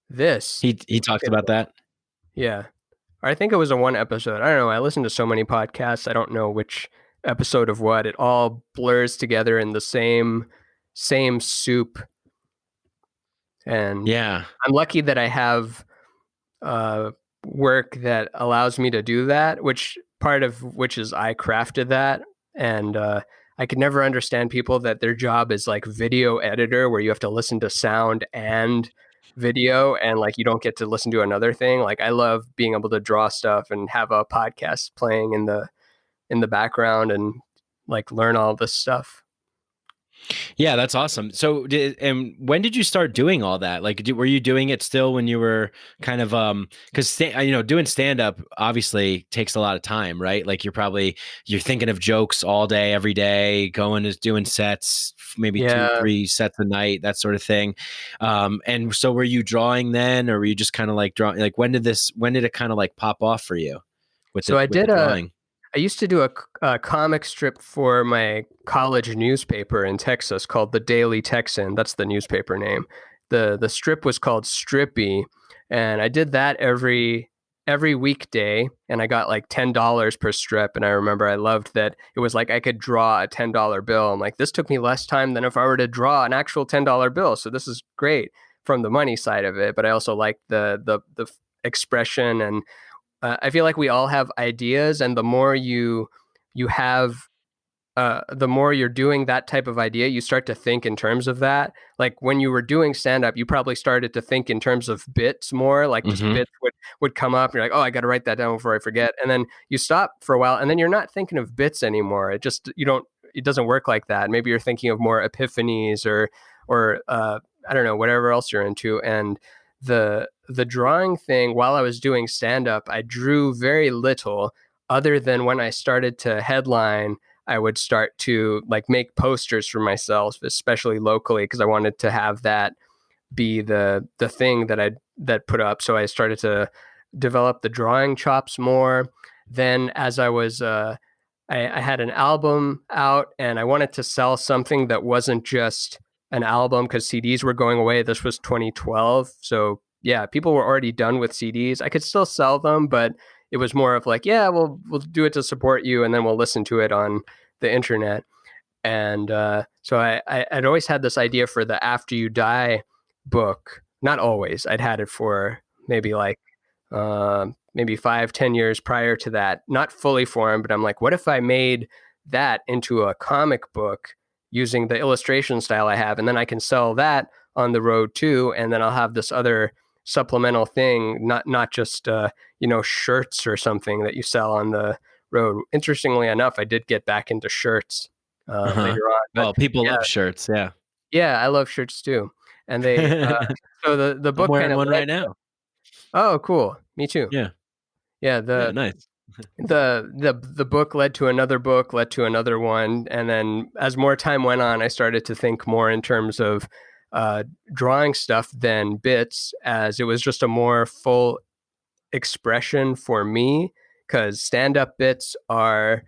This. He talks about that. Yeah. I think it was a one episode. I don't know. I listen to so many podcasts. I don't know which episode of what. It all blurs together in the same soup. And Yeah. I'm lucky that I have work that allows me to do that, which part of which is I crafted that. And I could never understand people that their job is like video editor, where you have to listen to sound and video, and like you don't get to listen to another thing. Like I love being able to draw stuff and have a podcast playing in the background and like learn all this stuff. Yeah, that's awesome. So, and when did you start doing all that? Like, were you doing it still when you were kind of because doing stand up obviously takes a lot of time, right? Like you're thinking of jokes all day, every day, doing sets, maybe 2-3 sets a night, that sort of thing. And so, were you drawing then, or were you just kind of like drawing? Like, when did it kind of like pop off for you? With the drawing? I used to do a comic strip for my college newspaper in Texas called the Daily Texan. That's the newspaper name. The strip was called Strippy, and I did that every weekday, and I got like $10 per strip. And I remember I loved that it was like I could draw a $10 bill. I'm like, this took me less time than if I were to draw an actual $10 bill. So this is great from the money side of it. But I also like the expression, and I feel like we all have ideas, and the more you have, the more you're doing that type of idea, you start to think in terms of that. Like when you were doing stand up, you probably started to think in terms of bits more, like just bits would come up and you're like, oh, I got to write that down before I forget. And then you stop for a while, and then you're not thinking of bits anymore. It doesn't work like that. Maybe you're thinking of more epiphanies or I don't know, whatever else you're into. And the drawing thing, while I was doing stand up, I drew very little other than when I started to headline. I would start to like make posters for myself, especially locally, because I wanted to have that be the thing that put up. So I started to develop the drawing chops more. Then as I was I had an album out, and I wanted to sell something that wasn't just an album, because CDs were going away. This was 2012. So yeah, people were already done with CDs. I could still sell them, but it was more of like, yeah, we'll do it to support you, and then we'll listen to it on the internet. And so I'd always had this idea for the After You Die book. Not always. I'd had it for maybe like maybe 5-10 years prior to that. Not fully formed, but I'm like, what if I made that into a comic book using the illustration style I have, and then I can sell that on the road too, and then I'll have this other supplemental thing, not just shirts or something that you sell on the road. Interestingly enough, I did get back into shirts later on. Well, people love shirts, yeah. Yeah, I love shirts too. And they so the book I'm wearing kind of one right now. Oh, cool. Me too. Yeah. Yeah, nice. the book led to another book, led to another one, and then as more time went on, I started to think more in terms of drawing stuff than bits, as it was just a more full expression for me, because stand-up bits are,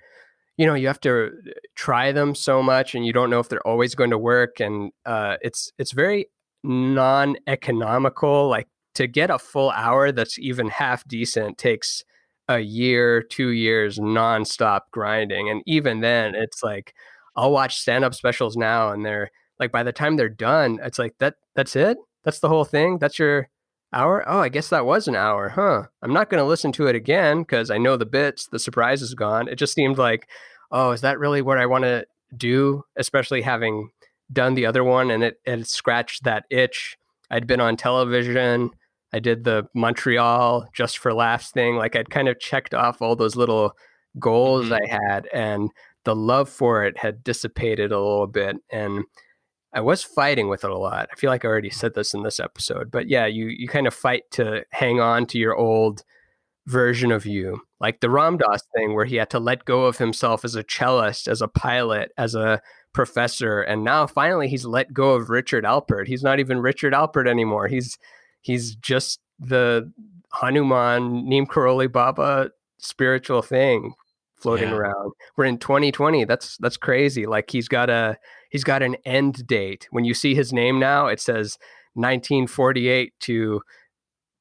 you have to try them so much, and you don't know if they're always going to work, and it's very non-economical. Like to get a full hour that's even half decent takes a year, 2 years nonstop grinding, and even then it's like I'll watch stand-up specials now, and they're like, by the time they're done, it's like that's it, that's the whole thing, that's your hour. Oh, I guess that was an hour, huh? I'm not going to listen to it again because I know the bits, the surprise is gone. It just seemed like, oh, is that really what I want to do? Especially having done the other one, and it scratched that itch. I'd been on television. I did the Montreal Just for Laughs thing. Like I'd kind of checked off all those little goals I had, and the love for it had dissipated a little bit. And I was fighting with it a lot. I feel like I already said this in this episode, but yeah, you kind of fight to hang on to your old version of you, like the Ram Dass thing where he had to let go of himself as a cellist, as a pilot, as a professor, and now finally he's let go of Richard Alpert. He's not even Richard Alpert anymore. He's just the Hanuman Neem Karoli Baba spiritual thing floating around. We're in 2020. That's crazy. Like he's got an end date. When you see his name now, it says 1948 to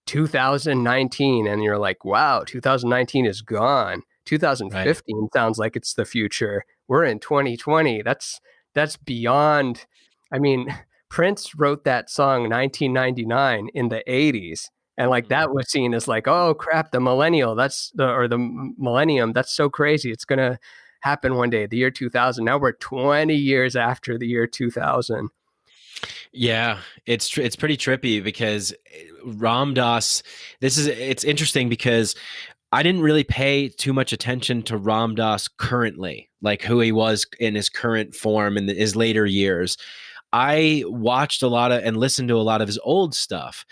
2019, and you're like, wow, 2019 is gone. 2015 sounds like it's the future. We're in 2020. That's beyond. I mean, Prince wrote that song 1999 in the 80s, and like that was seen as like, oh crap, the millennium. That's so crazy. It's gonna happen one day, the year 2000. Now we're 20 years after the year 2000. Yeah, it's pretty trippy because Ram Dass, it's interesting because I didn't really pay too much attention to Ram Dass currently, like who he was in his current form in his later years. I watched a lot of and listened to a lot of his old stuff.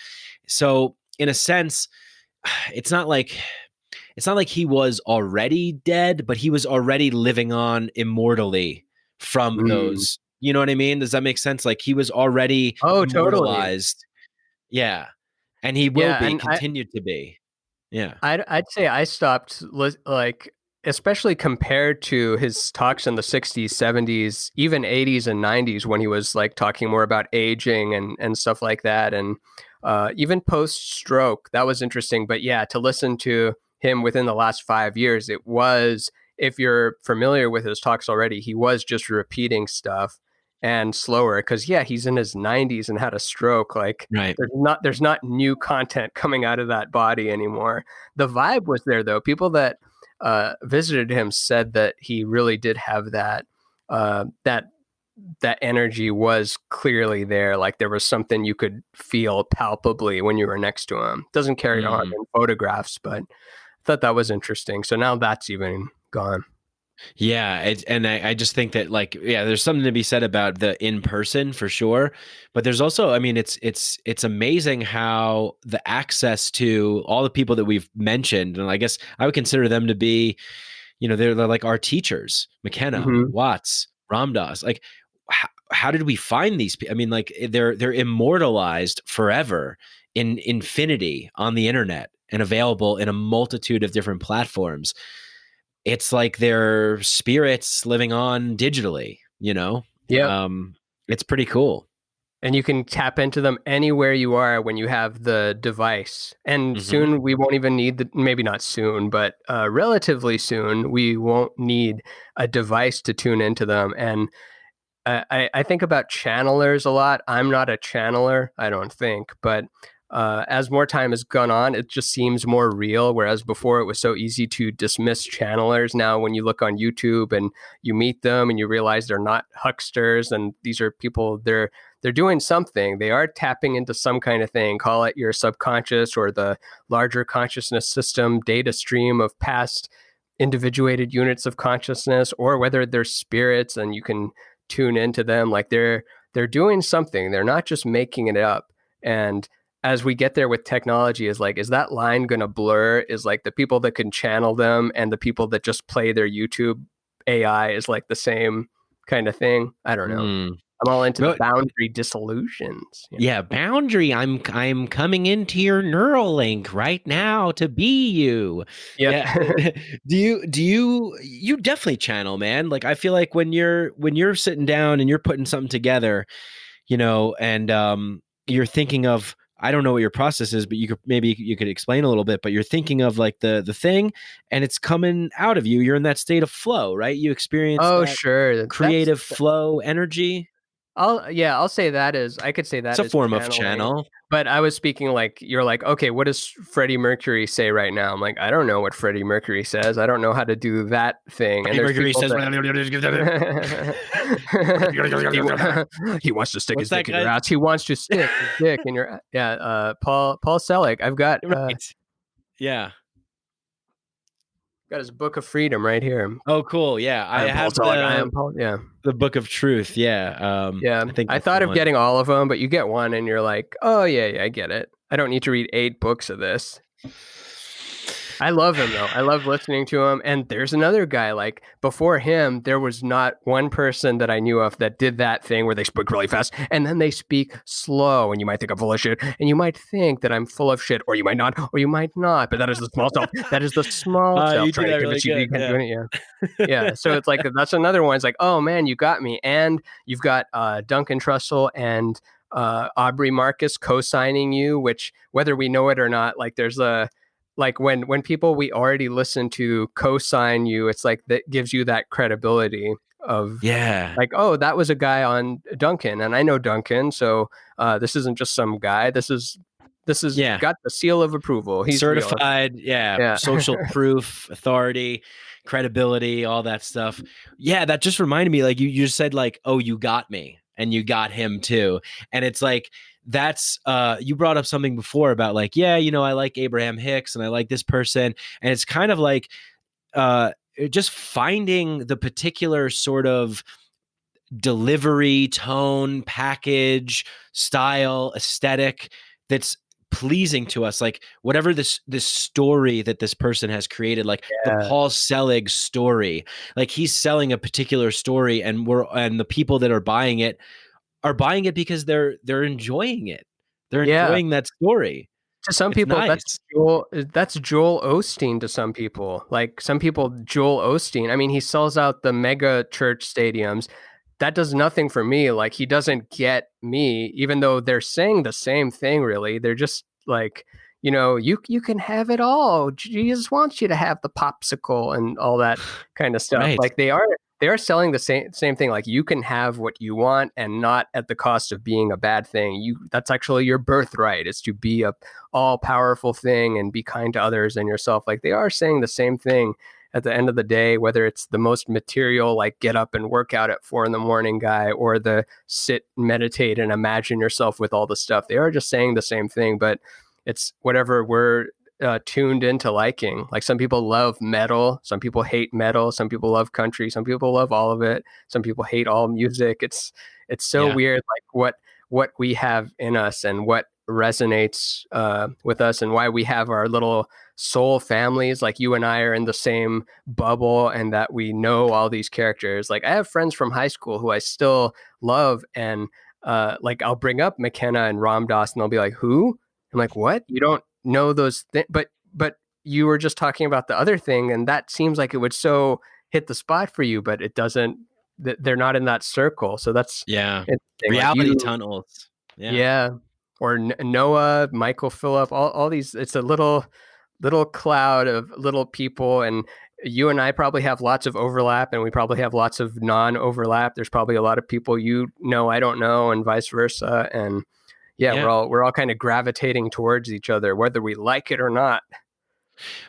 So in a sense, it's not like he was already dead, but he was already living on immortally from those. You know what I mean? Does that make sense? Like he was already immortalized. Totally. Yeah. And he will be continued to be. Yeah. I'd say I stopped like, especially compared to his talks in the 60s, 70s, even 80s and 90s when he was like talking more about aging and stuff like that. And even post stroke, that was interesting. But yeah, to listen to him within the last 5 years, it was, if you're familiar with his talks already, he was just repeating stuff and slower because he's in his 90s and had a stroke. Like there's not new content coming out of that body anymore. The vibe was there though. People that visited him said that he really did have that that energy was clearly there. Like there was something you could feel palpably when you were next to him. Doesn't carry on in photographs, but I thought that was interesting. So now that's even gone. Yeah, and I just think that like there's something to be said about the in person for sure, but there's also, I mean, it's amazing how the access to all the people that we've mentioned, and I guess I would consider them to be, they're like our teachers, McKenna, Watts, Ram Dass. Like, how did we find these people? I mean, like they're immortalized forever in infinity on the internet and available in a multitude of different platforms. It's like their spirits living on digitally, Yeah. It's pretty cool. And you can tap into them anywhere you are when you have the device. And soon we won't even need maybe not soon, but relatively soon, we won't need a device to tune into them. And I think about channelers a lot. I'm not a channeler, I don't think, but as more time has gone on, it just seems more real. Whereas before it was so easy to dismiss channelers. Now, when you look on YouTube and you meet them and you realize they're not hucksters and these are people, they're doing something. They are tapping into some kind of thing. Call it your subconscious or the larger consciousness system data stream of past individuated units of consciousness, or whether they're spirits and you can tune into them. Like they're doing something. They're not just making it up. And as we get there with technology, is that line going to blur? Is like the people that can channel them and the people that just play their YouTube AI is like the same kind of thing? I don't know. I'm all into the boundary dissolutions. Yeah, boundary. I'm coming into your neural link right now to be you. Yep. Yeah. Do you definitely channel, man? Like I feel like when you're sitting down and you're putting something together, and you're thinking of, I don't know what your process is, but you could explain a little bit, but you're thinking of like the thing and it's coming out of you. You're in that state of flow, right? You experience sure. Creative flow energy. I'll say that is, I could say that it's a form of channel. But I was speaking like, you're like, okay, what does Freddie Mercury say right now? I'm like, I don't know what Freddie Mercury says. I don't know how to do that thing. Freddie Mercury says he wants to stick his dick in your ass. He wants to stick his dick in your Paul Selleck. I've got yeah. Got his Book of Freedom right here. Oh, cool. Yeah. I have the Book of Truth. Yeah. I thought of getting all of them, but you get one and you're like, oh, yeah, I get it. I don't need to read 8 books of this. I love him though. I love listening to him. And there's another guy, like before him, there was not one person that I knew of that did that thing where they speak really fast and then they speak slow. And you might think I'm full of shit. And you might think that I'm full of shit, or you might not, or you might not. But that is the small self. That is the small self You do trying to that really convince you that you good. can't do it. Yeah. Yeah. So it's like, that's another one. It's like, oh man, you got me. And you've got Duncan Trussell and Aubrey Marcus co-signing you, which whether we know it or not, like there's a, like when people we already listen to co-sign you, it's like that gives you that credibility of Yeah. like, oh, that was a guy on Duncan and I know Duncan, so this isn't just some guy, this is Yeah. got the seal of approval, he's Certified, real. social proof, authority, credibility, all that stuff. Yeah, that just reminded me, like you just said, like, oh, you got me and you got him too. And it's like, that's you brought up something before about like, yeah, I like Abraham Hicks and I like this person. And it's kind of like just finding the particular sort of delivery, tone, package, style, aesthetic that's pleasing to us, like whatever this story that this person has created, like the Paul Selig story, like he's selling a particular story, and the people that are buying it because they're enjoying it. They're enjoying that story. To some people, nice. that's Joel Osteen to some people. Like some people, Joel Osteen, I mean, he sells out the mega church stadiums. That does nothing for me. Like he doesn't get me, even though they're saying the same thing, really. They're just like, you can have it all. Jesus wants you to have the popsicle and all that kind of stuff. Right. Like they are selling the same thing. Like you can have what you want and not at the cost of being a bad thing. That's actually your birthright, is to be a all powerful thing and be kind to others and yourself. Like they are saying the same thing at the end of the day, whether it's the most material, like get up and work out at 4 a.m. guy, or the sit, meditate, and imagine yourself with all the stuff. They are just saying the same thing, but it's whatever we're tuned into liking. Like some people love metal, some people hate metal, some people love country, some people love all of it, some people hate all music. It's so weird, like what we have in us and what resonates with us, and why we have our little soul families. Like you and I are in the same bubble, and that we know all these characters. Like I have friends from high school who I still love, and like I'll bring up McKenna and Ram Dass, and they'll be like, who? I'm like, what? You don't know those things? But you were just talking about the other thing, and that seems like it would so hit the spot for you, but it doesn't. They're not in that circle, so that's reality like tunnels. Or Noah, Michael Phillip, all these. It's a little cloud of little people, and you and I probably have lots of overlap, and we probably have lots of non-overlap. There's probably a lot of people I don't know, and vice versa, and we're all kind of gravitating towards each other, whether we like it or not.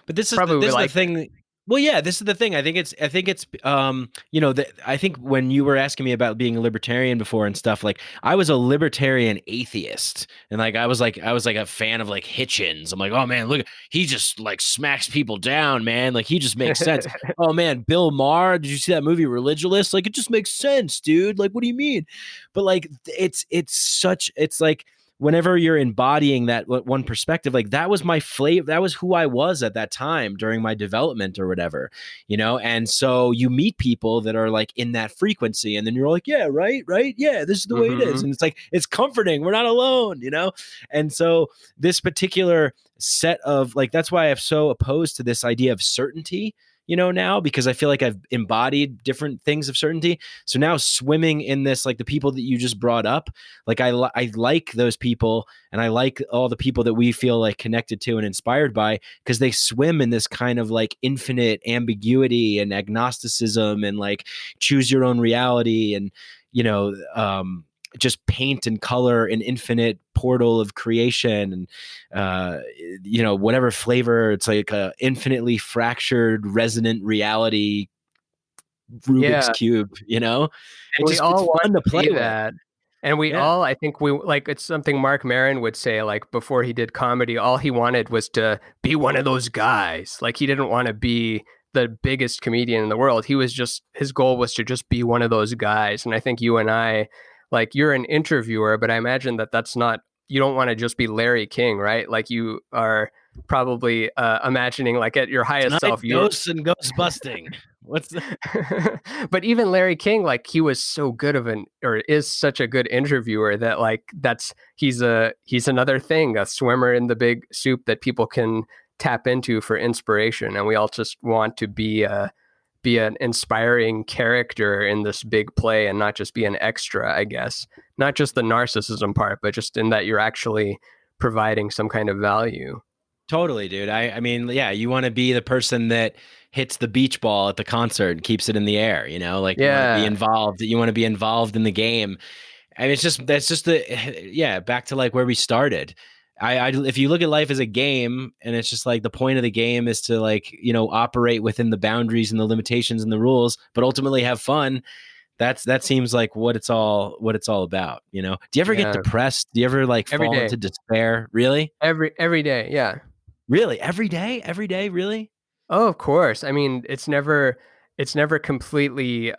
But this is the thing. Well, yeah, this is the thing. I think it's I think when you were asking me about being a libertarian before and stuff, like I was a libertarian atheist, and like I was like a fan of like Hitchens. I'm like, oh man, look, he just like smacks people down, man. Like he just makes sense. Oh man, Bill Maher, did you see that movie Religulous? Like it just makes sense, dude. Like what do you mean? But like it's like, whenever you're embodying that one perspective, like that was my flavor, that was who I was at that time during my development or whatever, and so you meet people that are like in that frequency, and then you're like, yeah, right, yeah, this is the way it is, and it's like, it's comforting, we're not alone, and so this particular set of like, that's why I'm so opposed to this idea of certainty, now, because I feel like I've embodied different things of certainty. So now swimming in this, like the people that you just brought up, like I like those people, and I like all the people that we feel like connected to and inspired by, because they swim in this kind of like infinite ambiguity and agnosticism and like choose your own reality, and just paint and color an infinite portal of creation, and whatever flavor, it's like a infinitely fractured resonant reality Rubik's cube, it's fun to play that. And we all, I think it's something Mark Maron would say, like before he did comedy, all he wanted was to be one of those guys. Like he didn't want to be the biggest comedian in the world. His goal was to just be one of those guys. And I think you and I, like you're an interviewer, but I imagine that's not, you don't want to just be Larry King, right? Like you are probably imagining like at your highest Tonight, self, ghosts and ghost busting. What's the? But even Larry King, like he was so good of or is such a good interviewer that like he's another thing, a swimmer in the big soup that people can tap into for inspiration, and we all just want to be an inspiring character in this big play and not just be an extra, I guess. Not just the narcissism part, but just in that you're actually providing some kind of value. Totally, dude. I mean, yeah, you want to be the person that hits the beach ball at the concert and keeps it in the air, you know, like you want to be involved, you want to be involved in the game. I mean, that's just back to like where we started. If you look at life as a game and it's just like the point of the game is to like, you know, operate within the boundaries and the limitations and the rules, but ultimately have fun. That seems like what it's all about, you know? Do you ever get depressed? Do you ever like fall into despair? Really? Every day. Yeah. Really? Every day? Really? Oh, of course. I mean, it's never completely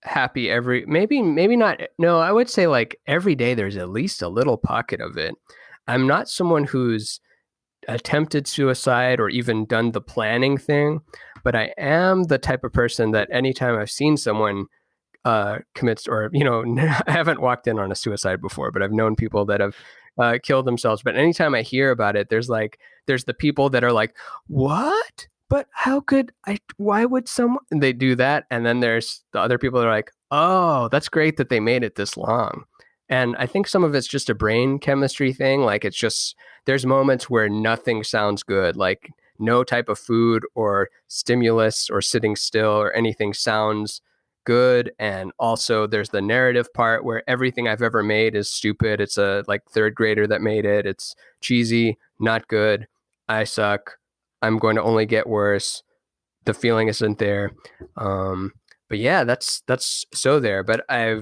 happy maybe not. No, I would say like every day there's at least a little pocket of it. I'm not someone who's attempted suicide or even done the planning thing, but I am the type of person that anytime I've seen someone commits, or, you know, I haven't walked in on a suicide before, but I've known people that have killed themselves. But anytime I hear about it, there's the people that are like, what? But how could why would someone, and they do that? And then there's the other people that are like, oh, that's great that they made it this long. And I think some of it's just a brain chemistry thing. Like it's just, there's moments where nothing sounds good. Like no type of food or stimulus or sitting still or anything sounds good. And also there's the narrative part where everything I've ever made is stupid. It's a like third grader that made it. It's cheesy, not good. I suck. I'm going to only get worse. The feeling isn't there. But yeah, that's so there. But I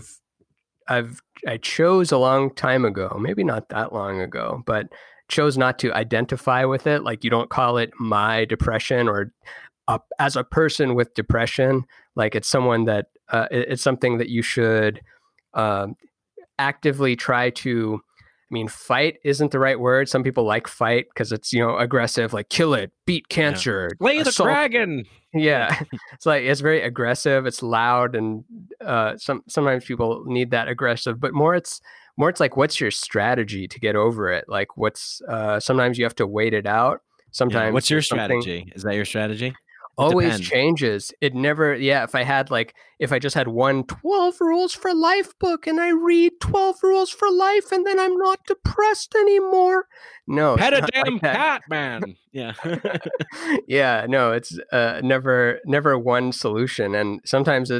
chose a long time ago, maybe not that long ago, but chose not to identify with it. Like you don't call it my depression or as a person with depression. Like it's someone that it's something that you should actively try to. I mean, fight isn't the right word. Some people like fight because it's, you know, aggressive, like kill it, beat cancer, slay the dragon. Yeah, it's like it's very aggressive. It's loud, and sometimes people need that aggressive. But more, it's like, what's your strategy to get over it? Like, what's sometimes you have to wait it out. Sometimes what's your strategy? Is that your strategy? Always changes. It never, if I just had 12 rules for life book and I read 12 rules for life and then I'm not depressed anymore. No. Pet a damn cat, man. Yeah. Yeah, no, it's never one solution. And sometimes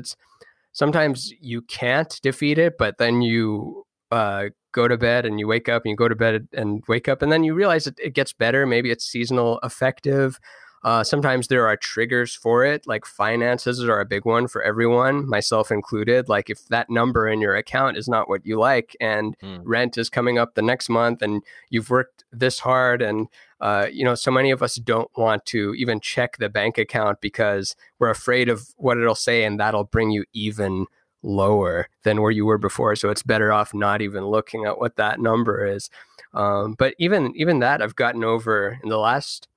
you can't defeat it, but then you go to bed and you wake up and you go to bed and wake up and then you realize it gets better. Maybe it's seasonal affective. Sometimes there are triggers for it, like finances are a big one for everyone, myself included. Like if that number in your account is not what you like and rent is coming up the next month and you've worked this hard and, so many of us don't want to even check the bank account because we're afraid of what it'll say and that'll bring you even lower than where you were before. So it's better off not even looking at what that number is. But even that I've gotten over in the last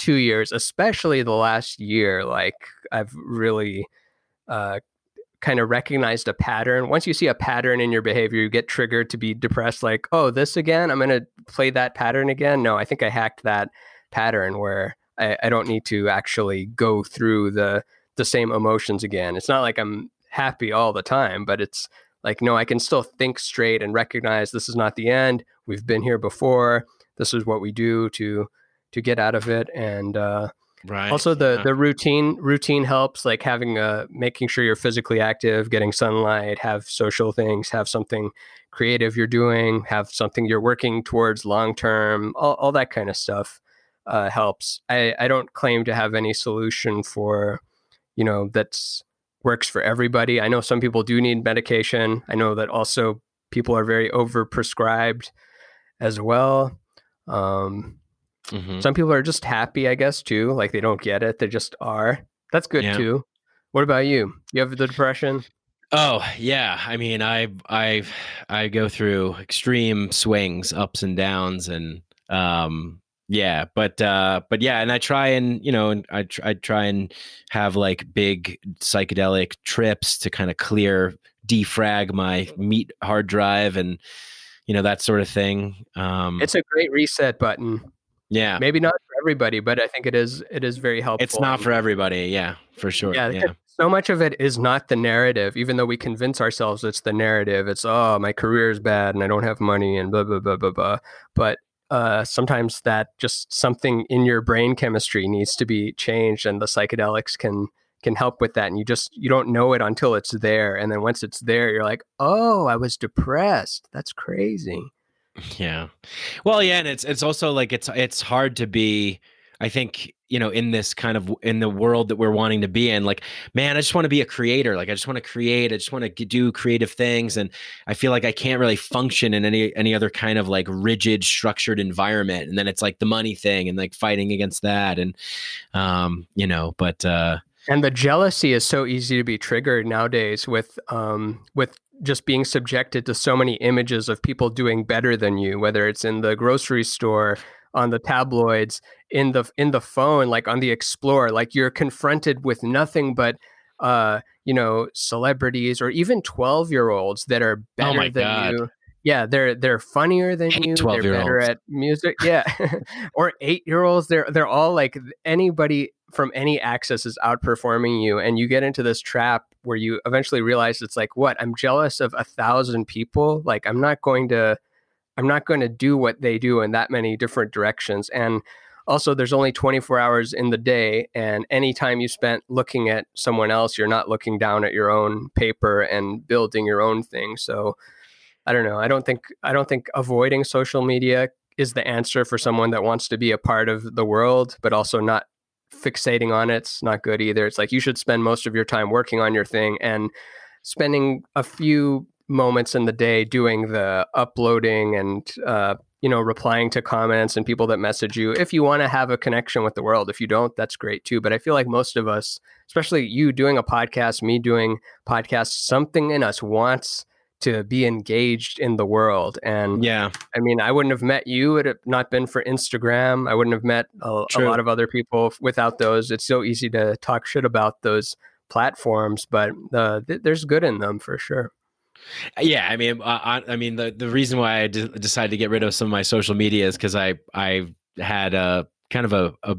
2 years, especially the last year. Like I've really kind of recognized a pattern. Once you see a pattern in your behavior, you get triggered to be depressed. Like, oh, this again, I'm going to play that pattern again. No, I think I hacked that pattern where I don't need to actually go through the same emotions again. It's not like I'm happy all the time, but it's like, no, I can still think straight and recognize this is not the end. We've been here before. This is what we do to get out of it. And also the routine helps, like making sure you're physically active, getting sunlight, have social things, have something creative you're doing, have something you're working towards long term, all that kind of stuff helps. I don't claim to have any solution for, that's works for everybody. I know some people do need medication. I know that also people are very overprescribed as well. Some people are just happy, I guess, too. Like they don't get it. They just are. That's good too. What about you? You have the depression? Oh yeah. I mean, I go through extreme swings, ups and downs. And, Yeah, but yeah, and I try and and I try and have like big psychedelic trips to kind of defrag my meat hard drive and that sort of thing. It's a great reset button. Yeah, Maybe not for everybody, but I think it is very it's helpful. not for everybody. Yeah, for sure. Yeah, Yeah, so much of it is not the narrative, even though we convince ourselves it's the narrative. It's, oh, my career is bad and I don't have money and blah, blah, blah, blah, blah. But sometimes that just something in your brain chemistry needs to be changed, and the psychedelics can help with that. And you don't know it until it's there. And then once it's there, you're like, oh, I was depressed. That's crazy. yeah. Well, yeah, and it's also like it's hard to be, I think, in this kind of in the world that we're wanting to be in. Like, man, I just want to be a creator. Like, I just want to create. I just want to do creative things, and I feel like I can't really function in any other kind of like rigid, structured environment. And then it's like the money thing, and like fighting against that, and but And the jealousy is so easy to be triggered nowadays with just being subjected to so many images of people doing better than you, whether it's in the grocery store, on the tabloids, in the phone, like on the Explorer. Like, you're confronted with nothing but celebrities or even 12-year-olds that are oh better my than God, you. Yeah, they're funnier than hate you. They're 12-year-olds. better at music. Yeah. Or 8-year-olds. They're all like, anybody from any access is outperforming you, and you get into this trap where you eventually realize it's like, what? I'm jealous of 1,000 people. Like, I'm not going to do what they do in that many different directions. And also, there's only 24 hours in the day, and any time you spent looking at someone else, you're not looking down at your own paper and building your own thing. So I don't know. I don't think avoiding social media is the answer for someone that wants to be a part of the world, but also not fixating on it's not good either. It's like, you should spend most of your time working on your thing and spending a few moments in the day doing the uploading and replying to comments and people that message you, if you want to have a connection with the world. If you don't, that's great too. But I feel like most of us, especially you doing a podcast, me doing podcasts, something in us wants to be engaged in the world. And Yeah, I mean, I wouldn't have met you had it not been for Instagram. I wouldn't have met a true. lot of other people without those. It's so easy to talk shit about those platforms, but there's good in them for sure. Yeah, I mean, the reason why I decided to get rid of some of my social media is because I had a kind of a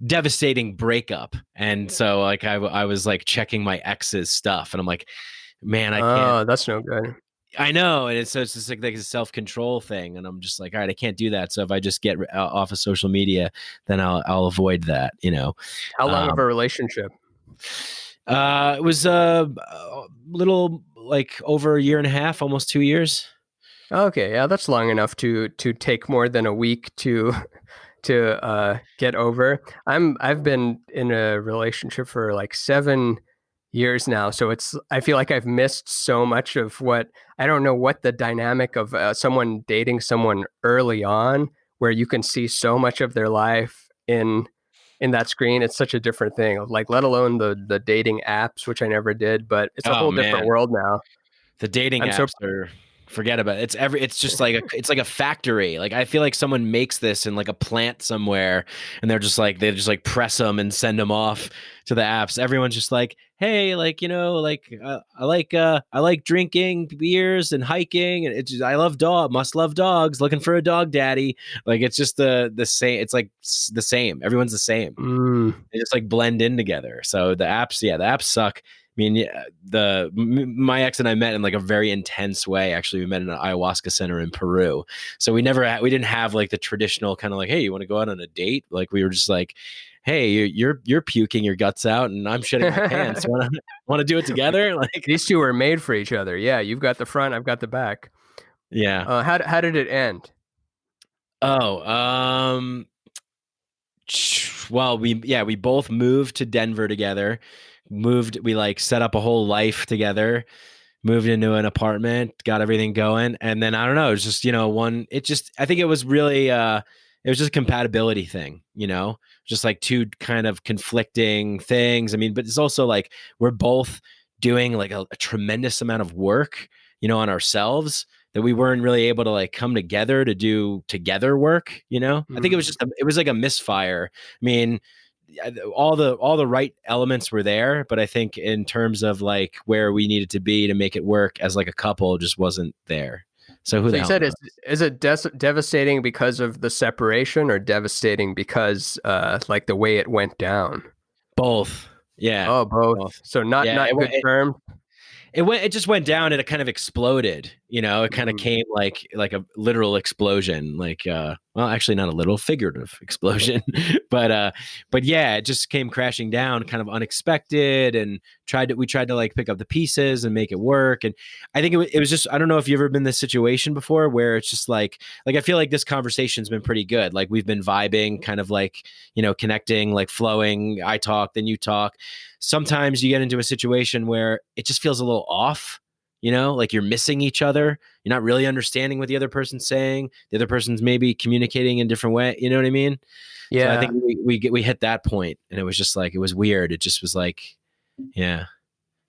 devastating breakup, and so like I was like checking my ex's stuff, and I'm like, man, I can't. Oh, that's no good. I know, and it's just like a self-control thing, and I'm just like, all right, I can't do that. So if I just get off of social media, then I'll avoid that. How long of a relationship? It was a little like over a year and a half, almost 2 years. Okay, yeah, that's long enough to take more than a week to get over. I've been in a relationship for like 7 years now, so I feel like I've missed so much of what I don't know what the dynamic of someone dating someone early on, where you can see so much of their life in that screen. It's such a different thing. Like, let alone the dating apps, which I never did, but it's a Oh whole different man, world now. the dating I'm so apps are forget about it. It's just like it's like a factory. Like I feel like someone makes this in like a plant somewhere, and they just like press them and send them off to the apps. Everyone's just like, hey, like I like drinking beers and hiking, and I must love dogs, looking for a dog daddy. Like it's just the same. It's like the same. Everyone's the same. They just like blend in together. So the apps suck. I mean, yeah, my ex and I met in like a very intense way. Actually, we met in an ayahuasca center in Peru. So we didn't have like the traditional kind of like, hey, you want to go out on a date? Like we were just like, hey, you're puking your guts out, and I'm shitting my pants. Want to do it together? Like These two are made for each other. Yeah, you've got the front, I've got the back. yeah. How did it end? Oh, well, we both moved to Denver together. We like set up a whole life together, moved into an apartment, got everything going, and then I don't know, it was just I think it was really it was just a compatibility thing, just like two kind of conflicting things. I mean, but it's also like we're both doing like a tremendous amount of work, on ourselves that we weren't really able to like come together to do together work, you know? I think it was just it was like a misfire. I mean, all the right elements were there, but I think in terms of like where we needed to be to make it work as like a couple just wasn't there. So who So the you hell said, knows? is it devastating because of the separation, or devastating because like the way it went down? Both. Yeah. Oh, both. Both. So not Yeah. good terms. It just went down and it kind of exploded, you know, it kind of came like a literal explosion, like well, actually not a little, figurative explosion. But yeah, it just came crashing down kind of unexpected, and we tried to like pick up the pieces and make it work. And I think it was just, I don't know if you've ever been in this situation before where it's just like I feel like this conversation's been pretty good. Like we've been vibing, kind of like, you know, connecting, like flowing. I talk, then you talk. Sometimes you get into a situation where it just feels a little off, you know, like you're missing each other. You're not really understanding what the other person's saying. The other person's maybe communicating in a different way. You know what I mean? Yeah. So I think we hit that point, and it was just like, it was weird. It just was like, yeah.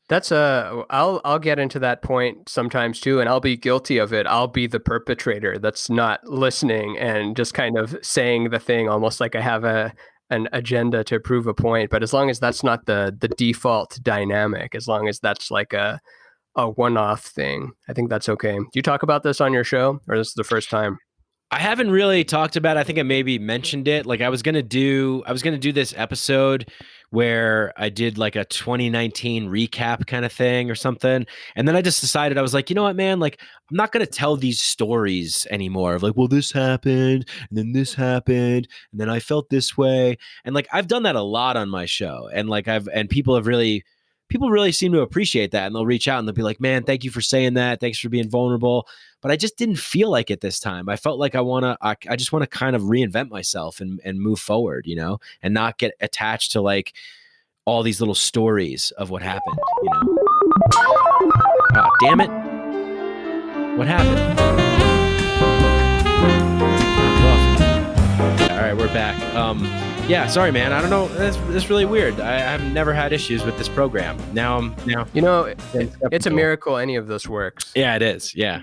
That's I'll get into that point sometimes too, and I'll be guilty of it. I'll be the perpetrator that's not listening and just kind of saying the thing almost like I have an agenda to prove a point. But as long as that's not the default dynamic, as long as that's like a one-off thing, I think that's okay. Do you talk about this on your show, or this is the first time? I haven't really talked about it. I think I maybe mentioned it. Like I was gonna do this episode where I did like a 2019 recap kind of thing or something. And then I just decided, I was like, you know what, man, like I'm not gonna tell these stories anymore of like, well, this happened, and then this happened, and then I felt this way. And like I've done that a lot on my show. And like people really seem to appreciate that, and they'll reach out and they'll be like, man, thank you for saying that. Thanks for being vulnerable. But I just didn't feel like it this time. I felt like I just want to kind of reinvent myself and move forward, you know, and not get attached to like all these little stories of what happened, you know. Oh, damn it. What happened? All right, we're back. Yeah, sorry, man. I don't know. That's really weird. I've never had issues with this program. Now, you know, it's a miracle any of this works. Yeah, it is. Yeah.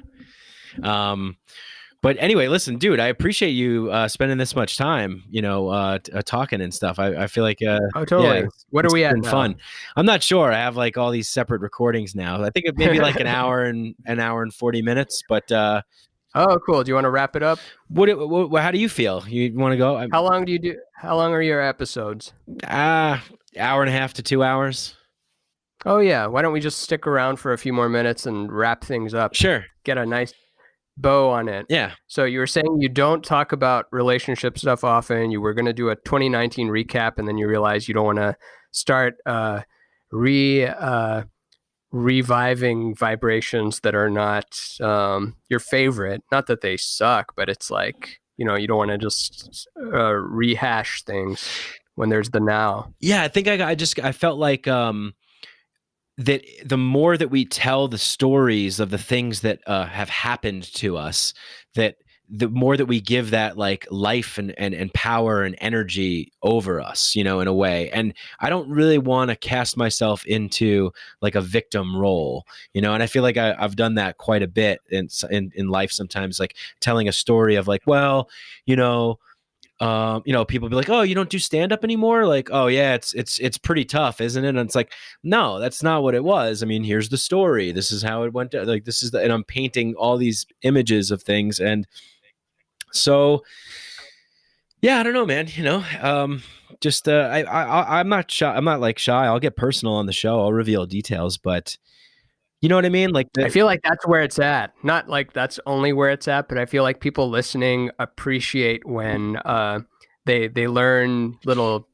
But anyway, listen, dude, I appreciate you spending this much time, you know, talking and stuff. I feel like oh, totally. Yeah, what are we at now? Fun. I'm not sure. I have like all these separate recordings now. I think it maybe like an hour and 40 minutes. But oh, cool. Do you want to wrap it up? How do you feel? You want to go? How long do you do? How long are your episodes? Hour and a half to 2 hours. Oh yeah. Why don't we just stick around for a few more minutes and wrap things up? Sure. Get a nice bow on it. Yeah. So you were saying you don't talk about relationship stuff often. You were going to do a 2019 recap, and then you realize you don't want to start reviving vibrations that are not your favorite. Not that they suck, but it's like, you know, you don't want to just rehash things when there's the now. Yeah, I think I felt like that the more that we tell the stories of the things that have happened to us, that the more that we give that like life and power and energy over us, you know, in a way. And I don't really want to cast myself into like a victim role, you know, and I feel like I've done that quite a bit in life sometimes, like telling a story of like, well, you know, people be like, oh, you don't do stand up anymore? Like, oh yeah, it's pretty tough, isn't it? And it's like, no, that's not what it was. I mean, here's the story. This is how it went down. Like, and I'm painting all these images of things. And so, yeah, I don't know, man, you know, I'm not shy. I'm not like shy. I'll get personal on the show. I'll reveal details, but you know what I mean? Like I feel like that's where it's at. Not like that's only where it's at, but I feel like people listening appreciate when they learn little,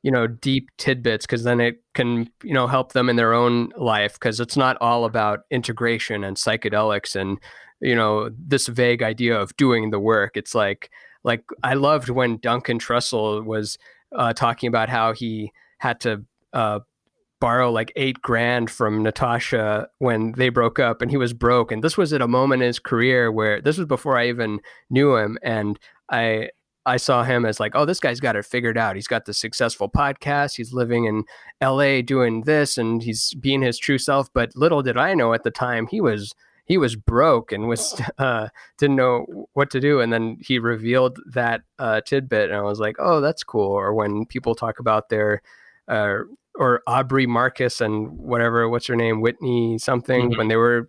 you know, deep tidbits, because then it can, you know, help them in their own life, because it's not all about integration and psychedelics and, you know, this vague idea of doing the work. It's like I loved when Duncan Trussell was talking about how he had to borrow like $8,000 from Natasha when they broke up, and he was broke. And this was at a moment in his career where this was before I even knew him. And I saw him as like, oh, this guy's got it figured out. He's got the successful podcast. He's living in LA doing this, and he's being his true self. But little did I know at the time, he was he was broke and was didn't know what to do, and then he revealed that tidbit, and I was like, oh, that's cool. Or when people talk about their or Aubrey Marcus and what's her name, Whitney something, when they were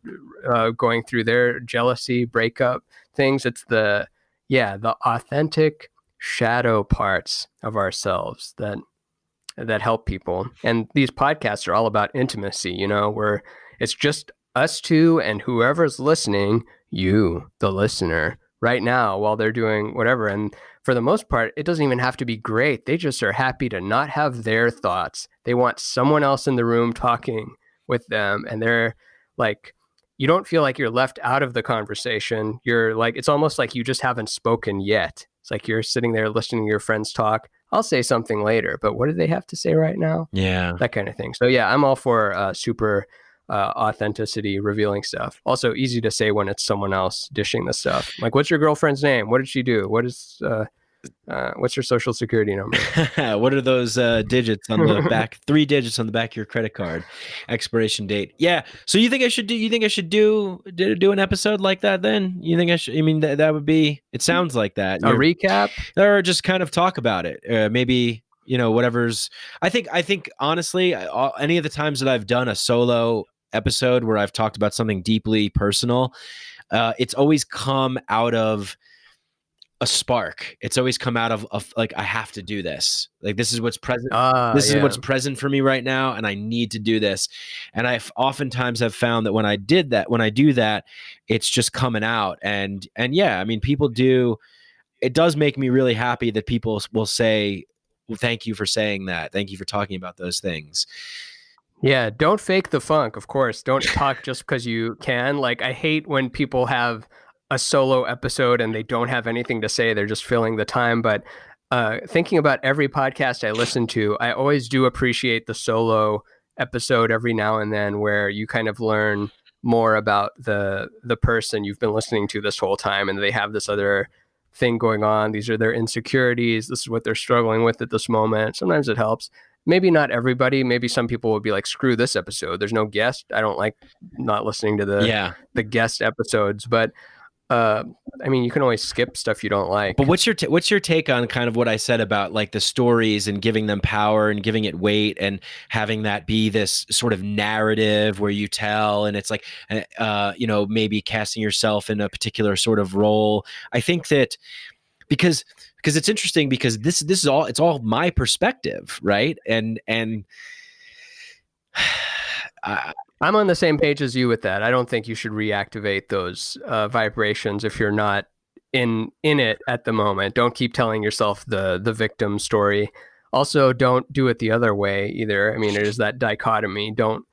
going through their jealousy breakup things, it's the authentic shadow parts of ourselves that help people. And these podcasts are all about intimacy, where it's just us two and whoever's listening, you, the listener, right now while they're doing whatever. And for the most part, it doesn't even have to be great. They just are happy to not have their thoughts. They want someone else in the room talking with them. And they're like, you don't feel like you're left out of the conversation. You're like, it's almost like you just haven't spoken yet. It's like you're sitting there listening to your friends talk. I'll say something later, but what do they have to say right now? Yeah. That kind of thing. So yeah, I'm all for super authenticity, revealing stuff. Also easy to say when it's someone else dishing the stuff. Like, what's your girlfriend's name? What did she do? What's your social security number? What are those digits on the back? 3 digits on the back of your credit card, expiration date. Yeah. So you think I should do an episode like that? Then you think I should? I mean, that would be. It sounds like that. A recap, or just kind of talk about it. Maybe whatever's. I think honestly, any of the times that I've done a solo episode where I've talked about something deeply personal, it's always come out of a spark. It's always come out of like, I have to do this. Like, this is what's present. This is what's present for me right now, and I need to do this. And I oftentimes have found that when I do that, it's just coming out. And yeah, I mean, people do. It does make me really happy that people will say, well, thank you for saying that. Thank you for talking about those things. Yeah, don't fake the funk, of course. Don't talk just because you can. Like, I hate when people have a solo episode and they don't have anything to say. They're just filling the time. But thinking about every podcast I listen to, I always do appreciate the solo episode every now and then where you kind of learn more about the person you've been listening to this whole time, and they have this other thing going on. These are their insecurities. This is what they're struggling with at this moment. Sometimes it helps. Maybe not everybody. Maybe some people will be like, screw this episode. There's no guest. I don't like not listening to the guest episodes. But I mean, you can always skip stuff you don't like. But what's your take on kind of what I said about like the stories and giving them power and giving it weight and having that be this sort of narrative where you tell, and it's like, maybe casting yourself in a particular sort of role. I think that because it's interesting because this is all, it's all my perspective, right? And I'm on the same page as you with that. I don't think you should reactivate those vibrations if you're not in it at the moment. Don't keep telling yourself the victim story. Also, don't do it the other way either. I mean, there's that dichotomy. Don't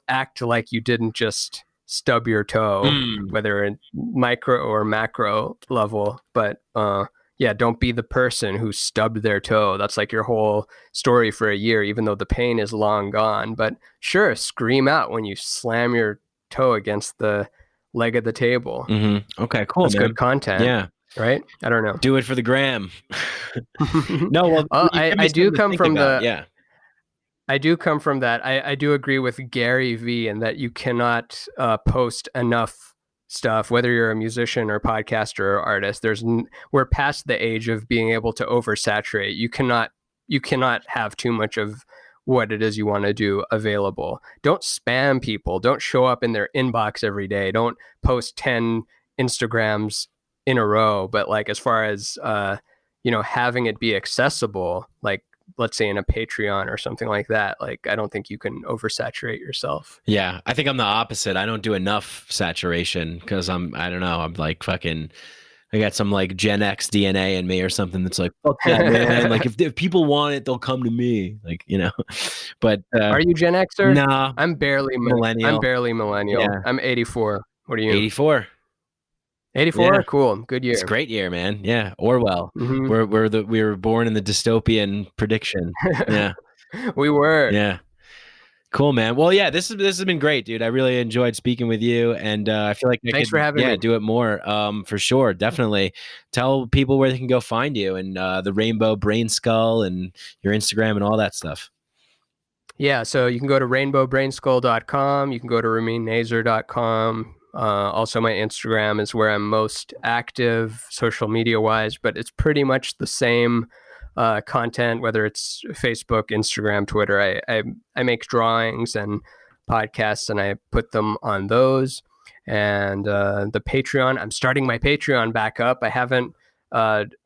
act like you didn't just stub your toe, whether in micro or macro level. But don't be the person who stubbed their toe. That's like your whole story for a year, even though the pain is long gone. But sure, scream out when you slam your toe against the leg of the table. Mm-hmm. Okay, cool. That's man. good content. Yeah. Right? I don't know. Do it for the gram. No, well, I do come from that. I do come from that. I do agree with Gary V in that you cannot post enough stuff, whether you're a musician or podcaster or artist. We're past the age of being able to oversaturate. You cannot have too much of what it is you want to do available. Don't spam people. Don't show up in their inbox every day. Don't post 10 Instagrams in a row. But like, as far as having it be accessible, like, let's say in a Patreon or something like that, like, I don't think you can oversaturate yourself. Yeah, I think I'm the opposite. I don't do enough saturation because I'm like fucking, I got some like Gen X DNA in me or something that's like, fuck that, man. Like, if people want it, they'll come to me. Like, but are you Gen Xer? Nah, I'm barely millennial. Yeah. I'm 84. What are you? 84. 84? Yeah. Cool. Good year. It's a great year, man. Yeah. Orwell. Mm-hmm. We were born in the dystopian prediction. Yeah. We were. Yeah. Cool, man. Well, yeah, this has been great, dude. I really enjoyed speaking with you, and I feel like thanks for having me. Do it more. For sure, definitely. Tell people where they can go find you and the Rainbow Brain Skull and your Instagram and all that stuff. Yeah, so you can go to rainbowbrainskull.com. You can go to raminnazer.com. Also, my Instagram is where I'm most active social media wise, but it's pretty much the same content, whether it's Facebook, Instagram, Twitter. I make drawings and podcasts and I put them on those. And the Patreon, I'm starting my Patreon back up. I haven't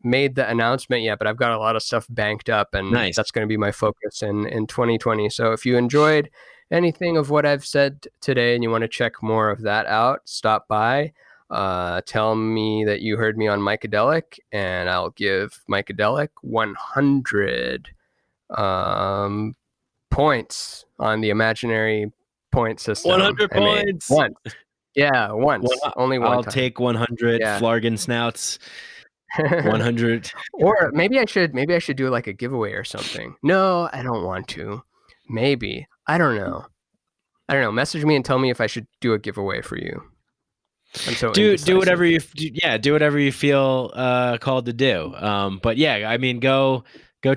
made the announcement yet, but I've got a lot of stuff banked up, and that's going to be my focus in 2020. So if you enjoyed anything of what I've said today and you want to check more of that out, stop by. Tell me that you heard me on Mycadelic, and I'll give Mycadelic 100 points on the imaginary point system. 100 points. Once. Yeah, once. Only one I'll time. take 100 Flargon snouts. 100. Or maybe I should do like a giveaway or something. No, I don't want to. Maybe. I don't know. Message me and tell me if I should do a giveaway for you. I'm so do whatever you feel called to do. But yeah, I mean, go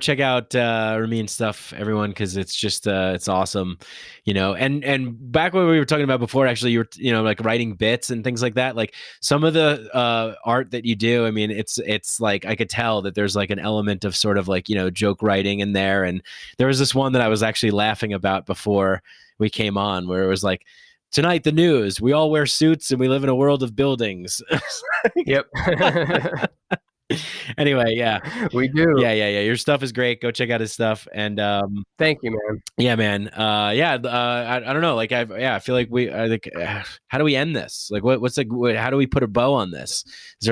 check out Ramin's stuff, everyone, because it's just it's awesome, and back when we were talking about before, actually, you were like writing bits and things like that. Like some of the art that you do, I mean, it's like I could tell that there's like an element of sort of like joke writing in there. And there was this one that I was actually laughing about before we came on, where it was like, tonight the news, we all wear suits and we live in a world of buildings. Yep. Anyway, yeah, we do. Yeah. Your stuff is great. Go check out his stuff. And thank you, man. Yeah, man. I don't know. Like, I feel like how do we end this? Like, how do we put a bow on this? Is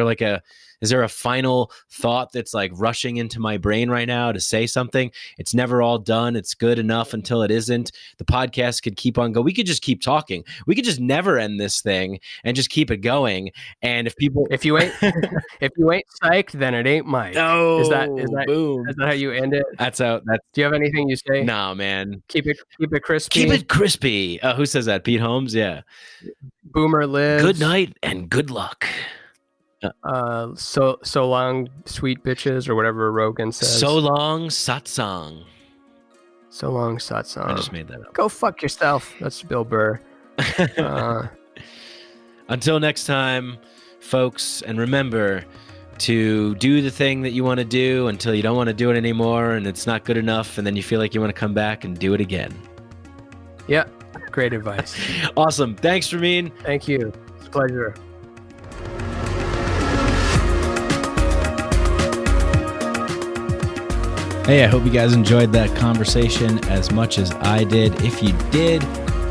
there a final thought that's like rushing into my brain right now to say something? It's never all done. It's good enough until it isn't. The podcast could keep on going. We could just keep talking. We could just never end this thing and just keep it going. And if you ain't psyched, then it ain't Mike. Oh, is that boom. Is that how you end it? That's do you have anything you say? No, man. Keep it crispy. Keep it crispy. Who says that? Pete Holmes? Yeah. Boomer lives. Good night and good luck. So long, sweet bitches, or whatever Rogan says. So long, satsang. So long, satsang. I just made that up. Go fuck yourself. That's Bill Burr. Until next time, folks, and remember to do the thing that you want to do until you don't want to do it anymore, and it's not good enough, and then you feel like you want to come back and do it again. Yeah, great advice. Awesome. Thanks, Ramin. Thank you. It's a pleasure. Hey, I hope you guys enjoyed that conversation as much as I did. If you did,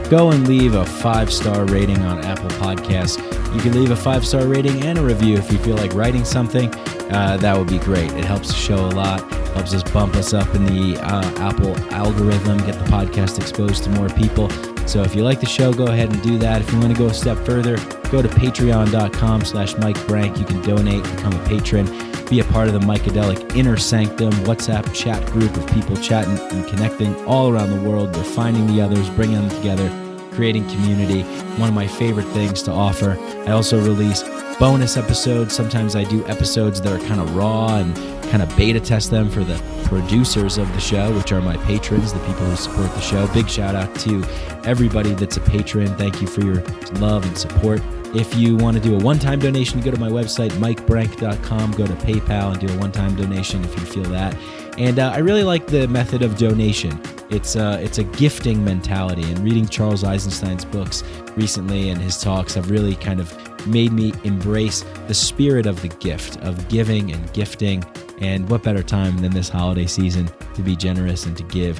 go and leave a 5-star rating on Apple Podcasts. You can leave a 5-star rating and a review if you feel like writing something. That would be great. It helps the show a lot, helps us bump us up in the Apple algorithm, get the podcast exposed to more people. So if you like the show, go ahead and do that. If you want to go a step further, go to patreon.com/MikeBrank. You can donate, become a patron, be a part of the Mycadelic Inner Sanctum WhatsApp chat group of people chatting and connecting all around the world. They're finding the others, bringing them together, creating community. One of my favorite things to offer. I also release bonus episodes. Sometimes I do episodes that are kind of raw and kind of beta test them for the producers of the show, which are my patrons, the people who support the show. Big shout out to everybody that's a patron. Thank you for your love and support. If you want to do a one-time donation, go to my website, mikebrank.com. Go to PayPal and do a one-time donation if you feel that. And I really like the method of donation. It's a gifting mentality. And reading Charles Eisenstein's books recently and his talks have really kind of made me embrace the spirit of the gift, of giving and gifting. And what better time than this holiday season to be generous and to give.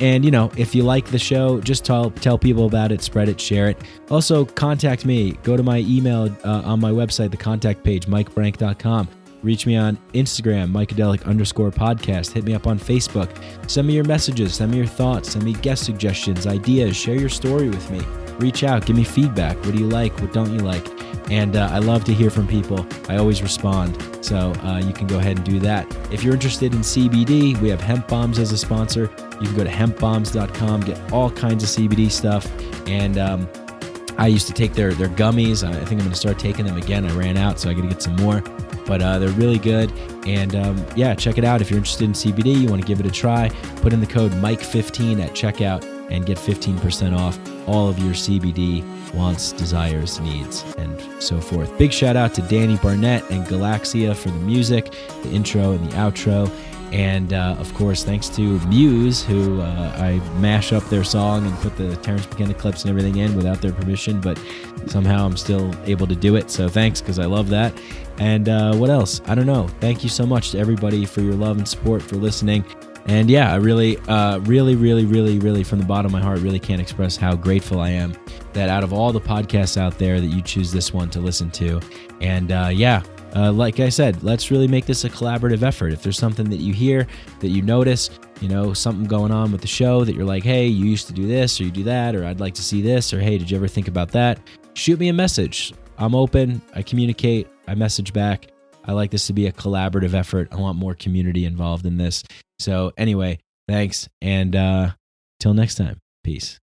And, if you like the show, just tell people about it, spread it, share it. Also, contact me. Go to my email on my website, the contact page, mikebrank.com. Reach me on Instagram, Mycadelic_podcast. Hit me up on Facebook. Send me your messages. Send me your thoughts. Send me guest suggestions, ideas. Share your story with me. Reach out. Give me feedback. What do you like? What don't you like? And I love to hear from people. I always respond. So you can go ahead and do that. If you're interested in CBD, we have Hemp Bombs as a sponsor. You can go to hempbombs.com, get all kinds of CBD stuff. And I used to take their gummies. I think I'm going to start taking them again. I ran out, so I got to get some more. But they're really good. And check it out. If you're interested in CBD, you want to give it a try, put in the code Mike15 at checkout. and get 15% off all of your CBD wants, desires, needs, and so forth. Big shout out to Danny Barnett and Galaxia for the music, the intro and the outro. And of course, thanks to Muse, who I mash up their song and put the Terrence McKenna clips and everything in without their permission, but somehow I'm still able to do it. So thanks, because I love that. And what else? I don't know. Thank you so much to everybody for your love and support, for listening. And yeah, I really, really, from the bottom of my heart, really can't express how grateful I am that out of all the podcasts out there that you choose this one to listen to. And like I said, let's really make this a collaborative effort. If there's something that you hear, that you notice, something going on with the show that you're like, hey, you used to do this or you do that, or I'd like to see this, or hey, did you ever think about that? Shoot me a message. I'm open. I communicate. I message back. I like this to be a collaborative effort. I want more community involved in this. So anyway, thanks. And till next time, peace.